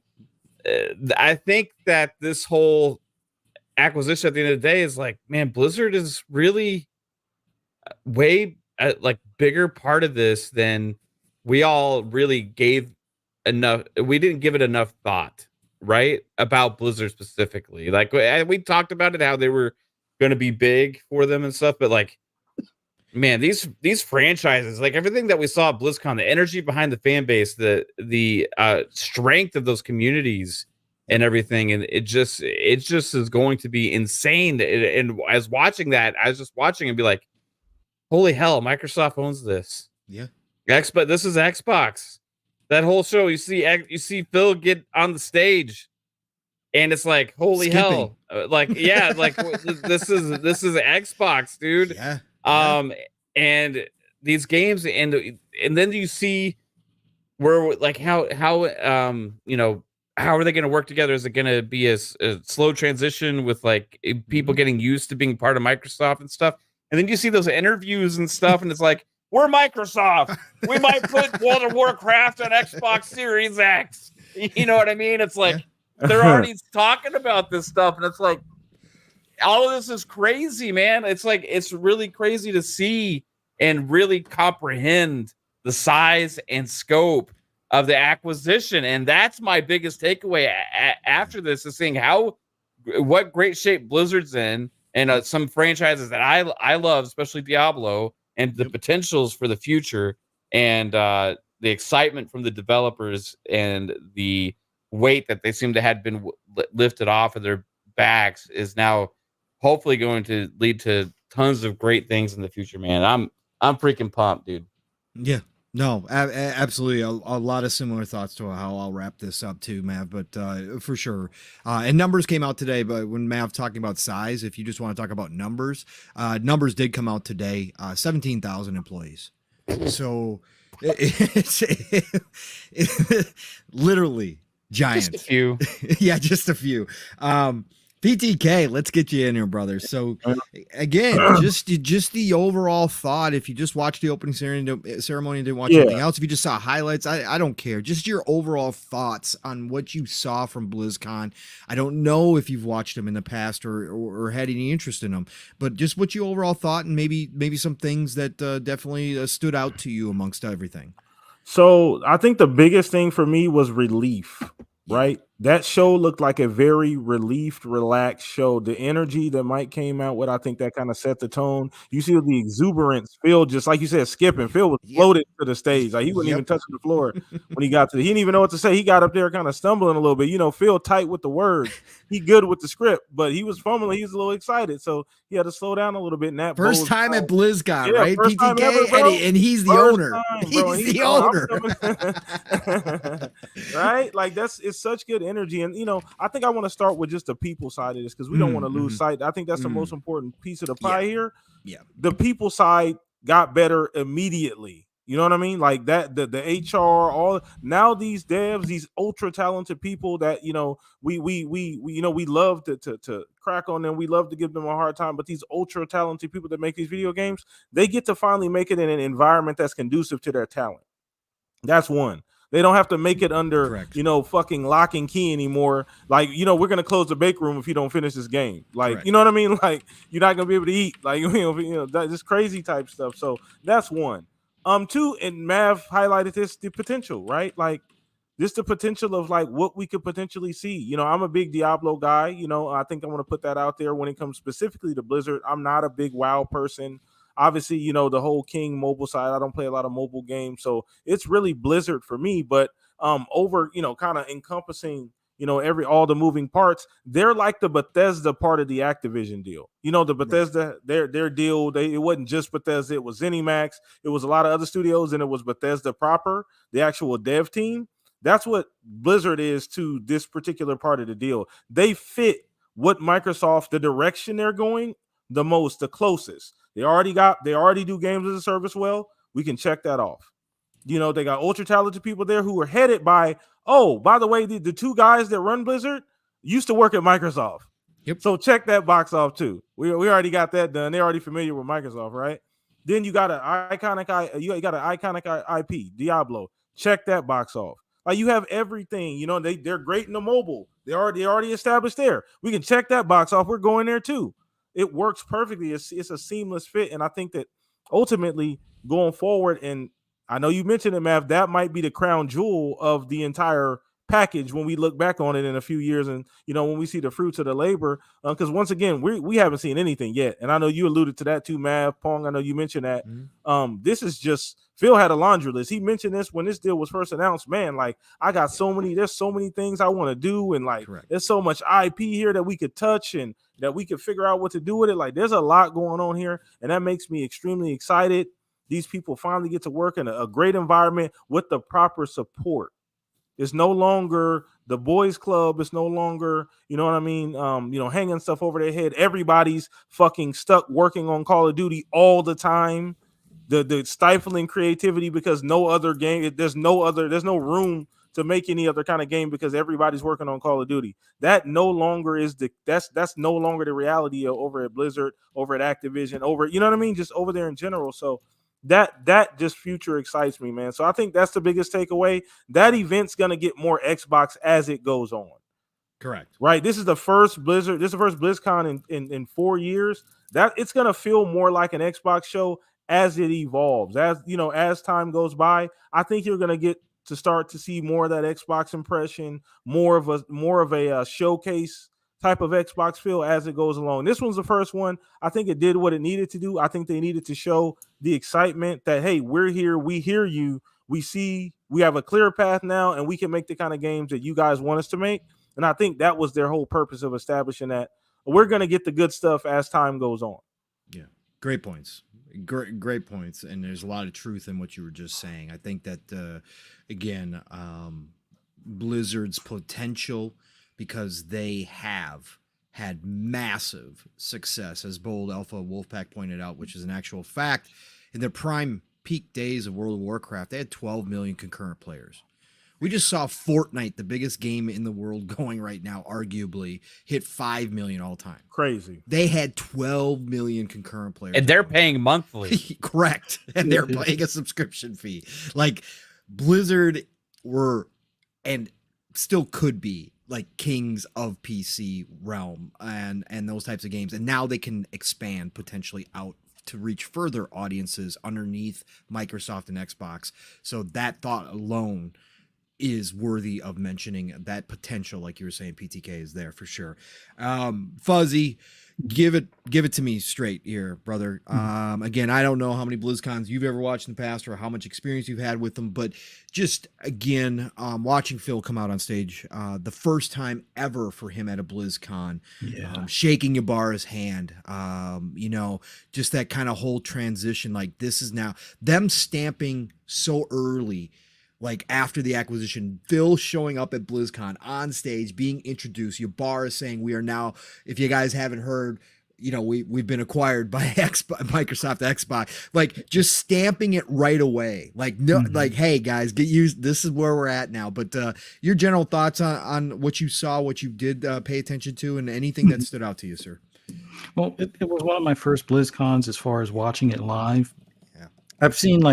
I think that this whole acquisition at the end of the day is like, man, Blizzard is really way like bigger part of this than we all really gave enough. We didn't give it enough thought, right? About Blizzard specifically. Like we talked about it, how they were going to be big for them and stuff, but like, man, these franchises, like everything that we saw at BlizzCon, the energy behind the fan base, the strength of those communities and everything, and it just is going to be insane. And as watching that, I was just watching and be like, holy hell, Microsoft owns this. Yeah. But this is Xbox. That whole show, you see Phil get on the stage, and it's like, holy hell, like like this is Xbox, dude. Yeah. And these games, and then you see where like how you know, how are they going to work together? Is it going to be a slow transition with like people getting used to being part of Microsoft and stuff? And then you see those interviews and stuff, and it's like, we're Microsoft. We might put World of Warcraft on Xbox Series X. You know what I mean? It's like they're already talking about this stuff, and it's like, all of this is crazy, man. It's like, it's really crazy to see and really comprehend the size and scope of the acquisition. And that's my biggest takeaway after this, is seeing what great shape Blizzard's in, and some franchises that I love, especially Diablo, and the potentials for the future, and the excitement from the developers, and the weight that they seem to have been lifted off of their backs is now hopefully going to lead to tons of great things in the future, man. I'm freaking pumped, dude. Yeah. No, absolutely. A lot of similar thoughts to how I'll wrap this up too, Mav, but for sure. And numbers came out today, but when Mav talking about size, if you just want to talk about numbers, numbers did come out today, 17,000 employees. So it's literally giant. Just a few. Yeah, just a few. PTK, let's get you in here, brother. So again, just the overall thought. If you just watched the opening ceremony and didn't watch anything else, if you just saw highlights, I don't care. Just your overall thoughts on what you saw from BlizzCon. I don't know if you've watched them in the past or had any interest in them, but just what you overall thought and maybe some things that definitely stood out to you amongst everything. So I think the biggest thing for me was relief. Right, that show looked like a very relieved, relaxed show. The energy that Mike came out with, I think that kind of set the tone. You see the exuberance. Phil, just like you said, skipping. Phil was floated to the stage, like he wasn't even touching the floor when he got to. He didn't even know what to say. He got up there, kind of stumbling a little bit. You know, Phil tight with the words. He good with the script, but he was fumbling. He was a little excited, so he had to slow down a little bit. And that first time at BlizzCon, right? First PTK, time ever, bro. And he's the First owner. Time, bro. He's the owner. Right? Like it's such good energy. And I think I want to start with just the people side of this because we don't want to lose sight. I think that's the most important piece of the pie here. Yeah. The people side got better immediately. You know what I mean? Like that, the HR, all now these devs, these ultra talented people that we love to crack on them. We love to give them a hard time, but these ultra talented people that make these video games, they get to finally make it in an environment that's conducive to their talent. That's one. They don't have to make it under, fucking lock and key anymore. Like, we're going to close the bake room if you don't finish this game. Like, Correct. You know what I mean? Like, you're not going to be able to eat. Like, this crazy type stuff. So that's one. Two, and Mav highlighted this, the potential, right? Like, this the potential of like what we could potentially see. I'm a big Diablo guy. I think I want to put that out there when it comes specifically to Blizzard. I'm not a big WoW person. Obviously, the whole King mobile side, I don't play a lot of mobile games, so it's really Blizzard for me. But over, kind of encompassing, all the moving parts, they're like the Bethesda part of the Activision deal. The Bethesda, their deal, it wasn't just Bethesda, it was ZeniMax, it was a lot of other studios, and it was Bethesda proper, the actual dev team. That's what Blizzard is to this particular part of the deal. They fit what Microsoft, the direction they're going, the most, the closest. They already do games as a service well. We can check that off. They got ultra talented people there who are headed by, by the way, the two guys that run Blizzard used to work at Microsoft. Yep. So check that box off too. We already got that done. They're already familiar with Microsoft, right? Then you got an iconic IP, Diablo. Check that box off. Like you have everything. They're great in the mobile. They already established there. We can check that box off. We're going there too. It works perfectly. It's a seamless fit. And I think that ultimately going forward, and I know you mentioned it, Mav, that might be the crown jewel of the entire package when we look back on it in a few years and, when we see the fruits of the labor. Because once again, we haven't seen anything yet. And I know you alluded to that too, Mav, Pong. I know you mentioned that. Mm-hmm. This is just, Phil had a laundry list. He mentioned this when this deal was first announced. Man, like there's so many things I want to do. And like, Correct. There's so much IP here that we could touch and that we could figure out what to do with it. Like there's a lot going on here. And that makes me extremely excited. These people finally get to work in a great environment with the proper support. It's no longer the boys club. It's no longer, you know what I mean? Hanging stuff over their head. Everybody's fucking stuck working on Call of Duty all the time. The stifling creativity because no other game, there's no room to make any other kind of game because everybody's working on Call of Duty. That no longer is that's no longer the reality over at Blizzard, over at Activision, over, you know what I mean? Just over there in general. So that just future excites me, man. So I think that's the biggest takeaway. That event's gonna get more Xbox as it goes on. Correct. Right. This is the first Blizzard. This is the first BlizzCon in 4 years. That it's gonna feel more like an Xbox show as it evolves. As time goes by, I think you're gonna get to start to see more of that Xbox impression, more of a showcase type of Xbox feel as it goes along. This one's the first one. I think it did what it needed to do. I think they needed to show the excitement that, hey, we're here, we hear you, we see, we have a clear path now, and we can make the kind of games that you guys want us to make. And I think that was their whole purpose of establishing that. We're going to get the good stuff as time goes on. Yeah, great points. Great points. And there's a lot of truth in what you were just saying. I think that, again, Blizzard's potential, because they have had massive success, as Bold Alpha Wolfpack pointed out, which is an actual fact, in their prime peak days of World of Warcraft, they had 12 million concurrent players. We just saw Fortnite, the biggest game in the world going right now, arguably hit 5 million all time. Crazy. They had 12 million concurrent players. And they're paying monthly. Correct. And they're paying a subscription fee. Like Blizzard were, and still could be, like kings of PC realm and those types of games. And now they can expand potentially out to reach further audiences underneath Microsoft and Xbox. So that thought alone is worthy of mentioning. That potential, like you were saying, PTK is there for sure. Fuzzy, give it to me straight here, brother. Again, I don't know how many BlizzCons you've ever watched in the past or how much experience you've had with them, but just again, watching Phil come out on stage, the first time ever for him at a BlizzCon, shaking Ybarra's hand, just that kind of whole transition. Like this is now them stamping so early. Like after the acquisition, Phil showing up at BlizzCon on stage, being introduced. Ybarra saying, "We are now, if you guys haven't heard, we've been acquired by Microsoft Xbox." Like just stamping it right away. Like like, hey guys, get used. This is where we're at now. But your general thoughts on what you saw, what you did pay attention to, and anything that stood out to you, sir. Well, it was one of my first BlizzCons as far as watching it live. Yeah, I've seen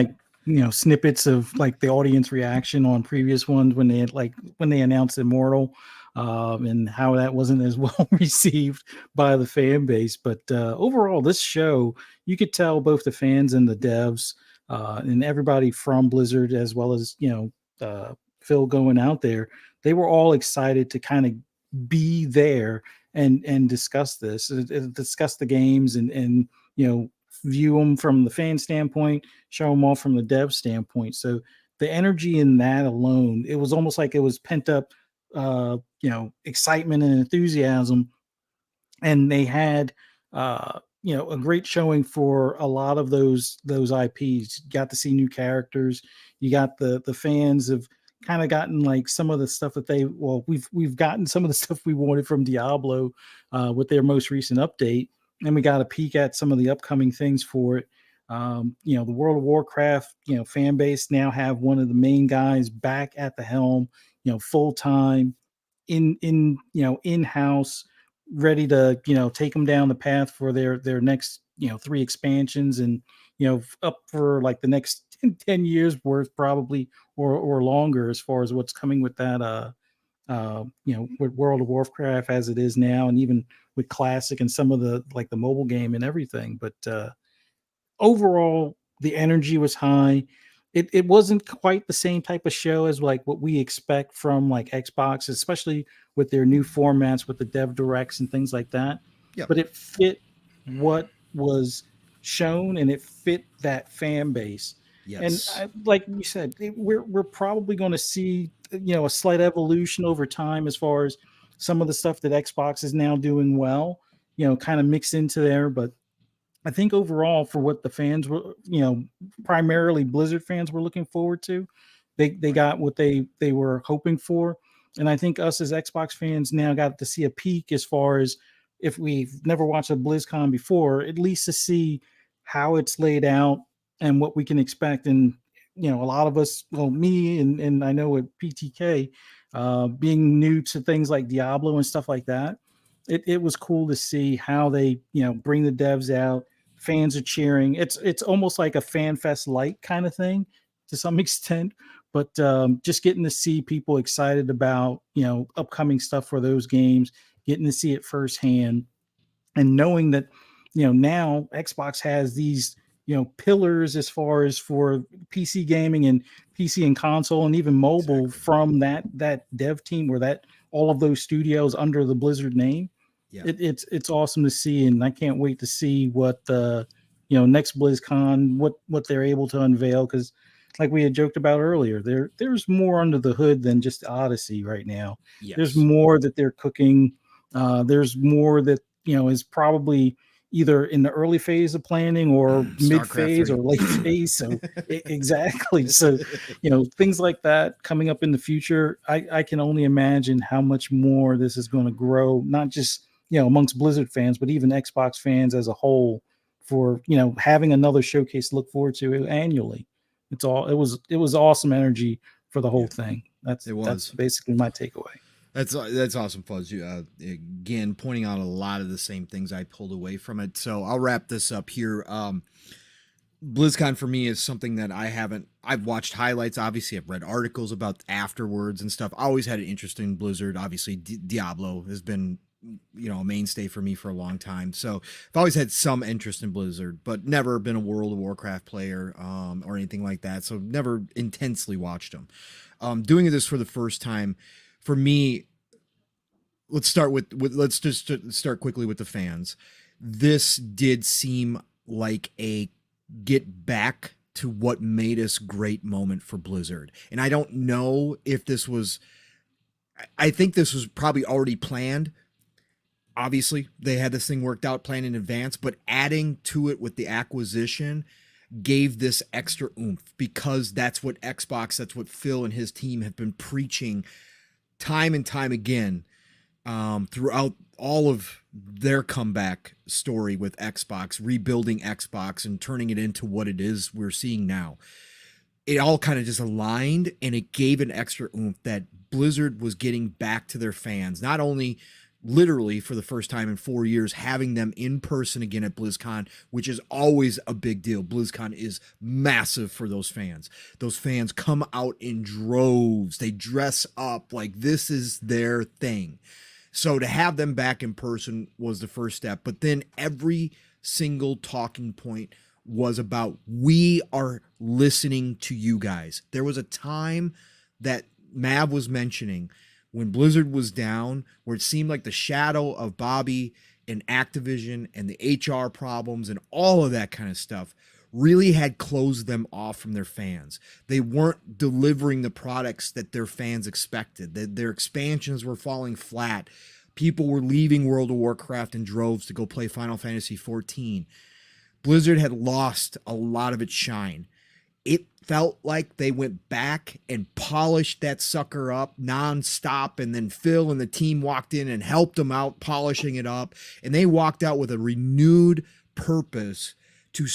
snippets of like the audience reaction on previous ones when they announced Immortal, and how that wasn't as well received by the fan base. But overall, this show, you could tell both the fans and the devs, and everybody from Blizzard, as well as Phil going out there, they were all excited to kind of be there and discuss this, discuss the games, and view them from the fan standpoint, show them all from the dev standpoint. So the energy in that alone, it was almost like it was pent up, excitement and enthusiasm. And they had, a great showing for a lot of those IPs. You got to see new characters. You got the fans have kind of gotten like some of the stuff that we've gotten some of the stuff we wanted from Diablo with their most recent update. And we got a peek at some of the upcoming things for it. The World of Warcraft, fan base now have one of the main guys back at the helm, full time, in-house, ready to take them down the path for their next 3 expansions, and up for like the next 10 years worth probably or longer as far as what's coming with that with World of Warcraft as it is now, and even with Classic and some of the like the mobile game and everything. But overall, the energy was high. It wasn't quite the same type of show as like what we expect from like Xbox, especially with their new formats with the dev directs and things like that. Yep. But it fit what was shown, and it fit that fan base. Yes. And like you said, we're probably going to see a slight evolution over time as far as some of the stuff that Xbox is now doing well, kind of mixed into there. But I think overall, for what the fans were, primarily Blizzard fans were looking forward to, they got what they were hoping for. And I think us as Xbox fans now got to see a peek as far as, if we've never watched a BlizzCon before, at least to see how it's laid out and what we can expect. And a lot of us, well, me and I know with PTK, being new to things like Diablo and stuff like that, it was cool to see how they bring the devs out. Fans are cheering. It's almost like a fan fest light kind of thing to some extent, but just getting to see people excited about upcoming stuff for those games, getting to see it firsthand, and knowing that now Xbox has these pillars as far as for PC gaming and PC and console and even mobile from that dev team, or that all of those studios under the Blizzard name. Yeah. It's awesome to see, and I can't wait to see what next BlizzCon, what they're able to unveil, because like we had joked about earlier, there's more under the hood than just Odyssey right now. Yes. There's more that they're cooking. There's more that is probably either in the early phase of planning or mid phase or late phase. So exactly. So, things like that coming up in the future, I can only imagine how much more this is going to grow, not just, amongst Blizzard fans, but even Xbox fans as a whole for, you know, having another showcase to look forward to annually. It was awesome energy for the whole thing. That's basically my takeaway. That's awesome, Fuzz. Again, pointing out a lot of the same things I pulled away from it. So I'll wrap this up here. BlizzCon for me is something that I've watched highlights. Obviously, I've read articles about afterwards and stuff. I always had an interest in Blizzard. Obviously, Diablo has been, you know, a mainstay for me for a long time. So I've always had some interest in Blizzard, but never been a World of Warcraft player or anything like that. So never intensely watched them. Doing this for the first time, for me, let's just start quickly with the fans. This did seem like a get back to what made us great moment for Blizzard. And I don't know if I think this was probably already planned. Obviously, they had this thing worked out, planned in advance, but adding to it with the acquisition gave this extra oomph, because that's what that's what Phil and his team have been preaching time and time again throughout all of their comeback story with Xbox, rebuilding Xbox and turning it into what it is we're seeing now. It all kind of just aligned, and it gave an extra oomph that Blizzard was getting back to their fans, not only literally for the first time in 4 years, having them in person again at BlizzCon, which is always a big deal. BlizzCon is massive for those fans. Those fans come out in droves. They dress up like this is their thing. So to have them back in person was the first step. But then every single talking point was about, we are listening to you guys. There was a time that Mav was mentioning when Blizzard was down, where it seemed like the shadow of Bobby and Activision and the HR problems and all of that kind of stuff really had closed them off from their fans. They weren't delivering the products that their fans expected. Their expansions were falling flat. People were leaving World of Warcraft in droves to go play Final Fantasy XIV. Blizzard had lost a lot of its shine. It felt like they went back and polished that sucker up nonstop. And then Phil and the team walked in and helped them out, polishing it up. And they walked out with a renewed purpose to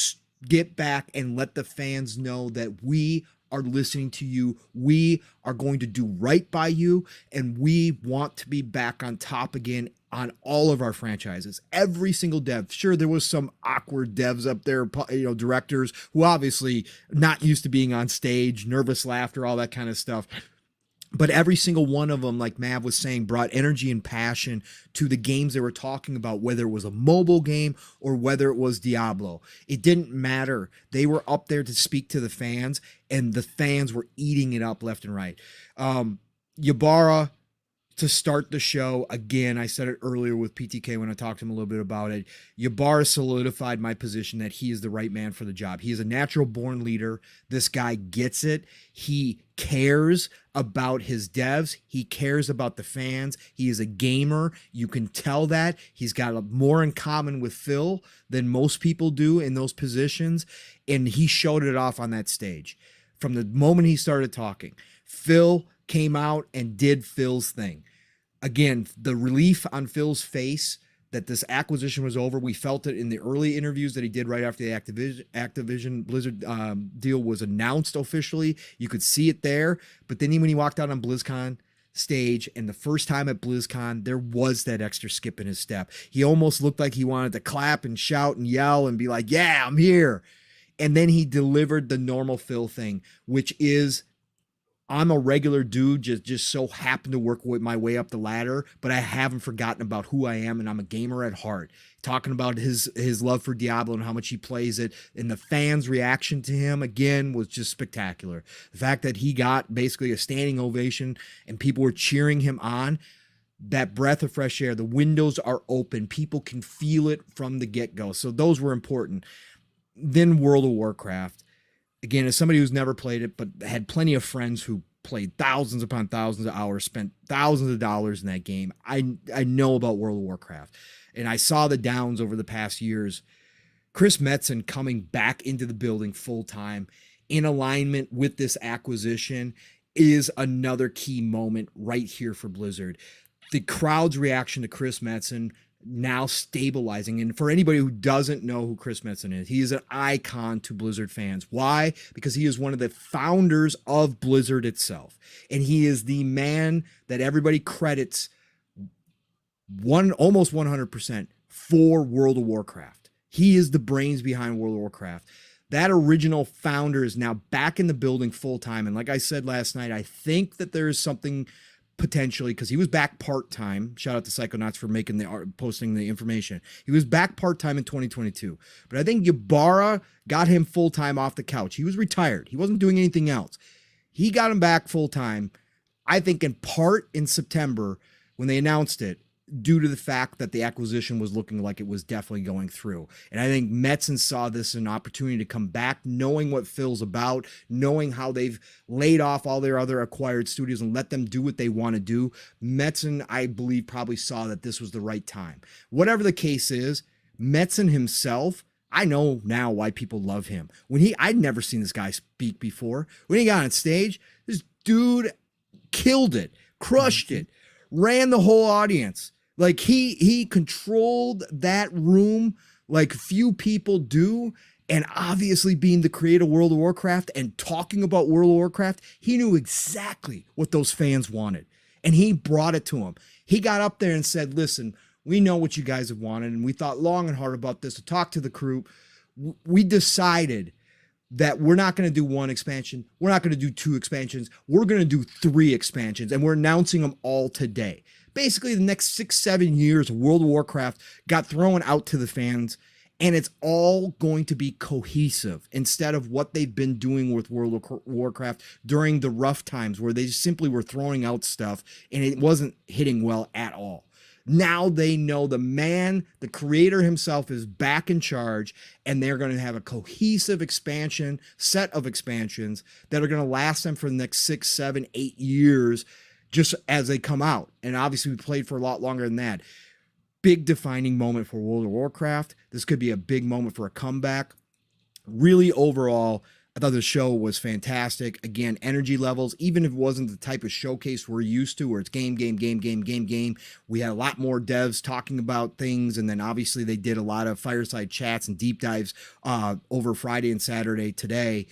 get back and let the fans know that we are listening to you. We are going to do right by you. And we want to be back on top again on all of our franchises. Every single dev. Sure, there was some awkward devs up there, you know, directors who obviously not used to being on stage, nervous laughter, all that kind of stuff. But every single one of them, like Mav was saying, brought energy and passion to the games they were talking about, whether it was a mobile game or whether it was Diablo. It didn't matter. They were up there to speak to the fans, and the fans were eating it up left and right. Ybarra, to start the show, again, I said it earlier with PTK when I talked to him a little bit about it, Ybarra solidified my position that he is the right man for the job. He is a natural born leader. This guy gets it. He cares about his devs. He cares about the fans. He is a gamer. You can tell that. He's got more in common with Phil than most people do in those positions, and he showed it off on that stage. From the moment he started talking, Phil came out and did Phil's thing. Again, the relief on Phil's face that this acquisition was over, we felt it in the early interviews that he did right after the Activision Blizzard deal was announced officially. You could see it there. But then when he walked out on BlizzCon stage, and the first time at BlizzCon, there was that extra skip in his step. He almost looked like he wanted to clap and shout and yell and be like, yeah, I'm here. And then he delivered the normal Phil thing, which is, I'm a regular dude, just so happened to work my way up the ladder, but I haven't forgotten about who I am, and I'm a gamer at heart. Talking about his love for Diablo and how much he plays it, and the fans' reaction to him, again, was just spectacular. The fact that he got basically a standing ovation and people were cheering him on, that breath of fresh air, the windows are open, people can feel it from the get-go. So those were important. Then World of Warcraft. Again, as somebody who's never played it, but had plenty of friends who played thousands upon thousands of hours, spent thousands of dollars in that game, I know about World of Warcraft. And I saw the downs over the past years. Chris Metzen coming back into the building full time in alignment with this acquisition is another key moment right here for Blizzard. The crowd's reaction to Chris Metzen, now stabilizing. And for anybody who doesn't know who Chris Metzen is, he is an icon to Blizzard fans. Why? Because he is one of the founders of Blizzard itself. And he is the man that everybody credits almost 100% for World of Warcraft. He is the brains behind World of Warcraft. That original founder is now back in the building full time. And like I said last night, I think that there is something potentially, because he was back part-time. Shout out to Psychonauts for making posting the information. He was back part-time in 2022. But I think Ybarra got him full-time off the couch. He was retired. He wasn't doing anything else. He got him back full-time, I think in part in September when they announced it, due to the fact that the acquisition was looking like it was definitely going through. And I think Metzen saw this as an opportunity to come back, knowing what Phil's about, knowing how they've laid off all their other acquired studios and let them do what they want to do. Metzen, I believe, probably saw that this was the right time. Whatever the case is, Metzen himself, I know now why people love him. I'd never seen this guy speak before. When he got on stage, this dude killed it, crushed it, ran the whole audience. Like he controlled that room like few people do. And obviously being the creator of World of Warcraft and talking about World of Warcraft, he knew exactly what those fans wanted. And he brought it to them. He got up there and said, listen, we know what you guys have wanted. And we thought long and hard about this to talk to the crew. We decided that we're not going to do one expansion. We're not going to do 2 expansions. We're going to do 3 expansions. And we're announcing them all today. Basically, the next 6-7 years of World of Warcraft got thrown out to the fans, and it's all going to be cohesive instead of what they've been doing with World of Warcraft during the rough times where they simply were throwing out stuff and it wasn't hitting well at all. Now they know the creator himself is back in charge, and they're going to have a cohesive set of expansions that are going to last them for the next 6, 7, 8 years just as they come out. And obviously we played for a lot longer than that. Big defining moment for World of Warcraft. This could be a big moment for a comeback. Really overall, I thought the show was fantastic. Again, energy levels, even if it wasn't the type of showcase we're used to where it's game. We had a lot more devs talking about things. And then obviously they did a lot of fireside chats and deep dives over Friday and Saturday today.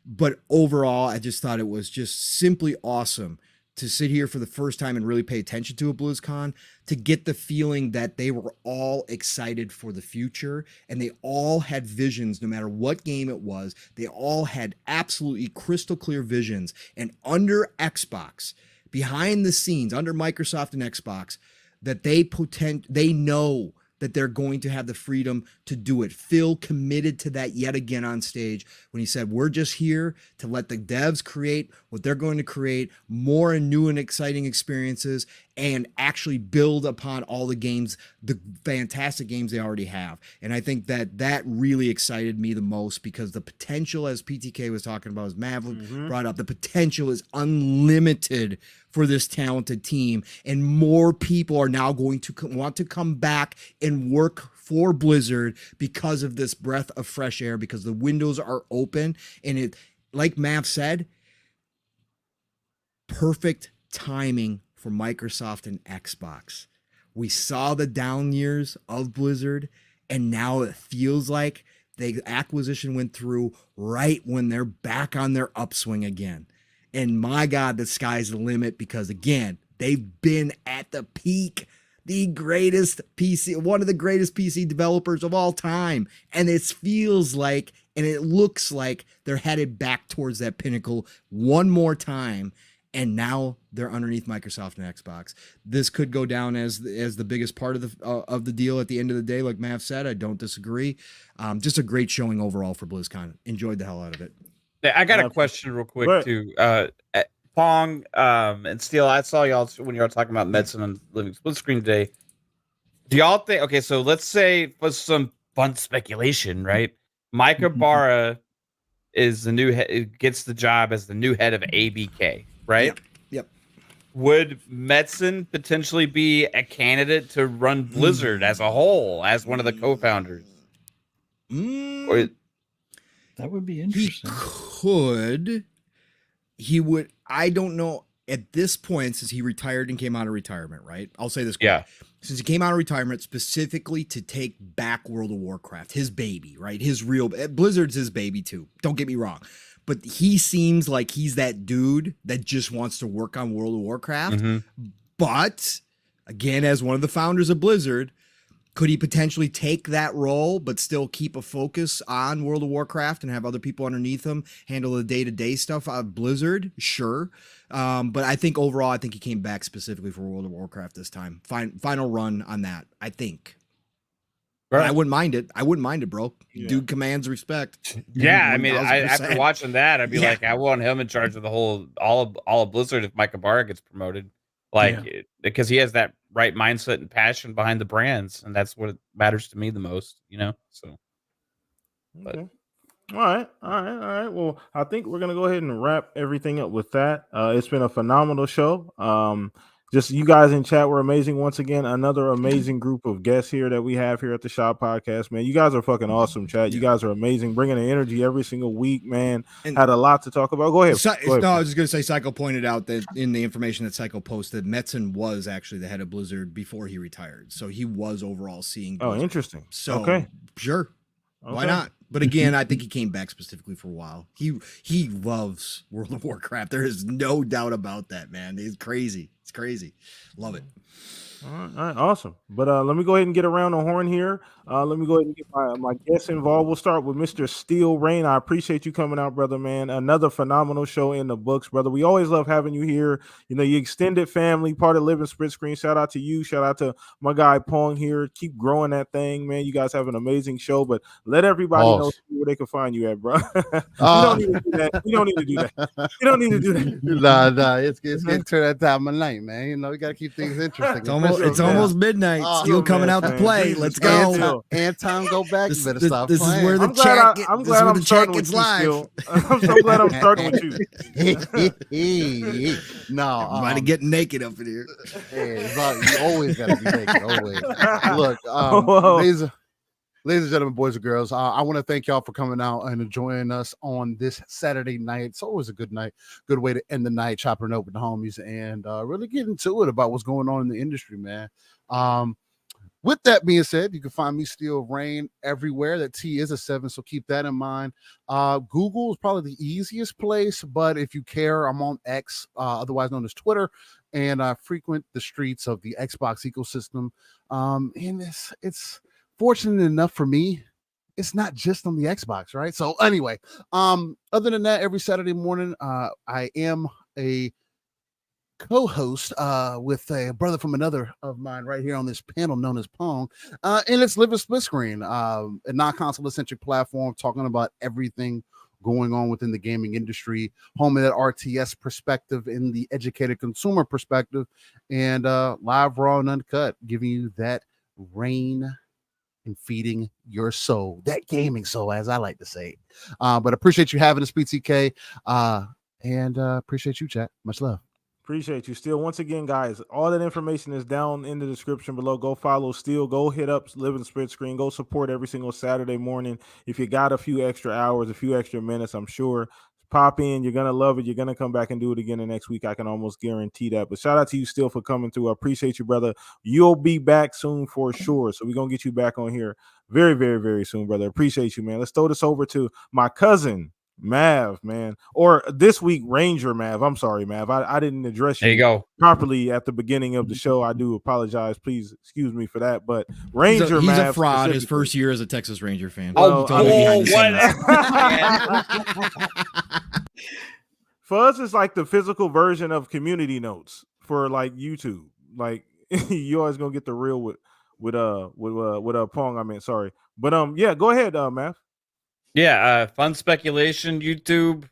But overall, I just thought it was just simply awesome to sit here for the first time and really pay attention to a BlizzCon, to get the feeling that they were all excited for the future and they all had visions no matter what game it was. They all had absolutely crystal clear visions. And under Xbox, behind the scenes, under Microsoft and Xbox, that they know that they're going to have the freedom to do it. Phil committed to that yet again on stage when he said, we're just here to let the devs create what they're going to create, more and new and exciting experiences, and actually build upon all the games, the fantastic games they already have. And I think that really excited me the most, because the potential, as PTK was talking about, as Maverick brought up, the potential is unlimited for this talented team, and more people are now going to want to come back and work for Blizzard because of this breath of fresh air, because the windows are open. And it, like Mav said, perfect timing for Microsoft and Xbox. We saw the down years of Blizzard, and now it feels like the acquisition went through right when they're back on their upswing again. And my God, the sky's the limit, because again, they've been at the peak, the greatest PC, one of the greatest PC developers of all time. And it feels like, and it looks like they're headed back towards that pinnacle one more time. And now they're underneath Microsoft and Xbox. This could go down as the biggest part of the deal at the end of the day. Like Mav said, I don't disagree. Just a great showing overall for BlizzCon. Enjoyed the hell out of it. I got a question real quick too. Pong and Steel, I saw y'all when you were talking about medicine on Living Split Screen today. Do y'all think, okay, so let's say for some fun speculation, right? Mike Ibarra is the new head, gets the job as the new head of ABK, right? Yep. Would Metzen potentially be a candidate to run Blizzard as a whole, as one of the co-founders? Or, that would be interesting. He would. I don't know. at this point, since he retired and came out of retirement, right? I'll say this quick. Yeah. Since he came out of retirement specifically to take back World of Warcraft, his baby, right? His real Blizzard's his baby too. Don't get me wrong. But he seems like he's that dude that just wants to work on World of Warcraft. Mm-hmm. But again, as one of the founders of Blizzard, could he potentially take that role, but still keep a focus on World of Warcraft and have other people underneath him handle the day-to-day stuff out of Blizzard? Sure. But I think overall, I think he came back specifically for World of Warcraft this time. Final run on that, I think. Right. I wouldn't mind it. I wouldn't mind it, bro. Yeah. Dude commands respect. Yeah, 1, I mean, after watching that, I'd be like, I want him in charge of the whole all of Blizzard if Mike Ibarra gets promoted, because he has that right mindset and passion behind the brands, and that's what matters to me the most, So, okay. All right. Well, I think we're gonna go ahead and wrap everything up with that. It's been a phenomenal show. Just you guys in chat were amazing once again. Another amazing group of guests here that we have here at the Shop Podcast, man. You guys are fucking awesome, chat. You guys are amazing, bringing the energy every single week, man. And had a lot to talk about. Go ahead. No, I was just gonna say, Psycho pointed out that in the information that Psycho posted, Metzen was actually the head of Blizzard before he retired, so he was overall seeing Blizzard. Oh, interesting. So okay, sure, why not? But again, I think he came back specifically for a while. He loves World of Warcraft. There is no doubt about that, man. It's crazy. It's crazy. Love it. All right, awesome. But let me go ahead and get around the horn here. Let me go ahead and get my guests involved. We'll start with Mr. Steel Rain. I appreciate you coming out, brother, man. Another phenomenal show in the books, brother. We always love having you here. You extended family, part of Living Split Screen. Shout out to you. Shout out to my guy Pong here. Keep growing that thing, man. You guys have an amazing show, but let everybody know where they can find you at, bro. You don't need to do that. You don't need to do that. You don't need to do that. Nah. It's getting to that time of night, man. We got to keep things interesting. It's almost midnight. Still coming out to play. Let's go. And time go back. You better stop. This playing. is where the chat gets live. I'm so glad I'm starting with you. No, everybody getting naked up in here. Hey, you always gotta be naked. Always. Look, ladies and gentlemen, boys and girls, I want to thank y'all for coming out and joining us on this Saturday night. It's always a good night, good way to end the night, chopping it up with the homies and really getting to it about what's going on in the industry, man. With that being said, you can find me Steel Rain everywhere. That T is a 7, so keep that in mind. Google is probably the easiest place, but if you care, I'm on X, otherwise known as Twitter, and I frequent the streets of the Xbox ecosystem. And it's fortunate enough for me, it's not just on the Xbox, right? So anyway, other than that, every Saturday morning, I am a co-host with a brother from another of mine right here on this panel known as Pong, and it's Living Split Screen, a non-console centric platform talking about everything going on within the gaming industry, home of that RTS perspective in the educated consumer perspective, and live, raw, and uncut, giving you that rain and feeding your soul, that gaming soul, as I like to say. But appreciate you having us, PTK, and appreciate you, chat. Much love. Appreciate you, Steel. Once again, guys, all that information is down in the description below. Go follow Steel. Go hit up Living Split Screen. Go support every single Saturday morning. If you got a few extra hours, a few extra minutes, I'm sure, pop in. You're going to love it. You're going to come back and do it again the next week. I can almost guarantee that. But shout out to you, Steel, for coming through. I appreciate you, brother. You'll be back soon for sure. So we're going to get you back on here very, very, very soon, brother. Appreciate you, man. Let's throw this over to my cousin, Mav, man, or this week Ranger Mav. I'm sorry, Mav. I didn't address you properly at the beginning of the show. I do apologize. Please excuse me for that. But Ranger he's Mav, a fraud. His first year as a Texas Ranger fan. Well, for us, it's like the physical version of community notes for like YouTube. Like you always gonna get the real with Pong. I mean, sorry, but yeah, go ahead, Mav. Yeah, fun speculation YouTube,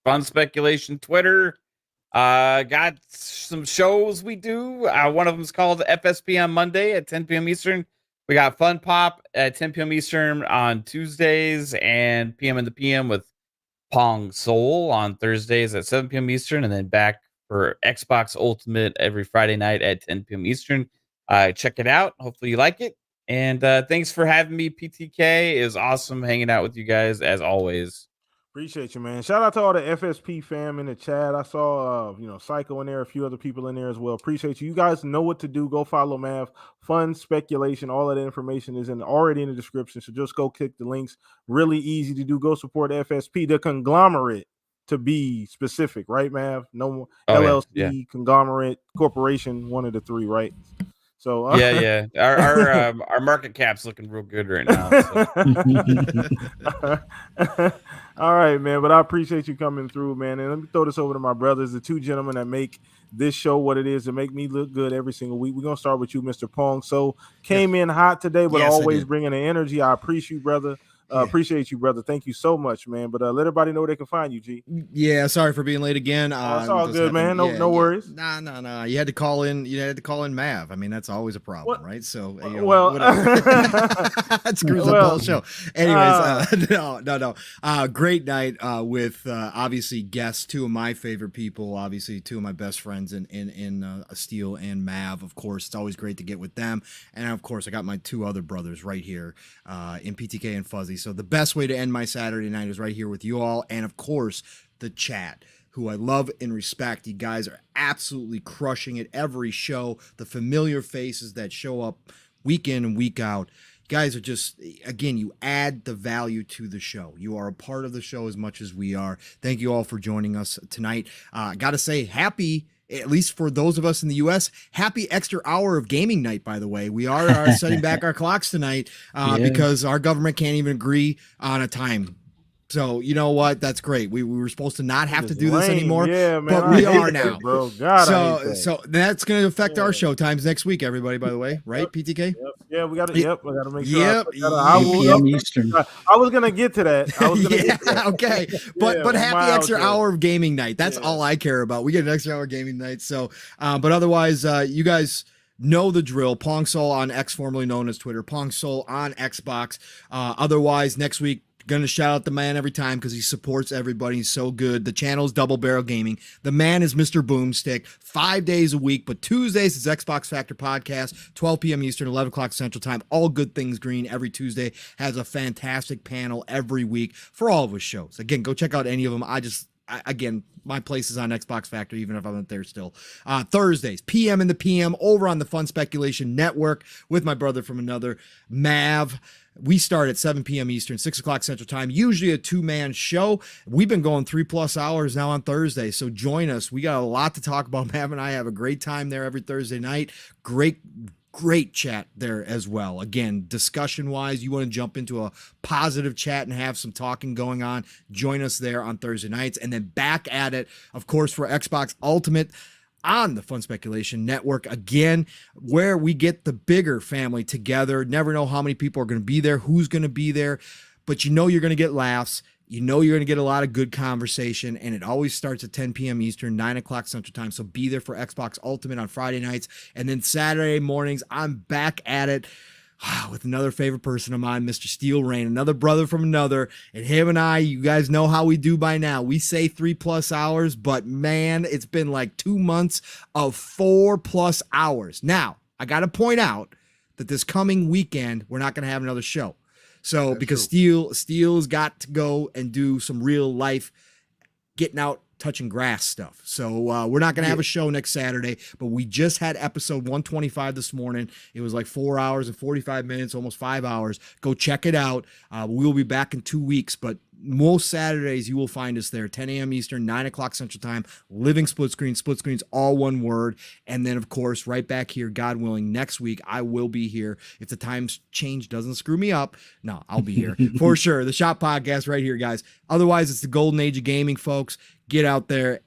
fun speculation Twitter. Got some shows we do. One of them is called FSP on Monday at 10 p.m. Eastern. We got Fun Pop at 10 p.m. Eastern on Tuesdays and PM in the PM with Pong Soul on Thursdays at 7 p.m. Eastern, and then back for Xbox Ultimate every Friday night at 10 p.m. Eastern. Check it out. Hopefully you like it. And thanks for having me, PTK. It was awesome hanging out with you guys as always. Appreciate you, man. Shout out to all the FSP fam in the chat. I saw, Psycho in there, a few other people in there as well. Appreciate you. You guys know what to do. Go follow Mav. Fun speculation. All of that information is already in the description. So just go click the links. Really easy to do. Go support FSP, the conglomerate, to be specific, right, Mav? No LLC, conglomerate, corporation, one of the three, right? So yeah. Our market cap's looking real good right now. So. All right, man. But I appreciate you coming through, man. And let me throw this over to my brothers, the two gentlemen that make this show what it is, to make me look good every single week. We're gonna start with you, Mr. Pong. So came in hot today, but always bringing the energy. I appreciate you, brother. Appreciate you, brother. Thank you so much, man. But let everybody know where they can find you, G. Yeah, sorry for being late again. It's all good, man. No worries. Nah. You had to call in. You had to call in Mav. I mean, that's always a problem, right? So, that screws up the whole show. Anyways, no. Great night with obviously guests, two of my favorite people, obviously two of my best friends in Steel and Mav. Of course, it's always great to get with them, and of course, I got my two other brothers right here in PTK and Fuzzy. So the best way to end my Saturday night is right here with you all. And of course, the chat, who I love and respect. You guys are absolutely crushing it every show. The familiar faces that show up week in and week out. You guys are just, again, you add the value to the show. You are a part of the show as much as we are. Thank you all for joining us tonight. Got to say, happy, at least for those of us in the U.S., happy extra hour of gaming night, by the way. We are setting back our clocks tonight because our government can't even agree on a time. So, you know what? That's great. We were supposed to not have to do this anymore, but we are now. Bro. God, so that's going to affect our show times next week, everybody, by the way, right, PTK? Yep. Yeah, we got to. Yep, we got to make sure. Yep. I was going to get to that. Okay. But happy extra hour of gaming night. That's all I care about. We get an extra hour of gaming night. So, but otherwise, you guys know the drill. Pong Soul on X, formerly known as Twitter. Pong Soul on Xbox. Otherwise, next week, gonna shout out the man every time because he supports everybody. He's so good. The channel's Double Barrel Gaming. The man is Mr. Boomstick, 5 days a week, but Tuesdays is Xbox Factor Podcast, 12 p.m. Eastern, 11 o'clock Central Time. All good things green every Tuesday. Has a fantastic panel every week for all of his shows. Again, go check out any of them. Again, my place is on Xbox Factor, even if I'm not there still. Thursdays, PM in the PM, over on the Fun Speculation Network with my brother from another, Mav. We start at 7 p.m. Eastern, 6 o'clock Central Time, usually a two-man show. We've been going 3+ hours now on Thursday, so join us. We got a lot to talk about. Mav and I have a great time there every Thursday night. Great chat there as well. Again, discussion-wise, you want to jump into a positive chat and have some talking going on, join us there on Thursday nights. And then back at it, of course, for Xbox Ultimate on the Fun Speculation Network, again, where we get the bigger family together. Never know how many people are going to be there, who's going to be there, but you know you're going to get laughs. You know you're going to get a lot of good conversation, and it always starts at 10 p.m. Eastern, 9 o'clock Central Time, so be there for Xbox Ultimate on Friday nights, and then Saturday mornings, I'm back at it with another favorite person of mine, Mr. Steel Rain, another brother from another, and him and I, you guys know how we do by now. We say 3+ hours, but man, it's been like 2 months of 4+ hours. Now, I got to point out that this coming weekend, we're not going to have another show. So that's because Steel's got to go and do some real life getting out, touching grass stuff. So we're not going to have a show next Saturday, but we just had episode 125 this morning. It was like 4 hours and 45 minutes, almost 5 hours. Go check it out. We'll be back in 2 weeks, but most Saturdays you will find us there, 10 a.m. Eastern, 9 o'clock Central Time, living split screens, all one word. And then, of course, right back here, God willing, next week I will be here. If the times change doesn't screw me up, no, I'll be here for sure. The Shop Podcast right here, guys. Otherwise, it's the golden age of gaming, folks. Get out there.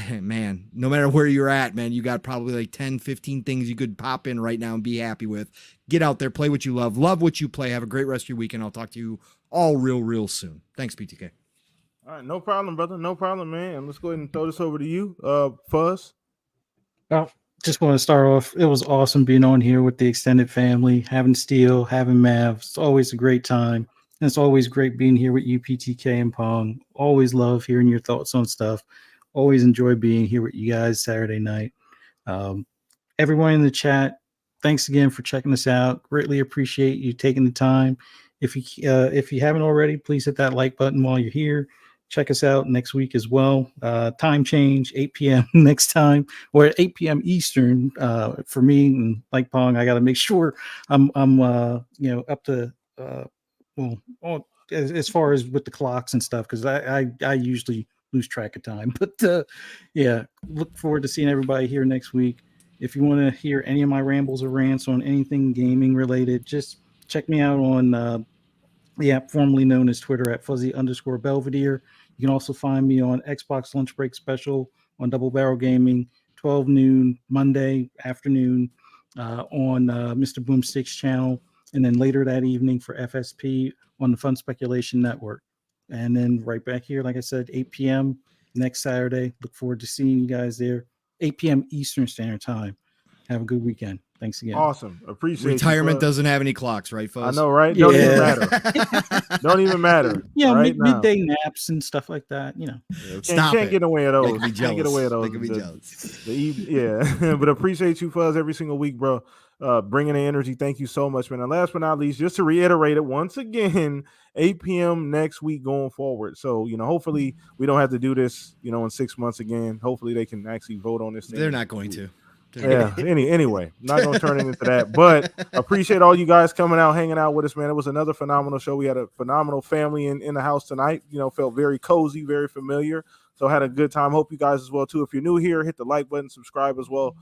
Man, no matter where you're at, man, you got probably like 10, 15 things you could pop in right now and be happy with. Get out there, play what you love what you play. Have a great rest of your weekend. I'll talk to you all real soon. Thanks, PTK. All right, no problem, brother. No problem, man. Let's go ahead and throw this over to you, Fuzz. Well, just want to start off. It was awesome being on here with the extended family, having Steel, having Mav. It's always a great time. And it's always great being here with you, PTK and Pong. Always love hearing your thoughts on stuff. Always enjoy being here with you guys Saturday night. Everyone in the chat, thanks again for checking us out. Greatly appreciate you taking the time. If you haven't already, please hit that like button while you're here. check us out next week as well. Time change, 8 p.m. next time, or 8 p.m. Eastern. For me, and like Pong, I got to make sure I'm up to as far as with the clocks and stuff, because I usually lose track of time. But yeah, look forward to seeing everybody here next week. If you want to hear any of my rambles or rants on anything gaming related, just check me out on the app formerly known as Twitter at @fuzzy_Belvedere. You can also find me on Xbox Lunch Break Special on Double Barrel Gaming, 12 noon Monday afternoon on Mr. Boomstick's channel, and then later that evening for FSP on the Fun Speculation Network. And then right back here, like I said, 8 p.m. next Saturday. Look forward to seeing you guys there, 8 p.m. Eastern Standard Time. Have a good weekend. Thanks again. Awesome. Appreciate Retirement doesn't have any clocks, right, Fuzz? I know, right? Don't even matter. Don't even matter. Yeah, right midday naps and stuff like that. Can't get away of those. Can't get away of those. They can be jealous. Yeah, but appreciate you, Fuzz, every single week, bro. Bringing the energy. Thank you so much, man. And last but not least, just to reiterate it once again, 8 p.m. next week going forward. So, hopefully we don't have to do this, in 6 months again. Hopefully they can actually vote on this thing. They're not going to. Yeah. Anyway, not gonna turn it into that, but appreciate all you guys coming out, hanging out with us, man. It was another phenomenal show. We had a phenomenal family in the house tonight. Felt very cozy, very familiar. So had a good time. Hope you guys as well too. If you're new here, hit the like button, subscribe as well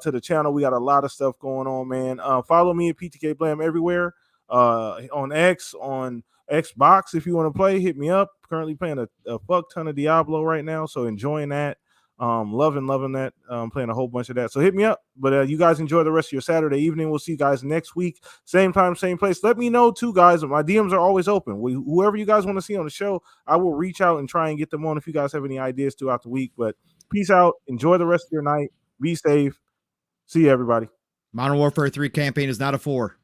to the channel. We got a lot of stuff going on, man. Follow me at PTK Blam everywhere. On X, on Xbox. If you want to play, hit me up. Currently playing a fuck ton of Diablo right now, so enjoying that. Loving that. Playing a whole bunch of that. So hit me up. But you guys enjoy the rest of your Saturday evening. We'll see you guys next week. Same time, same place. Let me know too, guys. My DMs are always open. Whoever you guys want to see on the show, I will reach out and try and get them on if you guys have any ideas throughout the week. But peace out. Enjoy the rest of your night. Be safe. See you, everybody. Modern Warfare 3 campaign is not a 4.